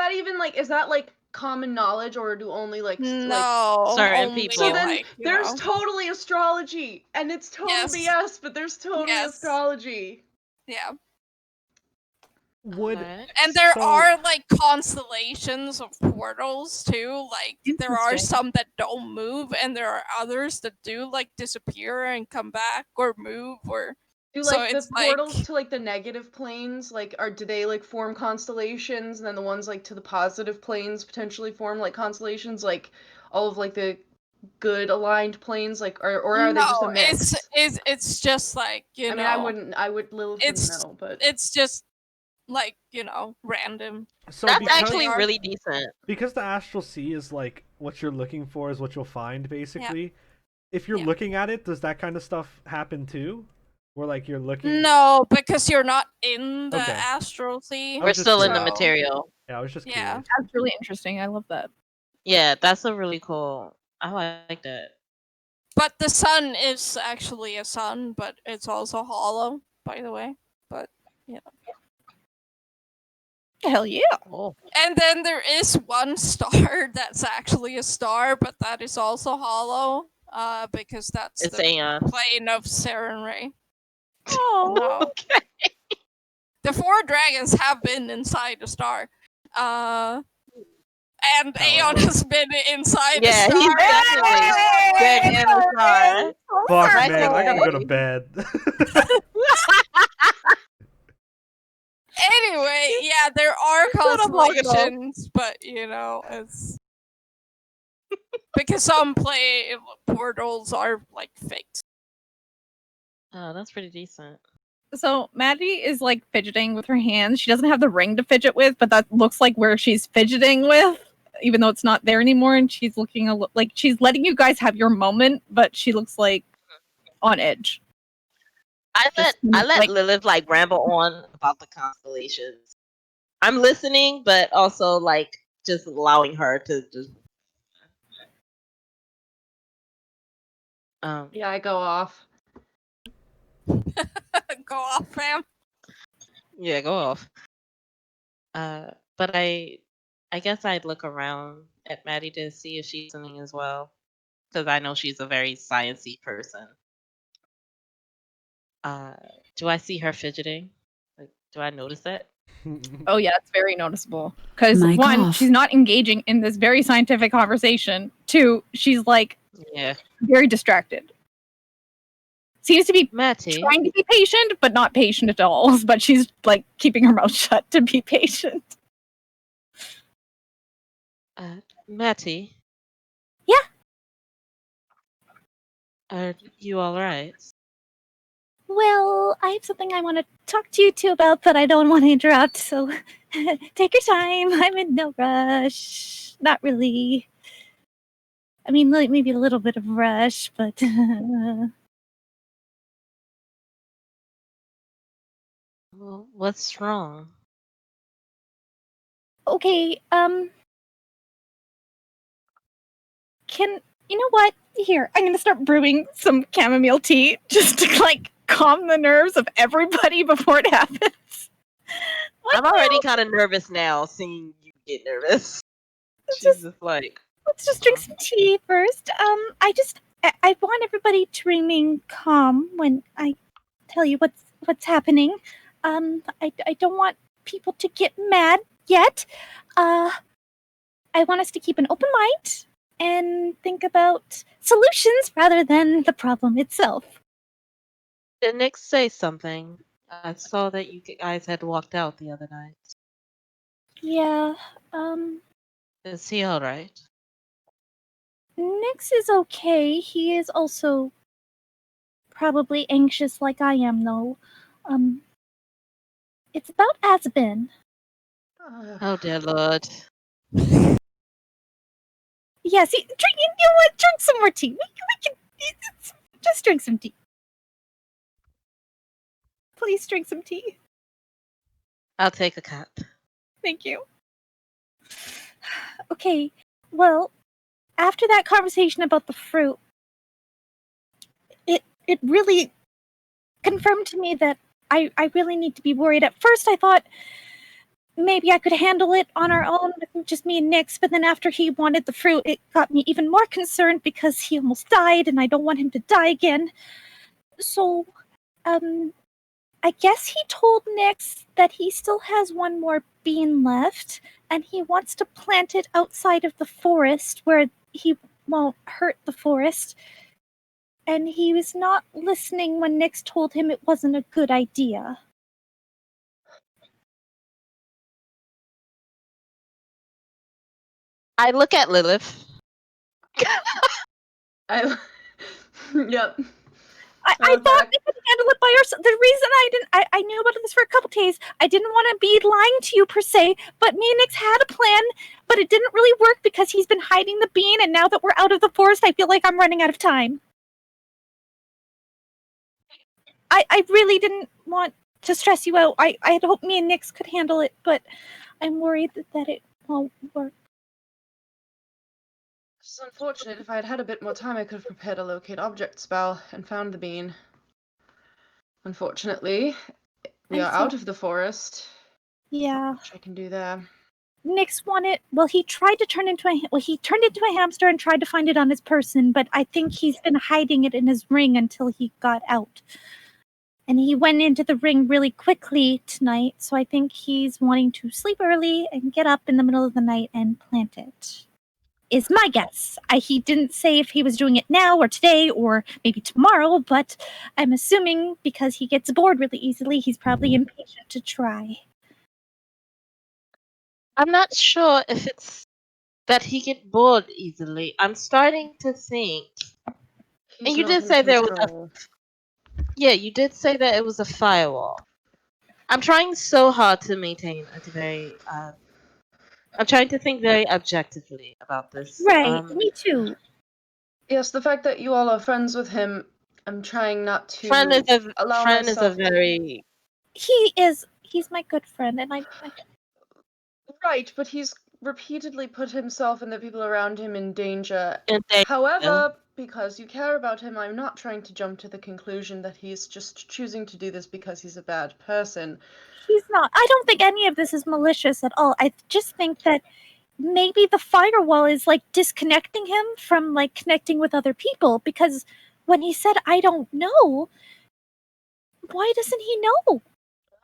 that like common knowledge, or do only like No, certain only, people. So then like, you there's know. totally astrology, and it's totally Yes. yes, but there's totally Yes. astrology. Yeah. Would Alright. And there So- are like constellations of portals too. Like there are Interesting. some that don't move, and there are others that do like disappear and come back or move or. Do So like the it's like- portals to like the negative planes, like do they like form constellations, and then the ones like to the positive planes potentially form like constellations, like all of like the good aligned planes, like or are they just a No, mix? it's just like, you I know. mean, Lilith wouldn't it's- know, but It's just like, you know, random. so That's because, actually are- really decent. because the astral sea is like what you're looking for is what you'll find basically. If you're Yeah. looking at it, does that kind of stuff happen too? Where like you're looking. No, because you're not in the Okay. astral sea. I We're was just still in the curious. material. Yeah, I was just Yeah. curious. That's really interesting. I love that. Yeah, that's a really cool. I like that. But the sun is actually a sun, but it's also hollow, by the way. But, you know. Hell yeah. Oh. And then there is one star that's actually a star, but that is also hollow, because that's It's the Aeon. plane of Sarenrae. Oh. No. Okay. The 4 dragons have been inside a star. And Aeon has been inside a Yeah, star. he's definitely been in a star. Fuck, Nice man, I gotta go to away. bed. Anyway, yeah, there are not emotional. constellations, but you know, it's because some play portals are like faked. Oh, that's pretty decent. So Maddie is like fidgeting with her hands. She doesn't have the ring to fidget with, but that looks like where she's fidgeting with, even though it's not there anymore. And she's looking like she's letting you guys have your moment, but she looks like on edge. I Just, let like- Lilith like ramble on about the constellations. I'm listening, but also like just allowing her to just. Yeah, I go off. Go off, fam. Yeah, go off. But I guess I'd look around at Maddie to see if she's listening as well, because I know she's a very sciencey person. Do I see her fidgeting? Like, do I notice it? Oh yeah, it's very noticeable. Because Mic one, off. she's not engaging in this very scientific conversation. Two, she's like Yeah, very distracted. Seems to be Matty. trying to be patient, but not patient at all. But she's like keeping her mouth shut to be patient. Matty. Yeah? Are you all right? Well, I have something I want to talk to you two about, but I don't want to interrupt, so take your time. I'm in no rush. Not really. I mean, like, maybe a little bit of rush, but... Well, what's wrong? Okay, can... You know what? Here, I'm gonna start brewing some chamomile tea just to like calm the nerves of everybody before it happens. I'm already kind of nervous now, seeing you get nervous. Let's She's just- just like, Let's just drink some tea first. I want everybody to remain calm when I tell you what's happening. I don't want people to get mad yet. I want us to keep an open mind and think about solutions rather than the problem itself. did Nyx say something? I saw that you guys had walked out the other night. Yeah, Is he all right? Nyx is okay. He is also probably anxious like I am, though. It's about Azzabin. Oh dear Lord. Yeah, see, drink. You know what? Drink some more tea. We can just drink some tea. Please drink some tea. I'll take a cup. Thank you. Okay. Well, after that conversation about the fruit, it really confirmed to me that I really need to be worried. At first, I thought maybe I could handle it on our own, with just me and Nyx, but then after he wanted the fruit, it got me even more concerned because he almost died, and I don't want him to die again. So, I guess he told Nyx that he still has one more bean left, and he wants to plant it outside of the forest where he won't hurt the forest. And he was not listening when Nyx told him it wasn't a good idea. I look at Lilith. I. Yep. I thought back. we could handle it by ourselves. The reason I knew about this for a couple days, I didn't want to be lying to you per se, but me and Nyx had a plan, but it didn't really work because he's been hiding the bean, and now that we're out of the forest, I feel like I'm running out of time. I really didn't want to stress you out. I had hoped me and Nyx could handle it, but I'm worried that it won't work. It's unfortunate. If I had had a bit more time, I could have prepared a locate object spell and found the bean. Unfortunately, we are out of the forest. Yeah. Not much I can do there. Nyx wanted. Well, he tried to turn into a. Well, he turned into a hamster and tried to find it on his person, but I think he's been hiding it in his ring until he got out. And he went into the ring really quickly tonight, so I think he's wanting to sleep early and get up in the middle of the night and plant it. Is my guess. He didn't say if he was doing it now or today or maybe tomorrow, but I'm assuming because he gets bored really easily, he's probably impatient to try. I'm not sure if it's that he get bored easily. I'm starting to think. He's And you not did in say there was a. control. Yeah, you did say that it was a firewall. I'm trying so hard to maintain a very. I'm trying to think very objectively about this. Right, me too. Yes, the fact that you all are friends with him, I'm trying not to Friend allow is a myself. very. He's my good friend, and I Right, but he's repeatedly put himself and the people around him in danger. danger. However, because you care about him, I'm not trying to jump to the conclusion that he's just choosing to do this because he's a bad person. He's not. I don't think any of this is malicious at all. I just think that maybe the firewall is like disconnecting him from like connecting with other people, because when he said I don't know, why doesn't he know?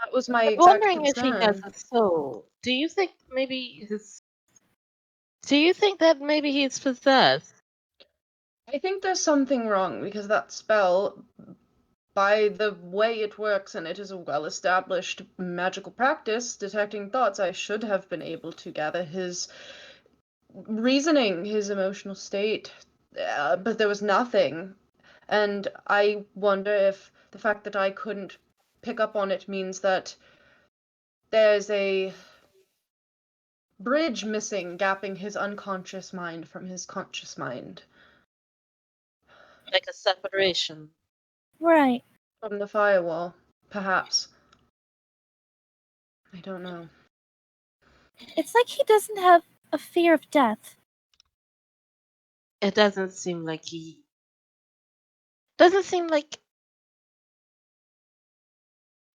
That was my I'm exact wondering if he has concern. a soul. Do you think maybe his? Do you think that maybe he's possessed? I think there's something wrong because that spell, by the way it works, and it is a well-established magical practice, detecting thoughts, I should have been able to gather his reasoning, his emotional state, but there was nothing. And I wonder if the fact that I couldn't pick up on it means that there's a bridge missing, gapping his unconscious mind from his conscious mind. Like a separation. Right. From the firewall, perhaps. I don't know. It's like he doesn't have a fear of death. It doesn't seem like he. Doesn't seem like.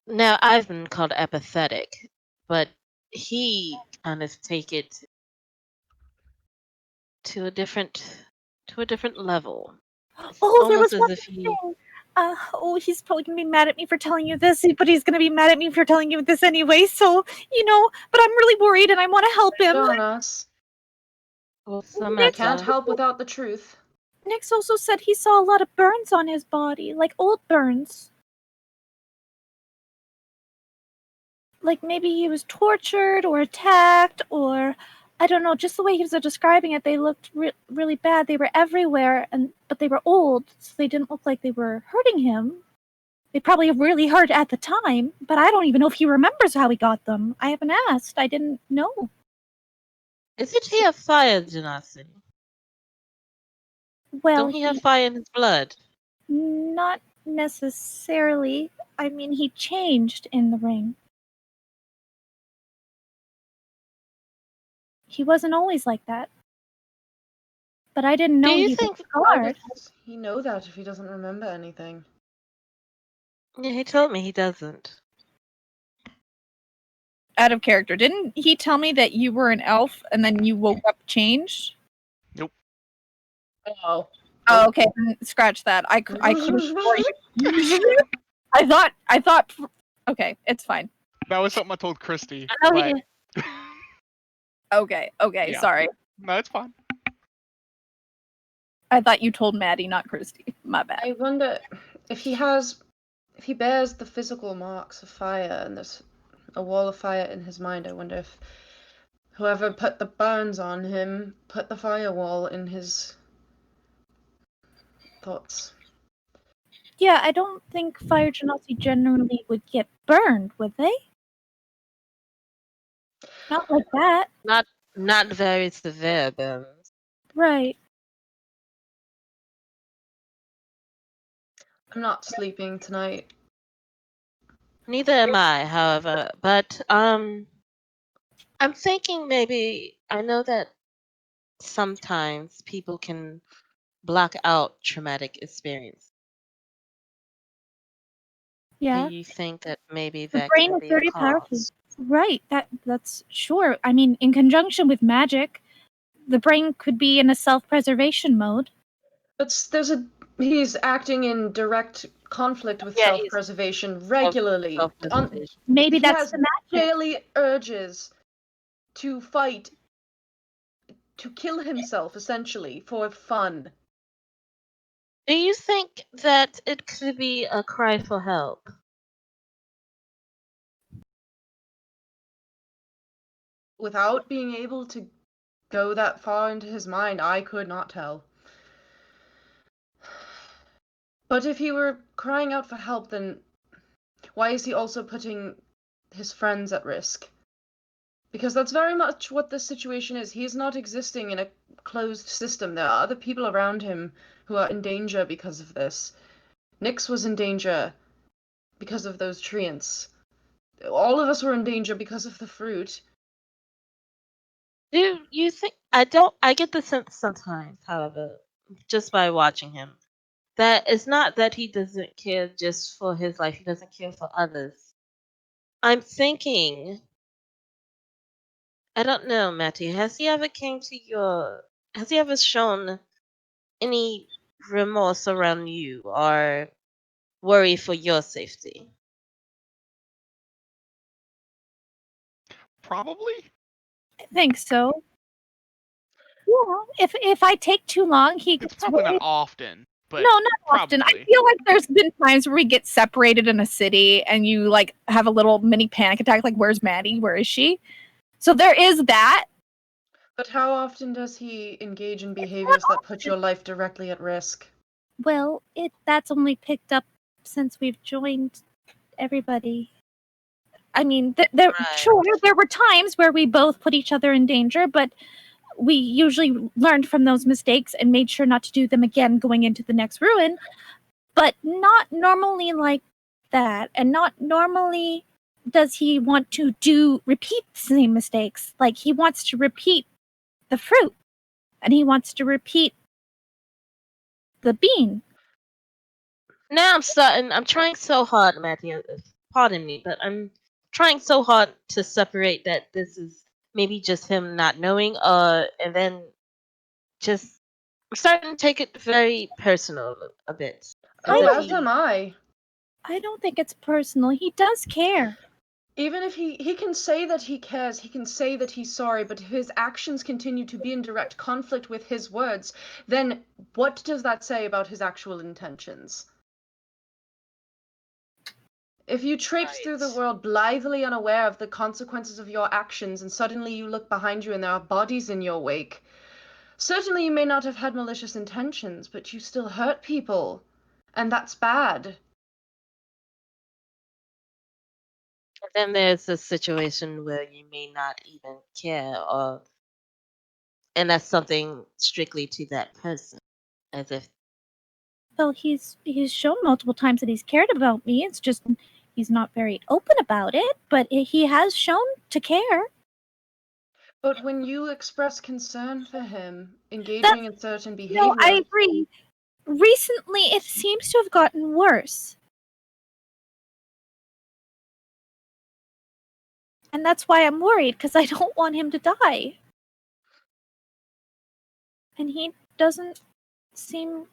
Now I've been called apathetic, but he kind of take it to a different level. Oh, there was Almost as one if he. thing. He's probably gonna be mad at me for telling you this, but he's gonna be mad at me for telling you this anyway. So but I'm really worried, and I want to help him. On us. Well, Can't help without the truth. Nyx also said he saw a lot of burns on his body, like old burns. Like maybe he was tortured or attacked, or I don't know. Just the way he was describing it, they looked really bad. They were everywhere, but they were old, so they didn't look like they were hurting him. They probably really hurt at the time, but I don't even know if he remembers how he got them. I haven't asked. I didn't know. Isn't he a fire genasi? Well, don't he have fire in his blood? Not necessarily. I mean, he changed in the ring. He wasn't always like that. But I didn't know Do you he think was scarred. Does he know that if he doesn't remember anything? Yeah, he told me he doesn't. Out of character, didn't he tell me that you were an elf and then you woke up changed? Nope. Oh. Oh, okay. Scratch that. I could have swore you. I thought. Okay, it's fine. That was something I told Christy. Oh, but... Okay, Yeah. sorry. No, it's fine. I thought you told Maddie, not Christy. My bad. I wonder if he bears the physical marks of fire and there's a wall of fire in his mind. I wonder if whoever put the burns on him put the firewall in his thoughts. Yeah, I don't think fire genasi generally would get burned, would they? Not like that. Not very severe burns. Right. I'm not sleeping tonight. Neither am I, however. But I'm thinking maybe I know that sometimes people can block out traumatic experience. Yeah. Do you think that maybe The that brain can is be very a powerful. cause? Right. That's sure. I mean, in conjunction with magic, the brain could be in a self-preservation mode. But he's acting in direct conflict with Yeah, he's self-preservation regularly. self-preservation. Maybe He that's has the magic. daily urges to fight, to kill himself, essentially, for fun. Do you think that it could be a cry for help? Without being able to go that far into his mind, I could not tell. But if he were crying out for help, then why is he also putting his friends at risk? Because that's very much what this situation is. He's not existing in a closed system. There are other people around him who are in danger because of this. Nyx was in danger because of those treants. All of us were in danger because of the fruit. Do you think I get the sense sometimes, however, just by watching him, that it's not that he doesn't care just for his life, he doesn't care for others. I'm thinking, I don't know, Matty, has he ever shown any remorse around you or worry for your safety? Probably. I think so. Yeah. If I take too long, he It's gets probably worried. not often, but No, not often. I probably. feel like there's been times where we get separated in a city and you like have a little mini panic attack, like, where's Maddie? Where is she? So there is that. But how often does he engage in behaviors that put your life directly at risk? Well, that's only picked up since we've joined everybody. I mean, sure, there were times where we both put each other in danger, but we usually learned from those mistakes and made sure not to do them again going into the next ruin. But not normally like that, and not normally does he want to repeat the same mistakes. Like, he wants to repeat the fruit, and he wants to repeat the bean. Now I'm trying so hard, Matthew, pardon me, but I'm trying so hard to separate that this is maybe just him not knowing, and then just I'm starting to take it very personal a bit. As am I. I don't think it's personal. He does care. Even if he can say that he cares, he can say that he's sorry, but if his actions continue to be in direct conflict with his words, then what does that say about his actual intentions? If you traipse through the world blithely unaware of the consequences of your actions, and suddenly you look behind you and there are bodies in your wake, certainly you may not have had malicious intentions, but you still hurt people, and that's bad. Then there's a situation where you may not even care, and that's something strictly to that person, as if. Well, he's shown multiple times that he's cared about me. It's just he's not very open about it, but he has shown to care. But when you express concern for him, engaging in certain behavior... No, I agree. Recently, it seems to have gotten worse. And that's why I'm worried, because I don't want him to die. And he doesn't seem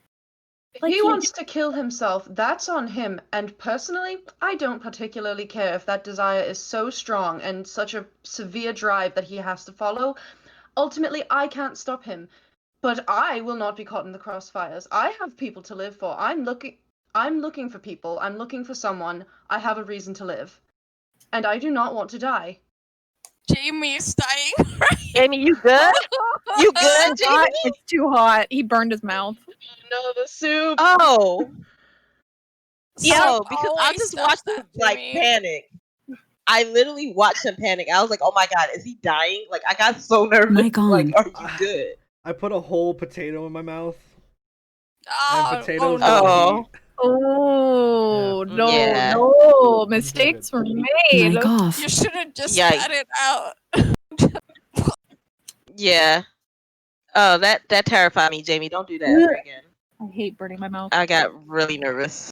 like he wants to kill himself. That's on him. And personally, I don't particularly care if that desire is so strong and such a severe drive that he has to follow. Ultimately, I can't stop him. But I will not be caught in the crossfires. I have people to live for. I'm looking for people. I'm looking for someone. I have a reason to live. And I do not want to die. Jamie is dying. Jamie, you good? You good, Jamie? It's too hot. He burned his mouth. No, the soup. Oh. Yeah, because I just watched him panic. I literally watched him panic. I was like, "Oh my god, is he dying?" Like, I got so nervous. My god. Like, are you good? I put a whole potato in my mouth. Oh, And potatoes no. don't heat. Oh, Yeah. no, Yeah. no. Mistakes were made. Mic off. You should have just Yikes. cut it out. Yeah. Oh, that terrified me, Jamie. Don't do that ever again. I hate burning my mouth. I got really nervous.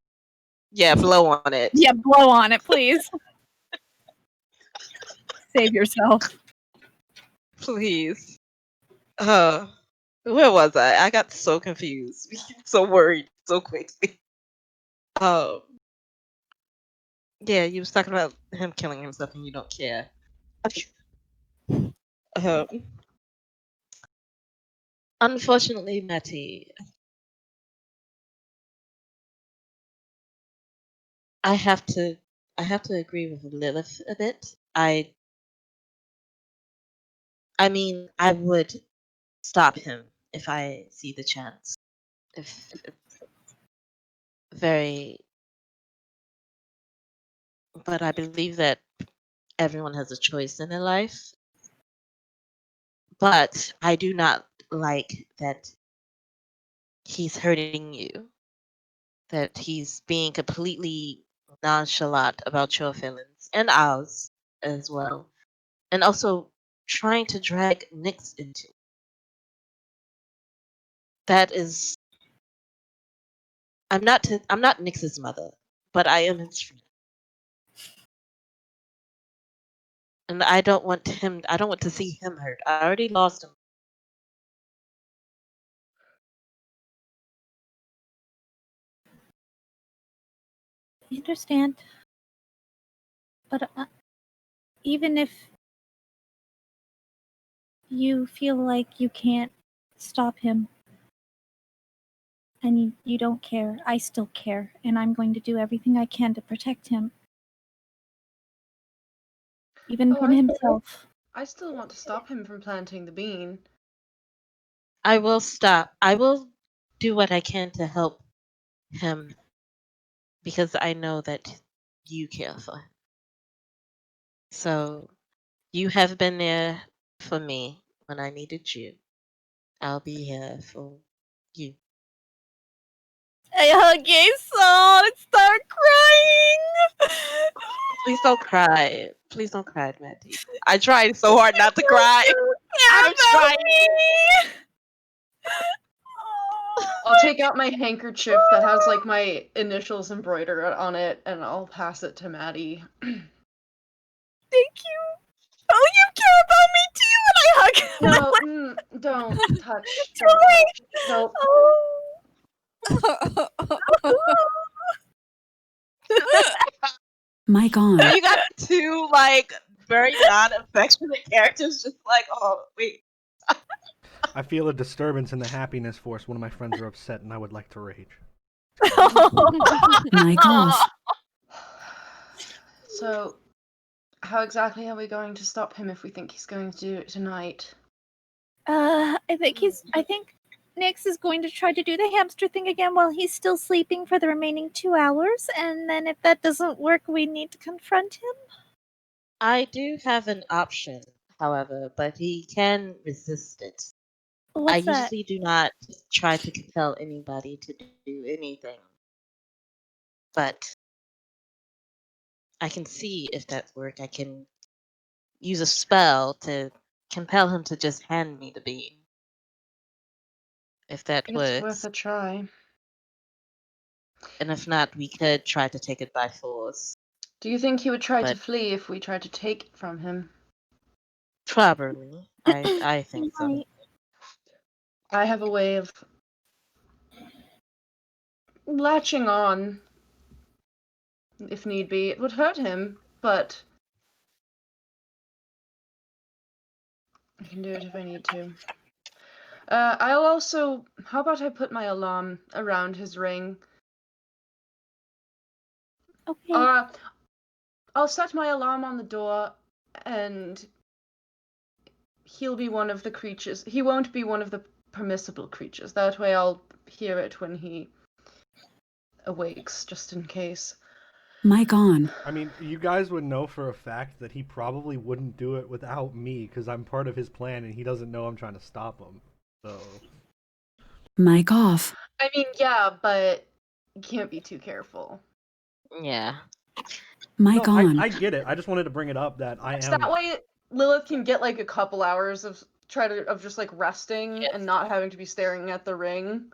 Yeah, blow on it. Yeah, blow on it, please. Save yourself. Please. Where was I? I got so confused. So worried so quickly. Yeah, you was talking about him killing himself and you don't care. Unfortunately, Matty, I have to agree with Lilith a bit. I mean, I would stop him if I see the chance. If very, but I believe that everyone has a choice in their life. But I do not like that he's hurting you. That he's being completely nonchalant about your feelings and ours as well. And also trying to drag Nyx into it. That is I'm not Nyx's mother, but I am his friend. And I don't want to see him hurt. I already lost him. I understand. But even if you feel like you can't stop him and you don't care, I still care, and I'm going to do everything I can to protect him. Even from himself. I still want to stop him from planting the bean. I will stop. I will do what I can to help him because I know that you care for him. So you have been there for me when I needed you. I'll be here for you. I hug Yeissal and start crying. Please don't cry. Please don't cry, Matty. I tried so hard not to cry. I'm trying. I'll take out my handkerchief that has like my initials embroidered on it, and I'll pass it to Matty. Thank you. Oh, you care about me too, and I hug him. No, don't touch. Too Don't late. touch. Nope. My God. You got two like very non-affectionate characters, just like, oh wait. I feel a disturbance in the happiness force. One of my friends are upset, and I would like to rage. My gosh. So, how exactly are we going to stop him if we think he's going to do it tonight? I think Nyx is going to try to do the hamster thing again while he's still sleeping for the remaining 2 hours, and then if that doesn't work, we need to confront him. I do have an option, however, but he can resist it. What's I that? usually do not try to compel anybody to do anything. But I can see if that works. I can use a spell to compel him to just hand me the bean. If that It's works. worth a try. And if not, we could try to take it by force. Do you think he would try to But- flee if we tried to take it from him? Probably. I think so. Right. I have a way of latching on, if need be. It would hurt him, but I can do it if I need to. I'll also... How about I put my alarm around his ring? Okay. I'll set my alarm on the door, and he'll be one of the creatures. He won't be one of the permissible creatures. That way I'll hear it when he awakes, just in case. Mic on. I mean, you guys would know for a fact that he probably wouldn't do it without me, because I'm part of his plan, and he doesn't know I'm trying to stop him. So... Mic off. I mean, yeah, but you can't be too careful. Yeah. Mic No, on. I get it. I just wanted to bring it up that I am... That way Lilith can get like a couple hours of of just like resting Yes. and not having to be staring at the ring.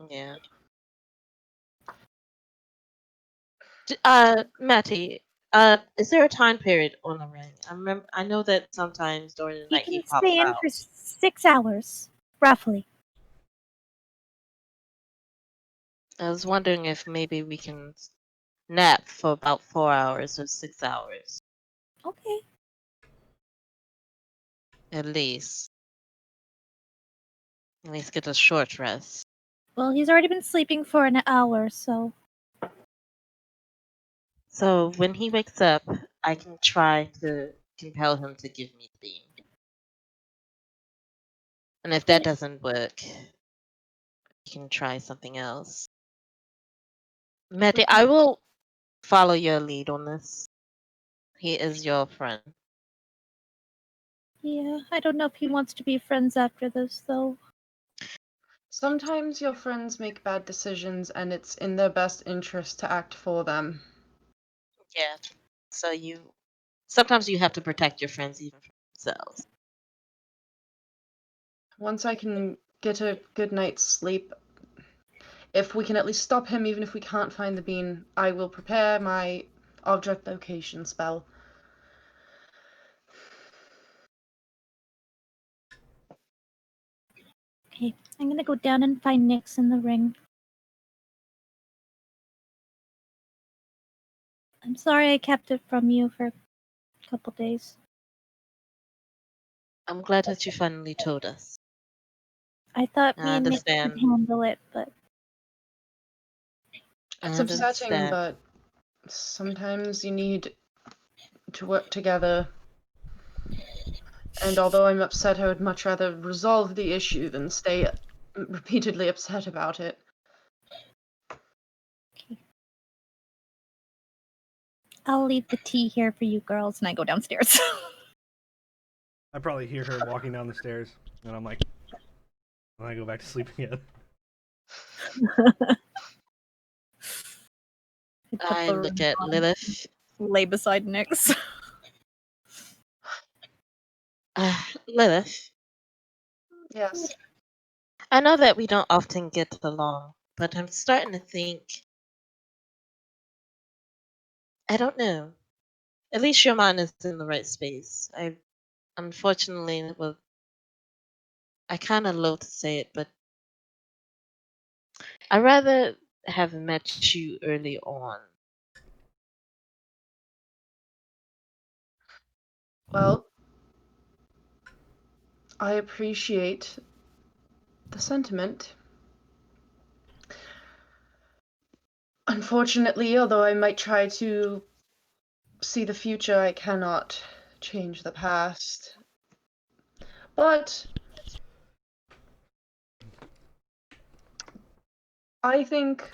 Yeah. Matty, is there a time period on the ring? I know that sometimes during the You night he can pops stay in out. for 6 hours, roughly. I was wondering if maybe we can nap for about 4 hours or 6 hours, Okay. at least. At least get a short rest. Well, he's already been sleeping for an hour, so So when he wakes up, I can try to compel him to give me the beam. And if that doesn't work, we can try something else. Matty, I will follow your lead on this. He is your friend. yeah, I don't know if he wants to be friends after this, though. Sometimes your friends make bad decisions and it's in their best interest to act for them. Yeah. So sometimes you have to protect your friends even from themselves. Once I can get a good night's sleep, if we can at least stop him, even if we can't find the bean, I will prepare my object location spell. Okay, I'm gonna go down and find Nyx in the ring. I'm sorry I kept it from you for a couple days. I'm glad that you finally told us. I thought I me and Nyx could understand. handle it, but I It's upsetting, understand. but sometimes you need to work together. And although I'm upset, I would much rather resolve the issue than stay repeatedly upset about it. I'll leave the tea here for you girls, and I go downstairs. I probably hear her walking down the stairs, and I'm like, and I go back to sleep again. I look at Lilith. Lay beside Nyx. Lilith, Yes. I know that we don't often get along, but I'm starting to think. I don't know. At least your mind is in the right space. Unfortunately, well, I kind of loathe to say it, but I'd rather have met you early on. Well, I appreciate the sentiment. Unfortunately, although I might try to see the future, I cannot change the past. But I think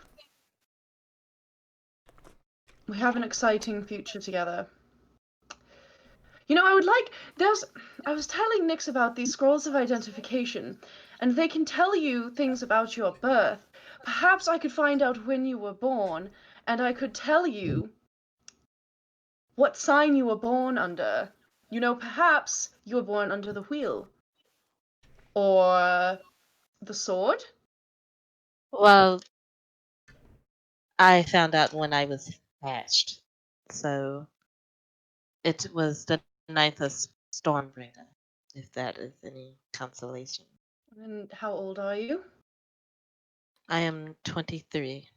we have an exciting future together. You know, I was telling Nyx about these scrolls of identification, and they can tell you things about your birth. Perhaps I could find out when you were born, and I could tell you what sign you were born under. You know, perhaps you were born under the wheel. Or the sword? Well, I found out when I was hatched, so it was the 9th of Stormbringer, if that is any consolation. And how old are you? I am 23.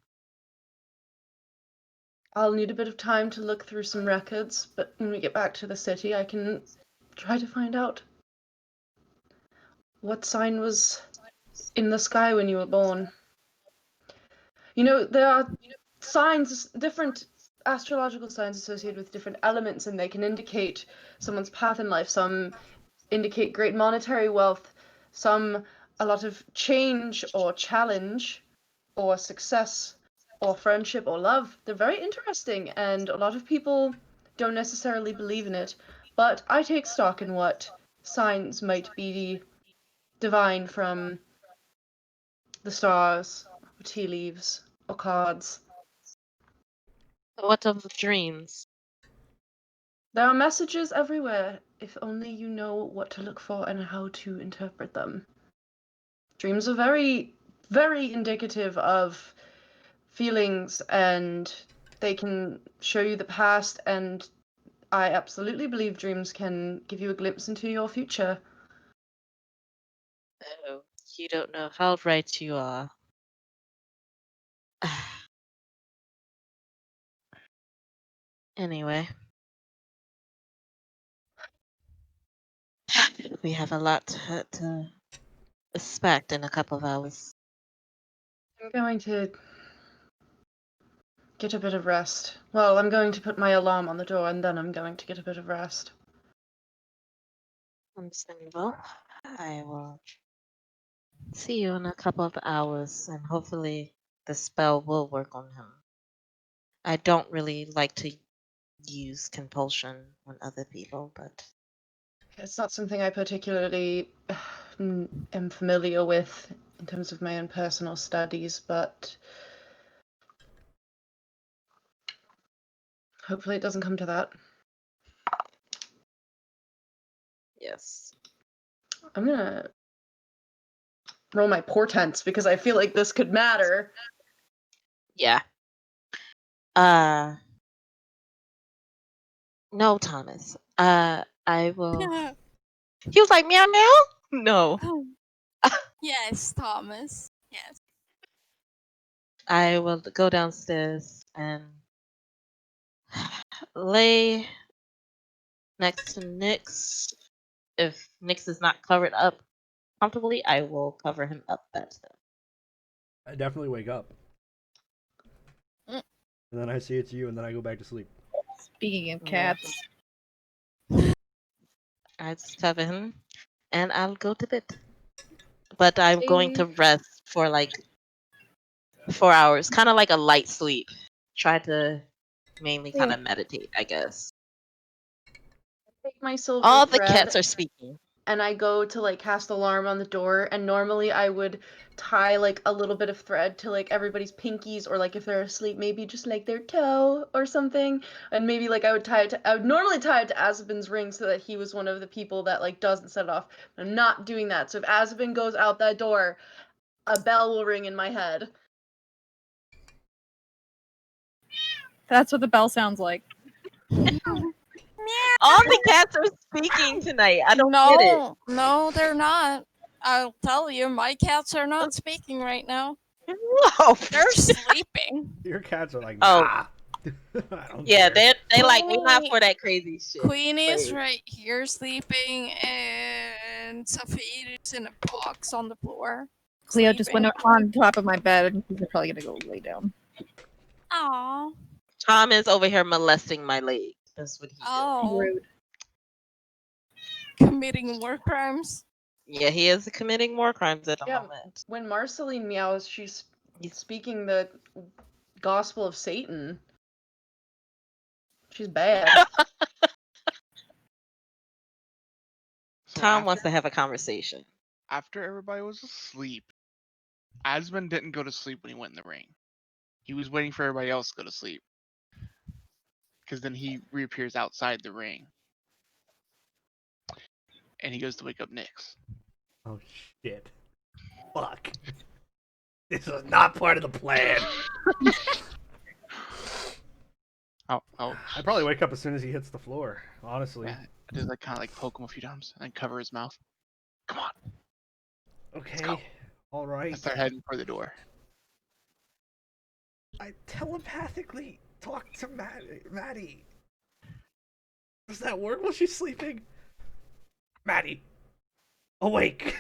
I'll need a bit of time to look through some records, but when we get back to the city, I can try to find out what sign was in the sky when you were born. You know, there are signs, different astrological signs associated with different elements, and they can indicate someone's path in life. Some indicate great monetary wealth, some a lot of change or challenge or success or friendship or love. They're very interesting, and a lot of people don't necessarily believe in it, but I take stock in what signs might be divine from the stars, or tea leaves, or cards. What of dreams? There are messages everywhere if only you know what to look for and how to interpret them. Dreams are very, very indicative of feelings, and they can show you the past, and I absolutely believe dreams can give you a glimpse into your future. Oh, you don't know how right you are. Anyway. We have a lot to expect in a couple of hours. I'm going to get a bit of rest. Well, I'm going to put my alarm on the door, and then I'm going to get a bit of rest. Understandable. I will see you in a couple of hours, and hopefully the spell will work on him. I don't really like to use compulsion on other people, but It's not something I particularly am familiar with in terms of my own personal studies, but hopefully it doesn't come to that. yes. I'm gonna roll my portents because I feel like this could matter. Yeah. No, Thomas. I will. He was like, meow meow? No. Yes, Thomas. Yes. I will go downstairs and lay next to Nyx. If Nyx is not covered up comfortably, I will cover him up better. I definitely wake up. Mm. And then I say it to you, and then I go back to sleep. Speaking of cats, I just cover him, and I'll go to bed. But I'm going to rest for like 4 hours, kind of like a light sleep. Try to mainly kind of meditate, I guess. Take my silver All the thread, cats are speaking. and I go to like cast alarm on the door, and normally I would tie like a little bit of thread to like everybody's pinkies, or like if they're asleep, maybe just like their toe or something, and maybe like I would normally tie it to Azzabin's ring so that he was one of the people that like doesn't set it off. I'm not doing that, so if Azzabin goes out that door, a bell will ring in my head. that's what the bell sounds like. All the cats are speaking tonight. I don't get it. No, they're not. I'll tell you, my cats are not speaking right now. Whoa. They're sleeping. Your cats are like, Oh. nah. I don't Yeah, care. they like, we're not for that crazy shit. Queenie is Wait. right here sleeping, and Safid is in a box on the floor. Cleo just went sleeping. on top of my bed, and she's probably gonna go lay down. Aw. Tom is over here molesting my leg. That's what he did. Oh. Rude. Committing war crimes. Yeah, he is committing war crimes at the Yeah. moment. When Marceline meows, she's speaking the gospel of Satan. She's bad. So Tom wants to have a conversation. after everybody was asleep, Azzabin didn't go to sleep when he went in the ring. He was waiting for everybody else to go to sleep. Because then he reappears outside the ring. And he goes to wake up Nyx. Oh, shit. Fuck. This is not part of the plan. Oh, I'd probably wake up as soon as he hits the floor, honestly. yeah. I just like kind of like poke him a few times and then cover his mouth. Come on, Okay. go. All I right. start heading for the door. I telepathically talk to Maddie. Does that work while she's sleeping? Maddie, awake.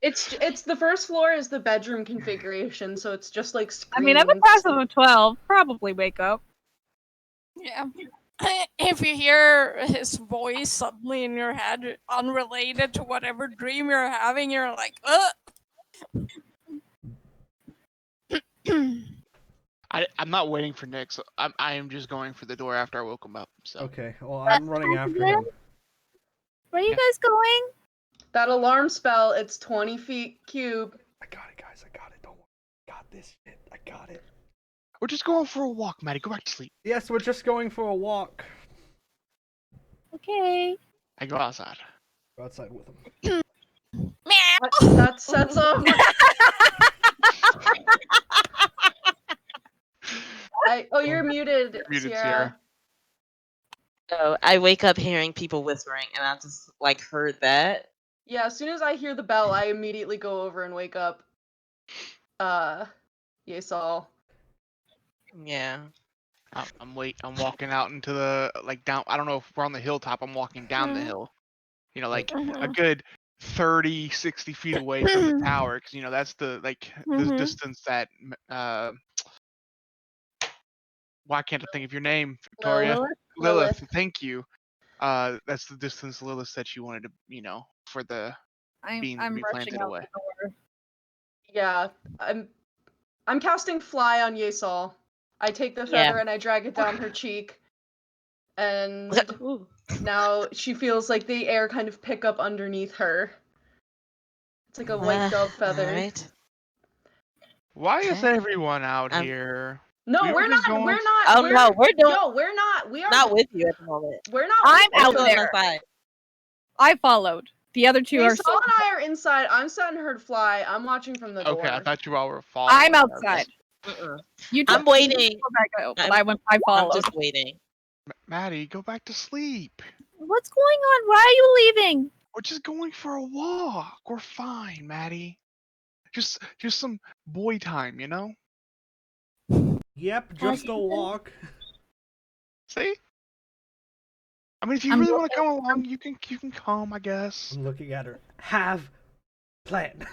It's the first floor is the bedroom configuration, so it's just like I mean, I'm a screens. passive of 12. Probably wake up. Yeah. If you hear his voice suddenly in your head, unrelated to whatever dream you're having, you're like, I'm not waiting for Nyx. I am just going for the door after I woke him up. So Okay, well, I'm running after him. Where are you guys going? That alarm spell, it's 20 feet cube. I got it, guys. I got it. Don't worry. I got this shit. I got it. we're just going for a walk, Matty. Go back to sleep. Yes, we're just going for a walk. Okay. I go outside. Go outside with him. That sets off. You're muted, Muted, Sierra. So I wake up hearing people whispering, and I just like heard that. Yeah, as soon as I hear the bell, I immediately go over and wake up. Yeissal. Yeah. I'm walking out into the down. I don't know if we're on the hilltop. I'm walking down the hill. You know, like a good 30, 60 feet away from the tower, because you know that's the the distance that why can't I think of your name, Victoria? Lilith. Thank you. That's the distance Lilith said she wanted to, you know, for the beans to be planted away. Yeah, I'm casting fly on Yeissal. I take the feather and I drag it down her cheek, and now she feels like the air kind of pick up underneath her. It's like a white dove feather. Right. Why is everyone out here? No, we're not. Oh we're, no, we're doing. No, we're not. We are not with you at the moment. We're not. I'm with out you. there. Outside. I followed. The other two are. Yeissal and I are inside. I'm setting her to fly. I'm watching from the door. Okay, I thought you all were following. I'm outside. You I'm waiting. I followed. I'm just waiting. Maddie, go back to sleep. What's going on? Why are you leaving? We're just going for a walk. We're fine, Maddie. Just some boy time, you know? Yep, just a walk. See? I mean, if you really want to come along, you can come, I guess. I'm looking at her. Have plan.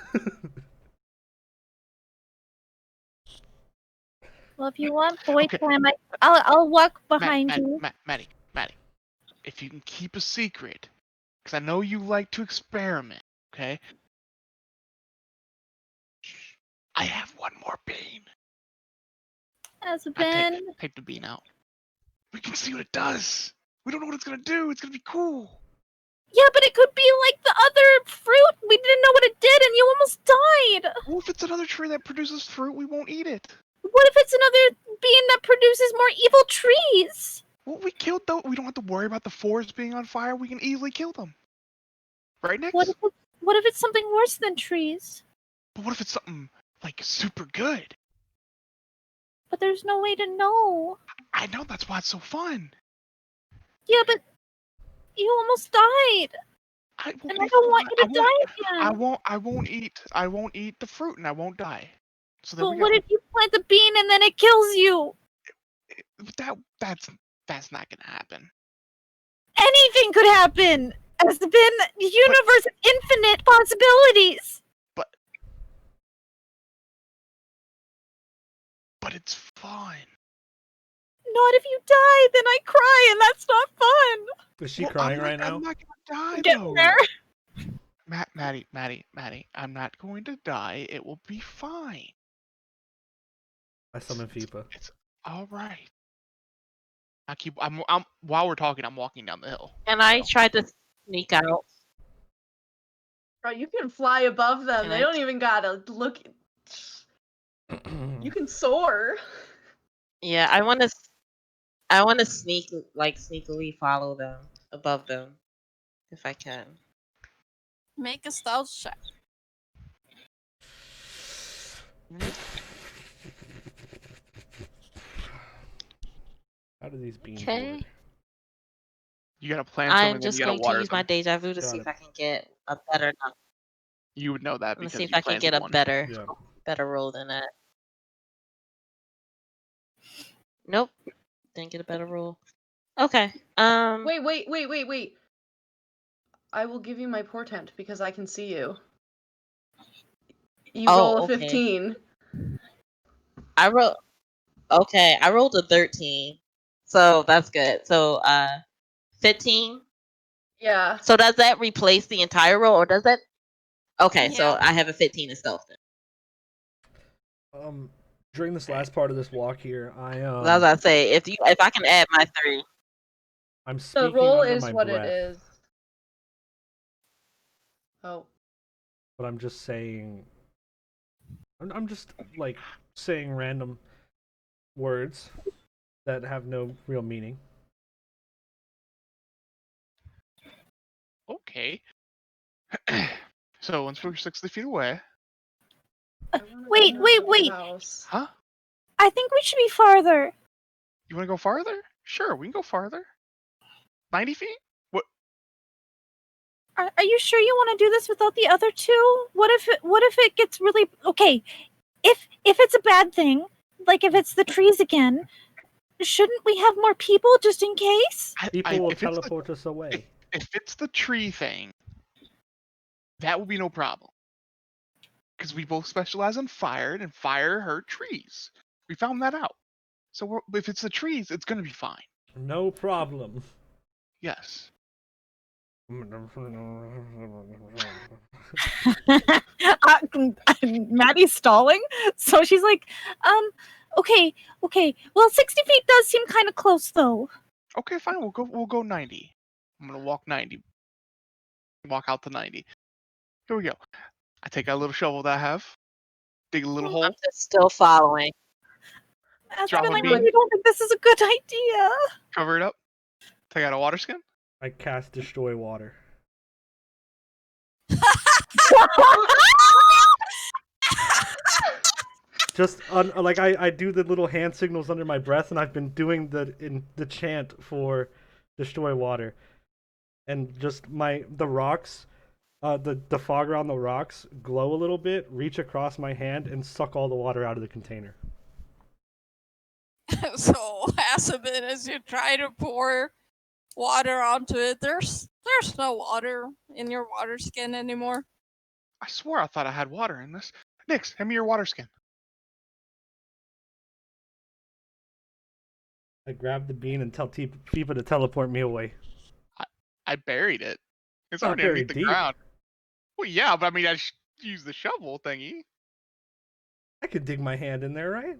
Well, if you want boy time, I'll walk behind you. Maddie, if you can keep a secret, because I know you like to experiment, okay? I have one more bean. Azzabin. Take the bean out. We can see what it does. We don't know what it's gonna do. It's gonna be cool. Yeah, but it could be like the other fruit. We didn't know what it did, and you almost died. Well, if it's another tree that produces fruit, we won't eat it. What if it's another bean that produces more evil trees? Well, we killed them. We don't have to worry about the forest being on fire. We can easily kill them. Right, Nyx? What if it's something worse than trees? But what if it's something, like, super good? But there's no way to know. I know, that's why it's so fun. Yeah, but you almost died. And I don't want you to die again. I won't eat the fruit and I won't die. So but what if you plant the bean and then it kills you? That's not gonna happen. Anything could happen. The universe of infinite possibilities. But it's fun. Not if you die, then I cry, and that's not fun. Is she crying right now? I'm not gonna die. Get there. Maddie, I'm not going to die. It will be fine. I summon FIFA. It's all right. I'm while we're talking, I'm walking down the hill. And I tried to sneak out. Bro, you can fly above them. Can They I- don't even gotta look. You can soar. Yeah, I want to sneakily follow them above them, if I can. Make a stealth check. How do these beans Okay. work? You gotta plant something I'm and just you gotta going to water use my them. deja vu to Got see it. if I can get a better. You would know that Let me because see if you I can planted get a one. better Yeah. roll than that. Nope, didn't get a better roll. Okay. Wait. I will give you my portent because I can see you. You roll a okay. 15. I rolled a 13, so that's good. So 15. Yeah. So does that replace the entire roll, or does that? Okay, so Yeah. I have a 15 in stealth. Then. During this last part of this walk here, I was about to say if I can add my 3. I'm The speaking roll under is my what breath, it is. Oh. but I'm just saying. I'm just like saying random words that have no real meaning. Okay. So once we're 60 feet away. I wanna go Wait, to wait, the wait. house. Huh? I think we should be farther. You want to go farther? Sure, we can go farther. 90 feet? What? Are you sure you want to do this without the other two? What if it gets really okay? If it's a bad thing, like if it's the trees again, shouldn't we have more people just in case? People will if it's the- teleport us away. If it's the tree thing, that would be no problem. Because we both specialize in fire, and fire hurt trees. We found that out. So if it's the trees, it's going to be fine. No problem. Yes. Maddie's stalling, so she's like, Okay. Well, 60 feet does seem kind of close, though. Okay, fine. We'll go 90. I'm going to walk 90. Walk out to 90. Here we go. I take out a little shovel that I have. Dig a little hole. I'm just still following. Drop a I bean. really don't think this is a good idea. Cover it up. Take out a water skin. I cast Destroy Water. Just like I do the little hand signals under my breath, and I've been doing the chant for Destroy Water, and just the rocks, the fog around the rocks glow a little bit, reach across my hand, and suck all the water out of the container. So, Azzabin, as you try to pour water onto it, there's no water in your water skin anymore. I swore I thought I had water in this. Nyx, hand me your water skin. I grab the bean and tell people to teleport me away. I buried it. It's Not already very underneath the deep. ground. Well, yeah, but I mean, I use the shovel thingy. I could dig my hand in there, right?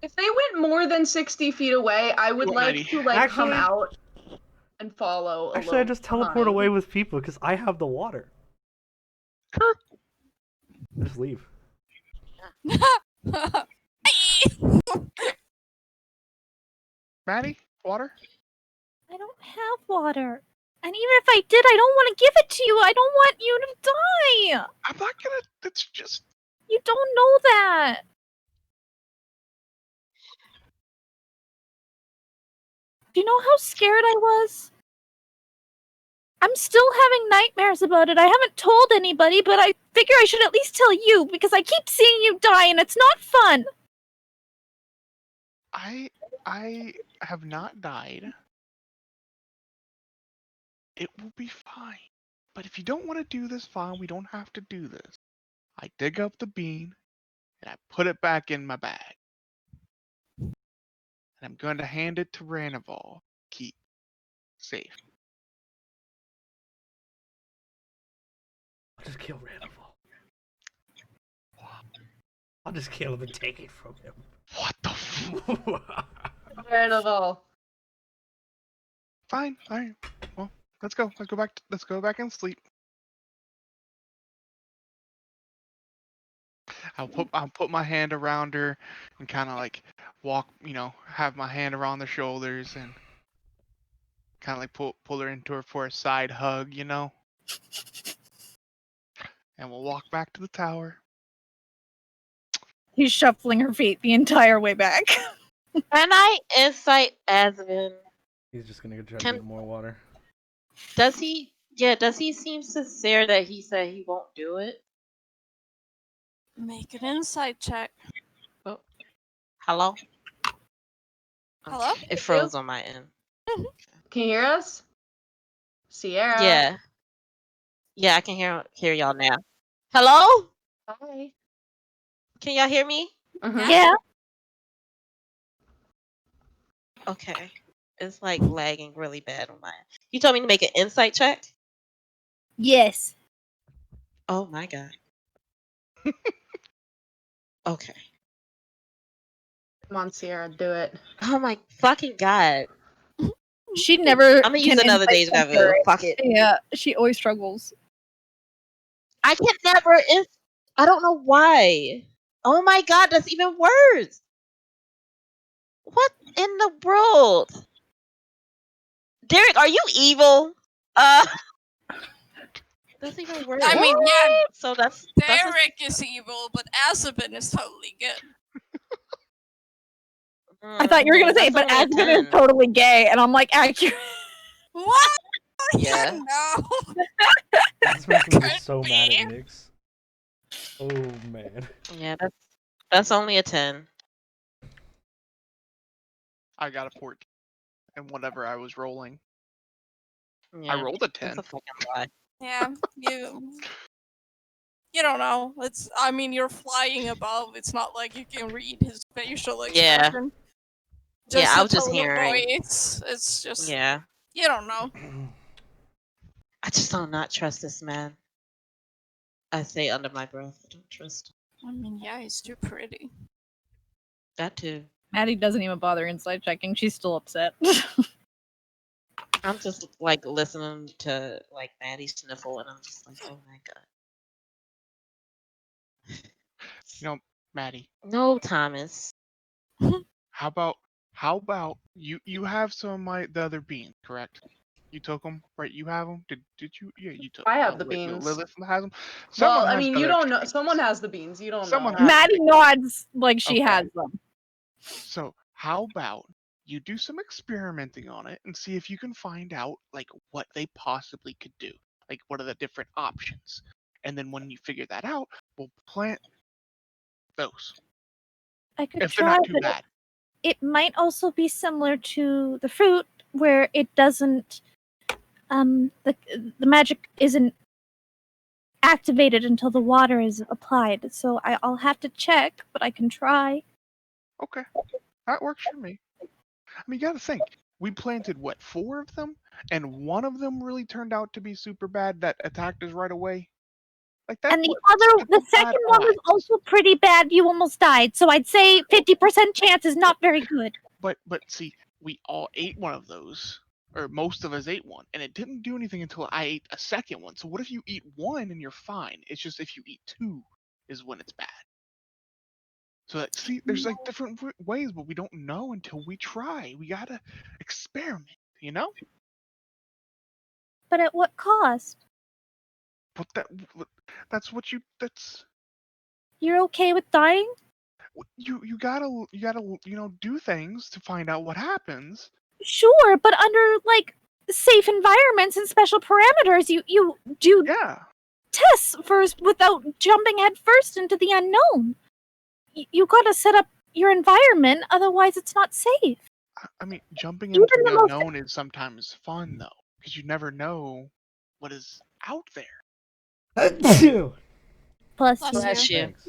If they went more than 60 feet away, I would Go like 90. to like come Actually- out and follow. Actually, I just teleport away with people because I have the water. Kirk. I just leave. Matty, water? I don't have water. And even if I did, I don't want to give it to you. I don't want you to die. I'm not gonna. It's just. You don't know that. Do you know how scared I was? I'm still having nightmares about it. I haven't told anybody, but I figure I should at least tell you because I keep seeing you die and it's not fun. I have not died. It will be fine. But if you don't want to do this, fine. We don't have to do this. I dig up the bean and I put it back in my bag. And I'm going to hand it to Ranival. Keep safe. I'll just kill Ranival. I'll just kill him and take it from him. What the f- Carnival. Fine. All right. Well, let's go. Let's go back and sleep. I'll put my hand around her and kind of like walk, have my hand around their shoulders and kind of like pull her into her for a side hug, And we'll walk back to the tower. he's shuffling her feet the entire way back. Can I insight Azzabin? He's just gonna try to get more water. Does he seem sincere that he said he won't do it? Make an insight check. Hello? Hello? Okay, it froze on my end. Can you hear us? Sierra. Yeah. Yeah, I can hear y'all now. Hello? Hi. Can y'all hear me? Mhm. Yeah. Okay. It's like lagging really bad on my end. You told me to make an insight check? Yes. Oh my god. Okay. Come on, Sierra, do it. Oh my fucking god. She never. I'm gonna use can another insight deja vu. check her. Fuck it. Yeah, she always struggles. I can never. I don't know why. Oh my god, that's even worse. What in the world? Derek, are you evil? That's even worse. I mean, yeah, So that's Derek is evil, but Azzabin is totally good. I thought you were gonna say, that's but only a Azzabin is 10. totally gay, and I'm like, accurate. What? Yeah. No. That's making me Could so mad be. at Nyx. Oh man. Yeah, that's only a 10. I got a 14. And whatever I was rolling. Yeah, I rolled a that's 10. a fucking lie. Yeah, you don't know. I mean, you're flying above. It's not like you can read his facial Yeah. expression. Yeah, I the was just tone of hearing. voice. It's just Yeah. you don't know. I just do not trust this man. I say under my breath, I don't trust him. I mean, yeah, he's too pretty. That too. Maddie doesn't even bother inside checking. She's still upset. I'm just like listening to like Maddie sniffle, and I'm just like, oh my god. You know, Maddie, No, Thomas. how about you have some of the other beans, correct? You took them, right? You have them. Did you? Yeah, you took. I have the wait, no, beans. Lilith has them. Well, I has mean, the you other don't know. extra Someone beans. has the beans. You don't Someone know. has Maddie nods like she Okay. has them. So how about you do some experimenting on it and see if you can find out like what they possibly could do, like what are the different options, and then when you figure that out, we'll plant those I could if they're try, not too but bad. it might also be similar to the fruit, where it doesn't. The magic isn't activated until the water is applied. So I'll have to check, but I can try. Okay, that works for me. I mean, you gotta think. We planted what, 4 of them, and one of them really turned out to be super bad that attacked us right away. Like that. And the second one was also pretty bad. You almost died. So I'd say 50% chance is not very good. But see, we all ate one of those, or most of us ate one, and it didn't do anything until I ate a second one. So what if you eat one and you're fine? It's just if you eat 2 is when it's bad. So that, see, there's like different ways, but we don't know until we try. We gotta experiment, you know? But at what cost? But that's what that's You're okay with dying? you gotta do things to find out what happens. Sure, but under like safe environments and special parameters, you do Yeah. tests first without jumping head first into the unknown. You gotta set up your environment, otherwise it's not safe. I mean, jumping Even into the the most- unknown is sometimes fun though, because you never know what is out there. Plus, Bless you. Thanks.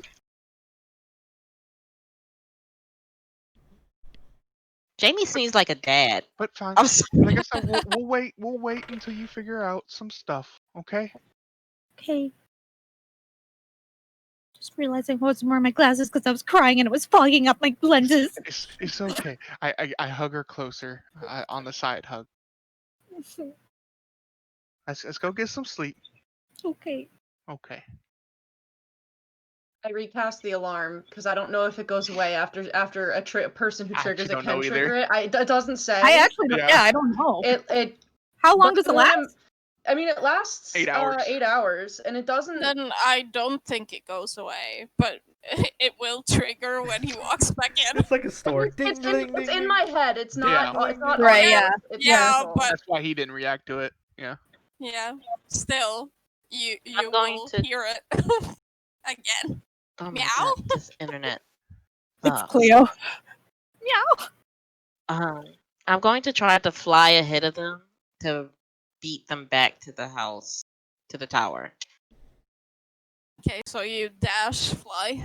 Jamie seems like a dad. But fine. I'm sorry. Like I said, we'll wait. We'll wait until you figure out some stuff. Okay. okay. Just realizing I wasn't wearing my glasses because I was crying and it was fogging up my lenses. It's okay. I hug her closer on the side hug. Let's go get some sleep. Okay. Okay. I recast the alarm because I don't know if it goes away after a person who I triggers actually it don't know can trigger either. it. It doesn't say. I actually don't. Yeah. Yeah, I don't know. It. How long but does it when I'm- last? I mean, it lasts 8 hours. 8 hours, and it doesn't. Then I don't think it goes away, but it will trigger when he walks back in. It's like a store. It's, Ding, it's ding, in, ding, it's in ding. my head. It's not. Yeah. It's not Right, audio, yeah. It's Yeah, visual. but- That's why he didn't react to it. Yeah. Yeah, still, you I'm going will to- hear it again. Oh my Meow? god, this internet. It's sucks. Cleo. Meow. I'm going to try to fly ahead of them to beat them back to the house, to the tower. Okay, so you dash, fly.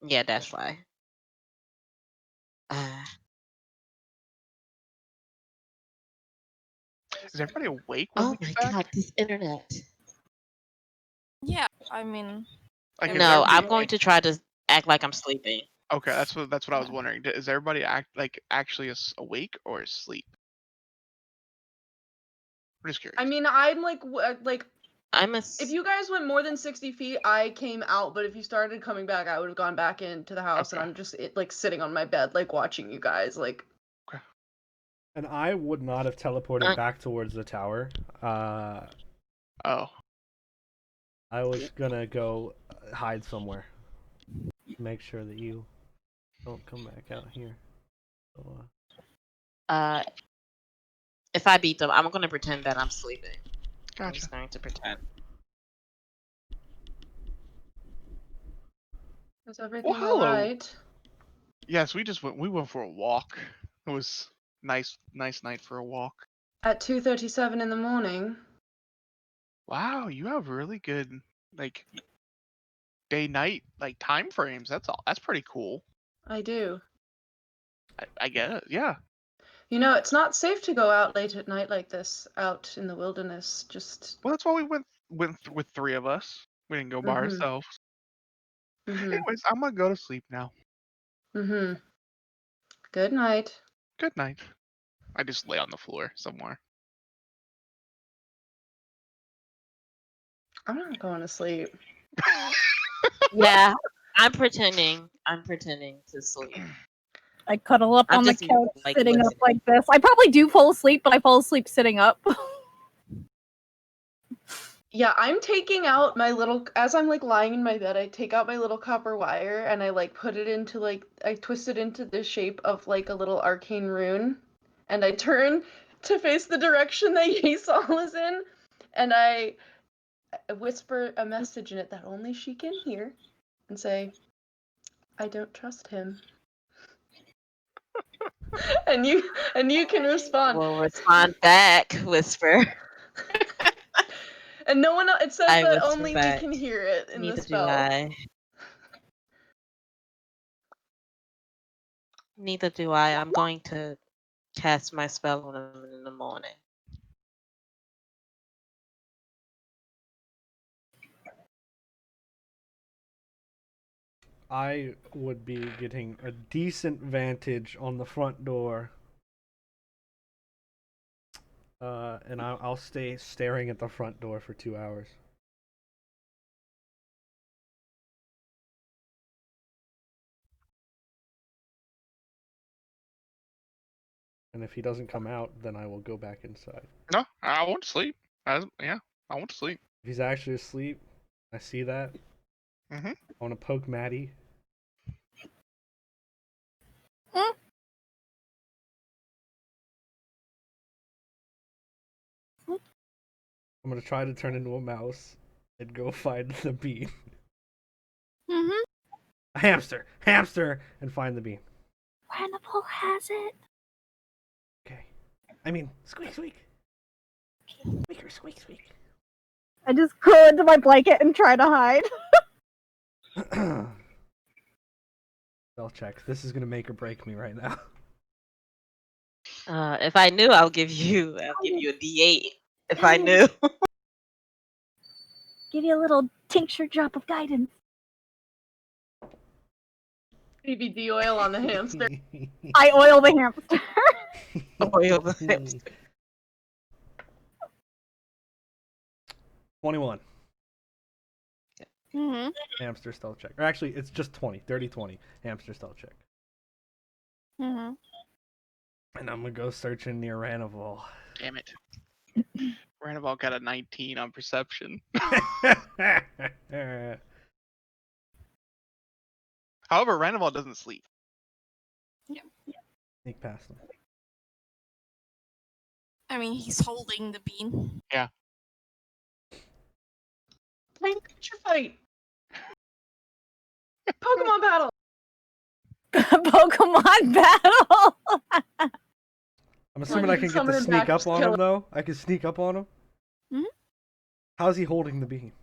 Yeah, dash fly. Is everybody awake when Oh we my get back? god, this internet. Yeah, I mean, Like, is No, I'm everybody going awake? to try to act like I'm sleeping. Okay, that's what I was wondering. Is everybody actually awake or asleep? I'm just curious. I mean, I'm like I'm a. if you guys went more than 60 feet, I came out. But if you started coming back, I would have gone back into the house, Okay. and I'm just like sitting on my bed, like watching you guys, like. And I would not have teleported back towards the tower. Oh. I was gonna go hide somewhere. Make sure that you don't come back out here. So, If I beat them, I'm gonna pretend that I'm sleeping. I'm Gotcha. just going to pretend. Is everything hello. alright? Yes, we went for a walk. It was nice night for a walk. At 2:37 in the morning. Wow, you have really good like day night like time frames. That's pretty cool. I do. I get it. Yeah. You know, it's not safe to go out late at night like this, out in the wilderness. Just. Well, that's why we went with three of us. We didn't go by ourselves. Anyways, I'm gonna go to sleep now. Good night. Good night. I just lay on the floor somewhere. I'm not going to sleep. Yeah, I'm pretending to sleep. I cuddle up I'm on the just, couch, like, sitting up listening. like this. I probably do fall asleep, but I fall asleep sitting up. Yeah, I'm taking out my little, as I'm like lying in my bed, I take out my little copper wire and I like put it into like, I twist it into the shape of like a little arcane rune. And I turn to face the direction that Yeissal is in. And I whisper a message in it that only she can hear. And say, I don't trust him. and you can respond. We'll respond back, whisper. And no one else, it says I that whisper only back. we can hear it in Neither the do spell. I. Neither do I. I'm going to cast my spell on him in the morning. I would be getting a decent vantage on the front door. And I'll stay staring at the front door for 2 hours. And if he doesn't come out, then I will go back inside. No, I want to sleep. I want to sleep. If he's actually asleep, I see that. Mhm. I want to poke Matty. I'm gonna try to turn into a mouse and go find the bean. A hamster, and find the bean. Hannibal has it. Okay. I mean, squeak, squeak. Squeaker, squeak, squeak. I just curl into my blanket and try to hide. Spell check. This is gonna make or break me right now. If I knew, I'll give you a D8. If I knew. Give you a little tincture drop of guidance. CBD oil on the hamster. I oil the hamster. Oil the hamster. 21. Mm-hmm. Hamster stealth check. Or actually, it's just 20. 30-20. Hamster stealth check. Mm-hmm. And I'm gonna go searching near Ranival. Damn it. Ranival got a 19 on perception. However, Ranival doesn't sleep. Sneak past him. I mean, he's holding the bean. Yeah. Playing picture fight. Pokemon battle. Pokemon battle. I'm assuming I can get summon to him sneak back, up just on kill him, though. I can sneak up on him. Mhm. How's he holding the bean?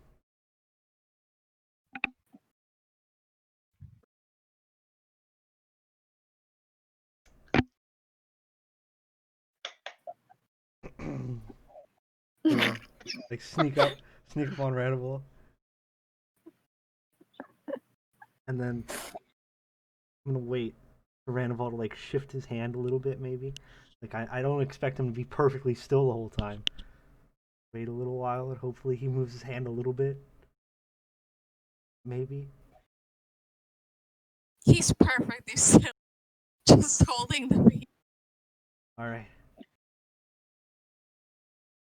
Yeah, like sneak up on Ranival. And then I'm gonna wait for Ranival to like shift his hand a little bit, maybe. Like I don't expect him to be perfectly still the whole time. Wait a little while and hopefully he moves his hand a little bit. Maybe. He's perfectly still, just holding the bean. Alright.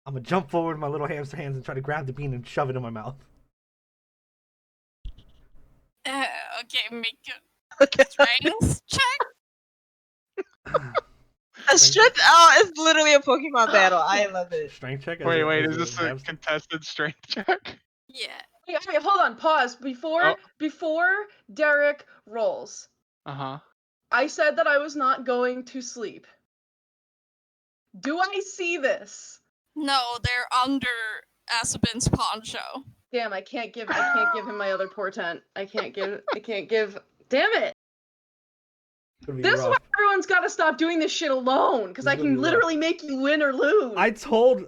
I'm gonna jump forward with my little hamster hands and try to grab the bean and shove it in my mouth. Okay, make a strength check. A strength. Oh, it's literally a Pokemon battle. I love it. Strength check. Wait, as is this a hamster? contested strength check? Yeah. Wait, hold on, pause. Before Derek rolls, Uh-huh. I said that I was not going to sleep. Do I see this? No, they're under Azzabin's poncho. Damn, I can't give him my other portent. I can't give. Damn it! Could be This is why rough. everyone's got to stop doing this shit alone, because This I is gonna can be literally make you win or lose. I told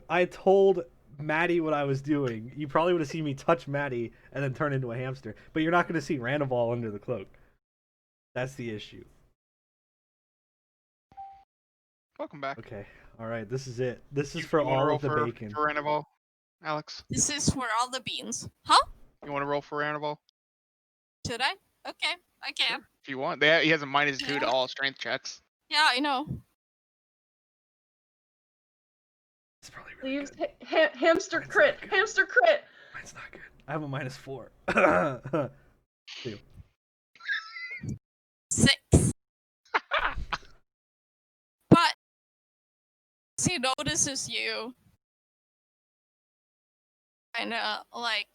Matty what I was doing. You probably would have seen me touch Matty and then turn into a hamster, but you're not going to see Randaval under the cloak. That's the issue. Welcome back. Okay, all right. This is it. This is You for wanna all roll of the for, bacon. For Randaval, Alex? This is for all the beans. Huh? You want to roll for Randaval? Should I? Okay, I can. If you want. He has a -2 to all strength checks. Yeah, I know. It's probably really Leaves good. hamster Mine's crit. not good. Hamster crit. Mine's not good. I have a -4. 2. 6. But he notices you. Kinda like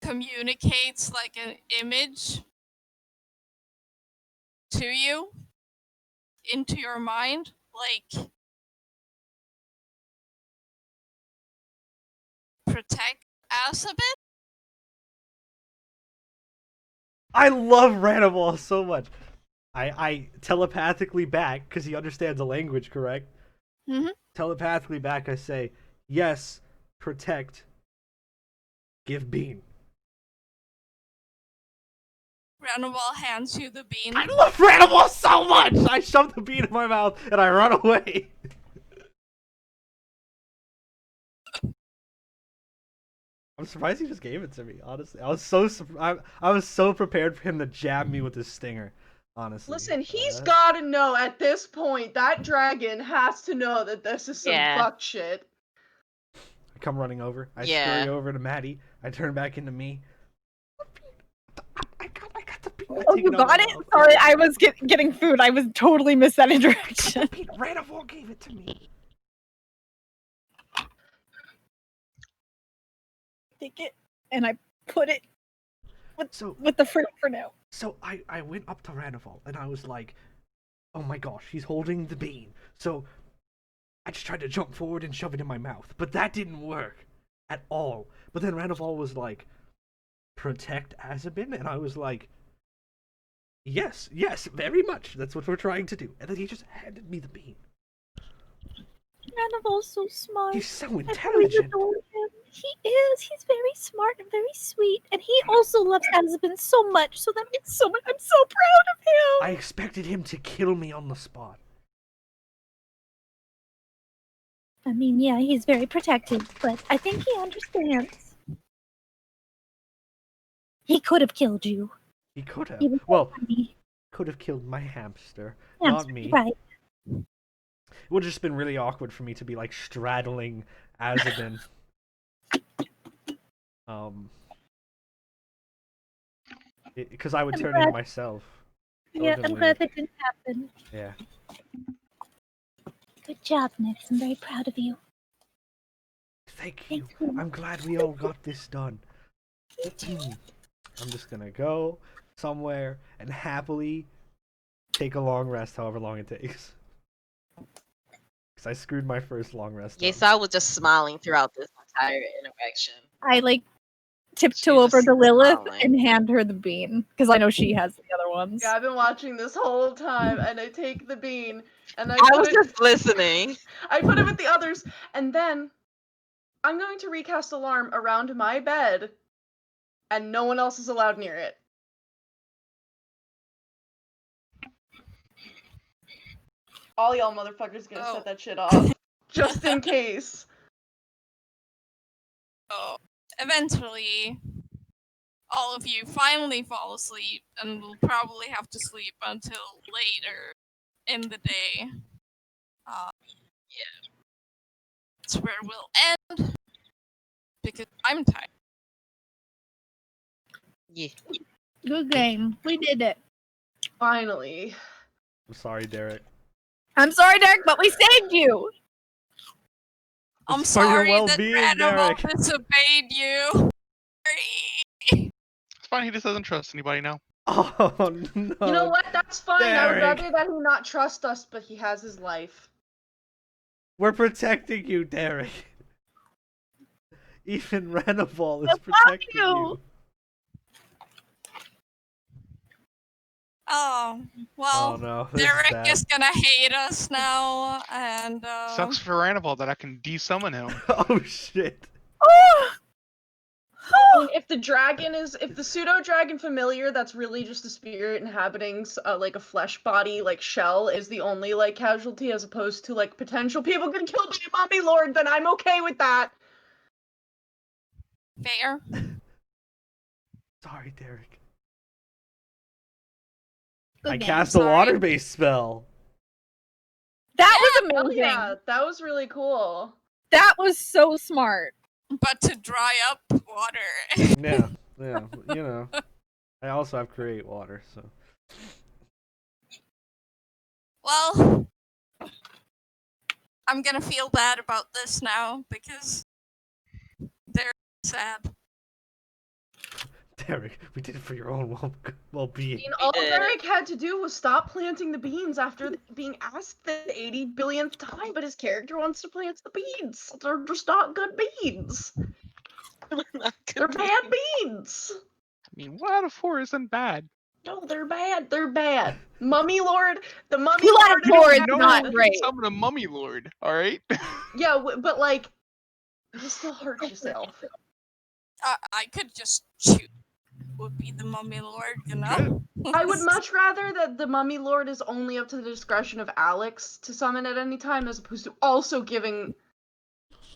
communicates like an image to you into your mind, like protect Azzabin. I love Randaval so much. I telepathically back, because he understands the language, correct? Mm-hmm. Telepathically back, I say, yes, protect, give bean. Randaval hands you the bean. I love Randaval so much! I shove the bean in my mouth and I run away. I'm surprised he just gave it to me, honestly. I was so prepared for him to jab me with his stinger, honestly. Listen, he's gotta know at this point, that dragon has to know that this is some fuck shit. I come running over. I scurry over to Matty. I turn back into me. I got the bean. Oh, you got it? Sorry, I was getting food. I was totally missed that interaction. Randaval gave it to me. Take it, and I put it So with the fruit for now. So I went up to Randaval and I was like, oh my gosh, he's holding the bean. So I just tried to jump forward and shove it in my mouth. But that didn't work at all. But then Randaval was like, protect Azzabin? And I was like, yes, very much. That's what we're trying to do. And then he just handed me the bean. Randaval's so smart. He's so I really intelligent. adore him. He is. He's very smart and very sweet. And he also loves Azzabin so much. So that makes so much. I'm so proud of him. I expected him to kill me on the spot. I mean, yeah, he's very protective, but I think he understands. He could have killed you. He could have. Even Well, me. could have killed my hamster, Yeah, not me. right. It would have just been really awkward for me to be like straddling Azzabin. Because I would I'm turn glad- into myself. That Yeah, would've been I'm glad weird. that didn't happen. Yeah. Good job, Nyx. I'm very proud of you. Thank you. Thank you. I'm glad we all got this done. I'm just gonna go somewhere and happily take a long rest, however long it takes. Because I screwed my first long rest. up. Yeissal was just smiling throughout this entire interaction. I like tiptoe She was over to Lilith smiling. and hand her the bean because I know she has the other ones. Yeah, I've been watching this whole time, and I take the bean, and I I put was it. just listening. I put it with the others, and then I'm going to recast alarm around my bed, and no one else is allowed near it. All y'all motherfuckers gonna set that shit off, just in case. So eventually, all of you finally fall asleep, and will probably have to sleep until later in the day. that's where we'll end because I'm tired. Yeah. Good game. We did it. Finally. I'm sorry, Derek. I'm sorry, Derek, but we saved you. I'm It's for your sorry that well-being, Ranimal Derek. disobeyed you. Sorry. It's fine. He just doesn't trust anybody now. Oh no. You know what? That's fine. I would Derek. rather that he not trust us, but he has his life. We're protecting you, Derek. Even Ranival is I love protecting you. you. Oh, well, Oh no, this is Derek bad. is gonna hate us now, and Sucks for Ranival that I can desummon him. Oh shit. Oh! I mean, if the pseudo dragon familiar that's really just a spirit inhabiting like a flesh body like shell is the only like casualty as opposed to like potential people getting killed by a mummy lord, then I'm okay with that. fair. Sorry, Derek. Good I game. cast a Sorry. water-based spell. That was Oh amazing. yeah, that was really cool. That was so smart. But to dry up water. Yeah, yeah, you know. I also have create water, so. Well, I'm gonna feel bad about this now because they're sad. Derek, we did it for your own I well-being. mean, all did. Derek had to do was stop planting the beans after being asked the 80 billionth time, but his character wants to plant the beans. They're just not good beans. They're bad beans. I mean, 1 out of 4 isn't bad. No, they're bad. They're bad. Mummy Lord, the Mummy 2 out of Lord 4 is bad. not one great. can summon a mummy lord, alright? Yeah, but like, you still hurt yourself. I could just shoot. Would be the Mummy Lord, you know? I would much rather that the Mummy Lord is only up to the discretion of Alex to summon at any time, as opposed to also giving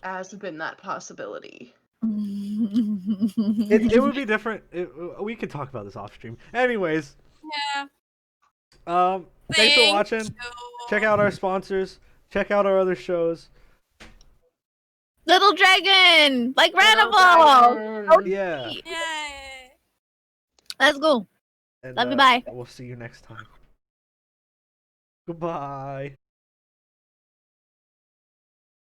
Azzabin that possibility. It would be different. We could talk about this off stream. Anyways, Yeah. thanks for Thank watching. you. Check out our sponsors. Check out our other shows. Little dragon, like Little Ranival. dragon. Oh, Yeah. Yay. Let's go. And, Love you, bye. We'll see you next time. Goodbye.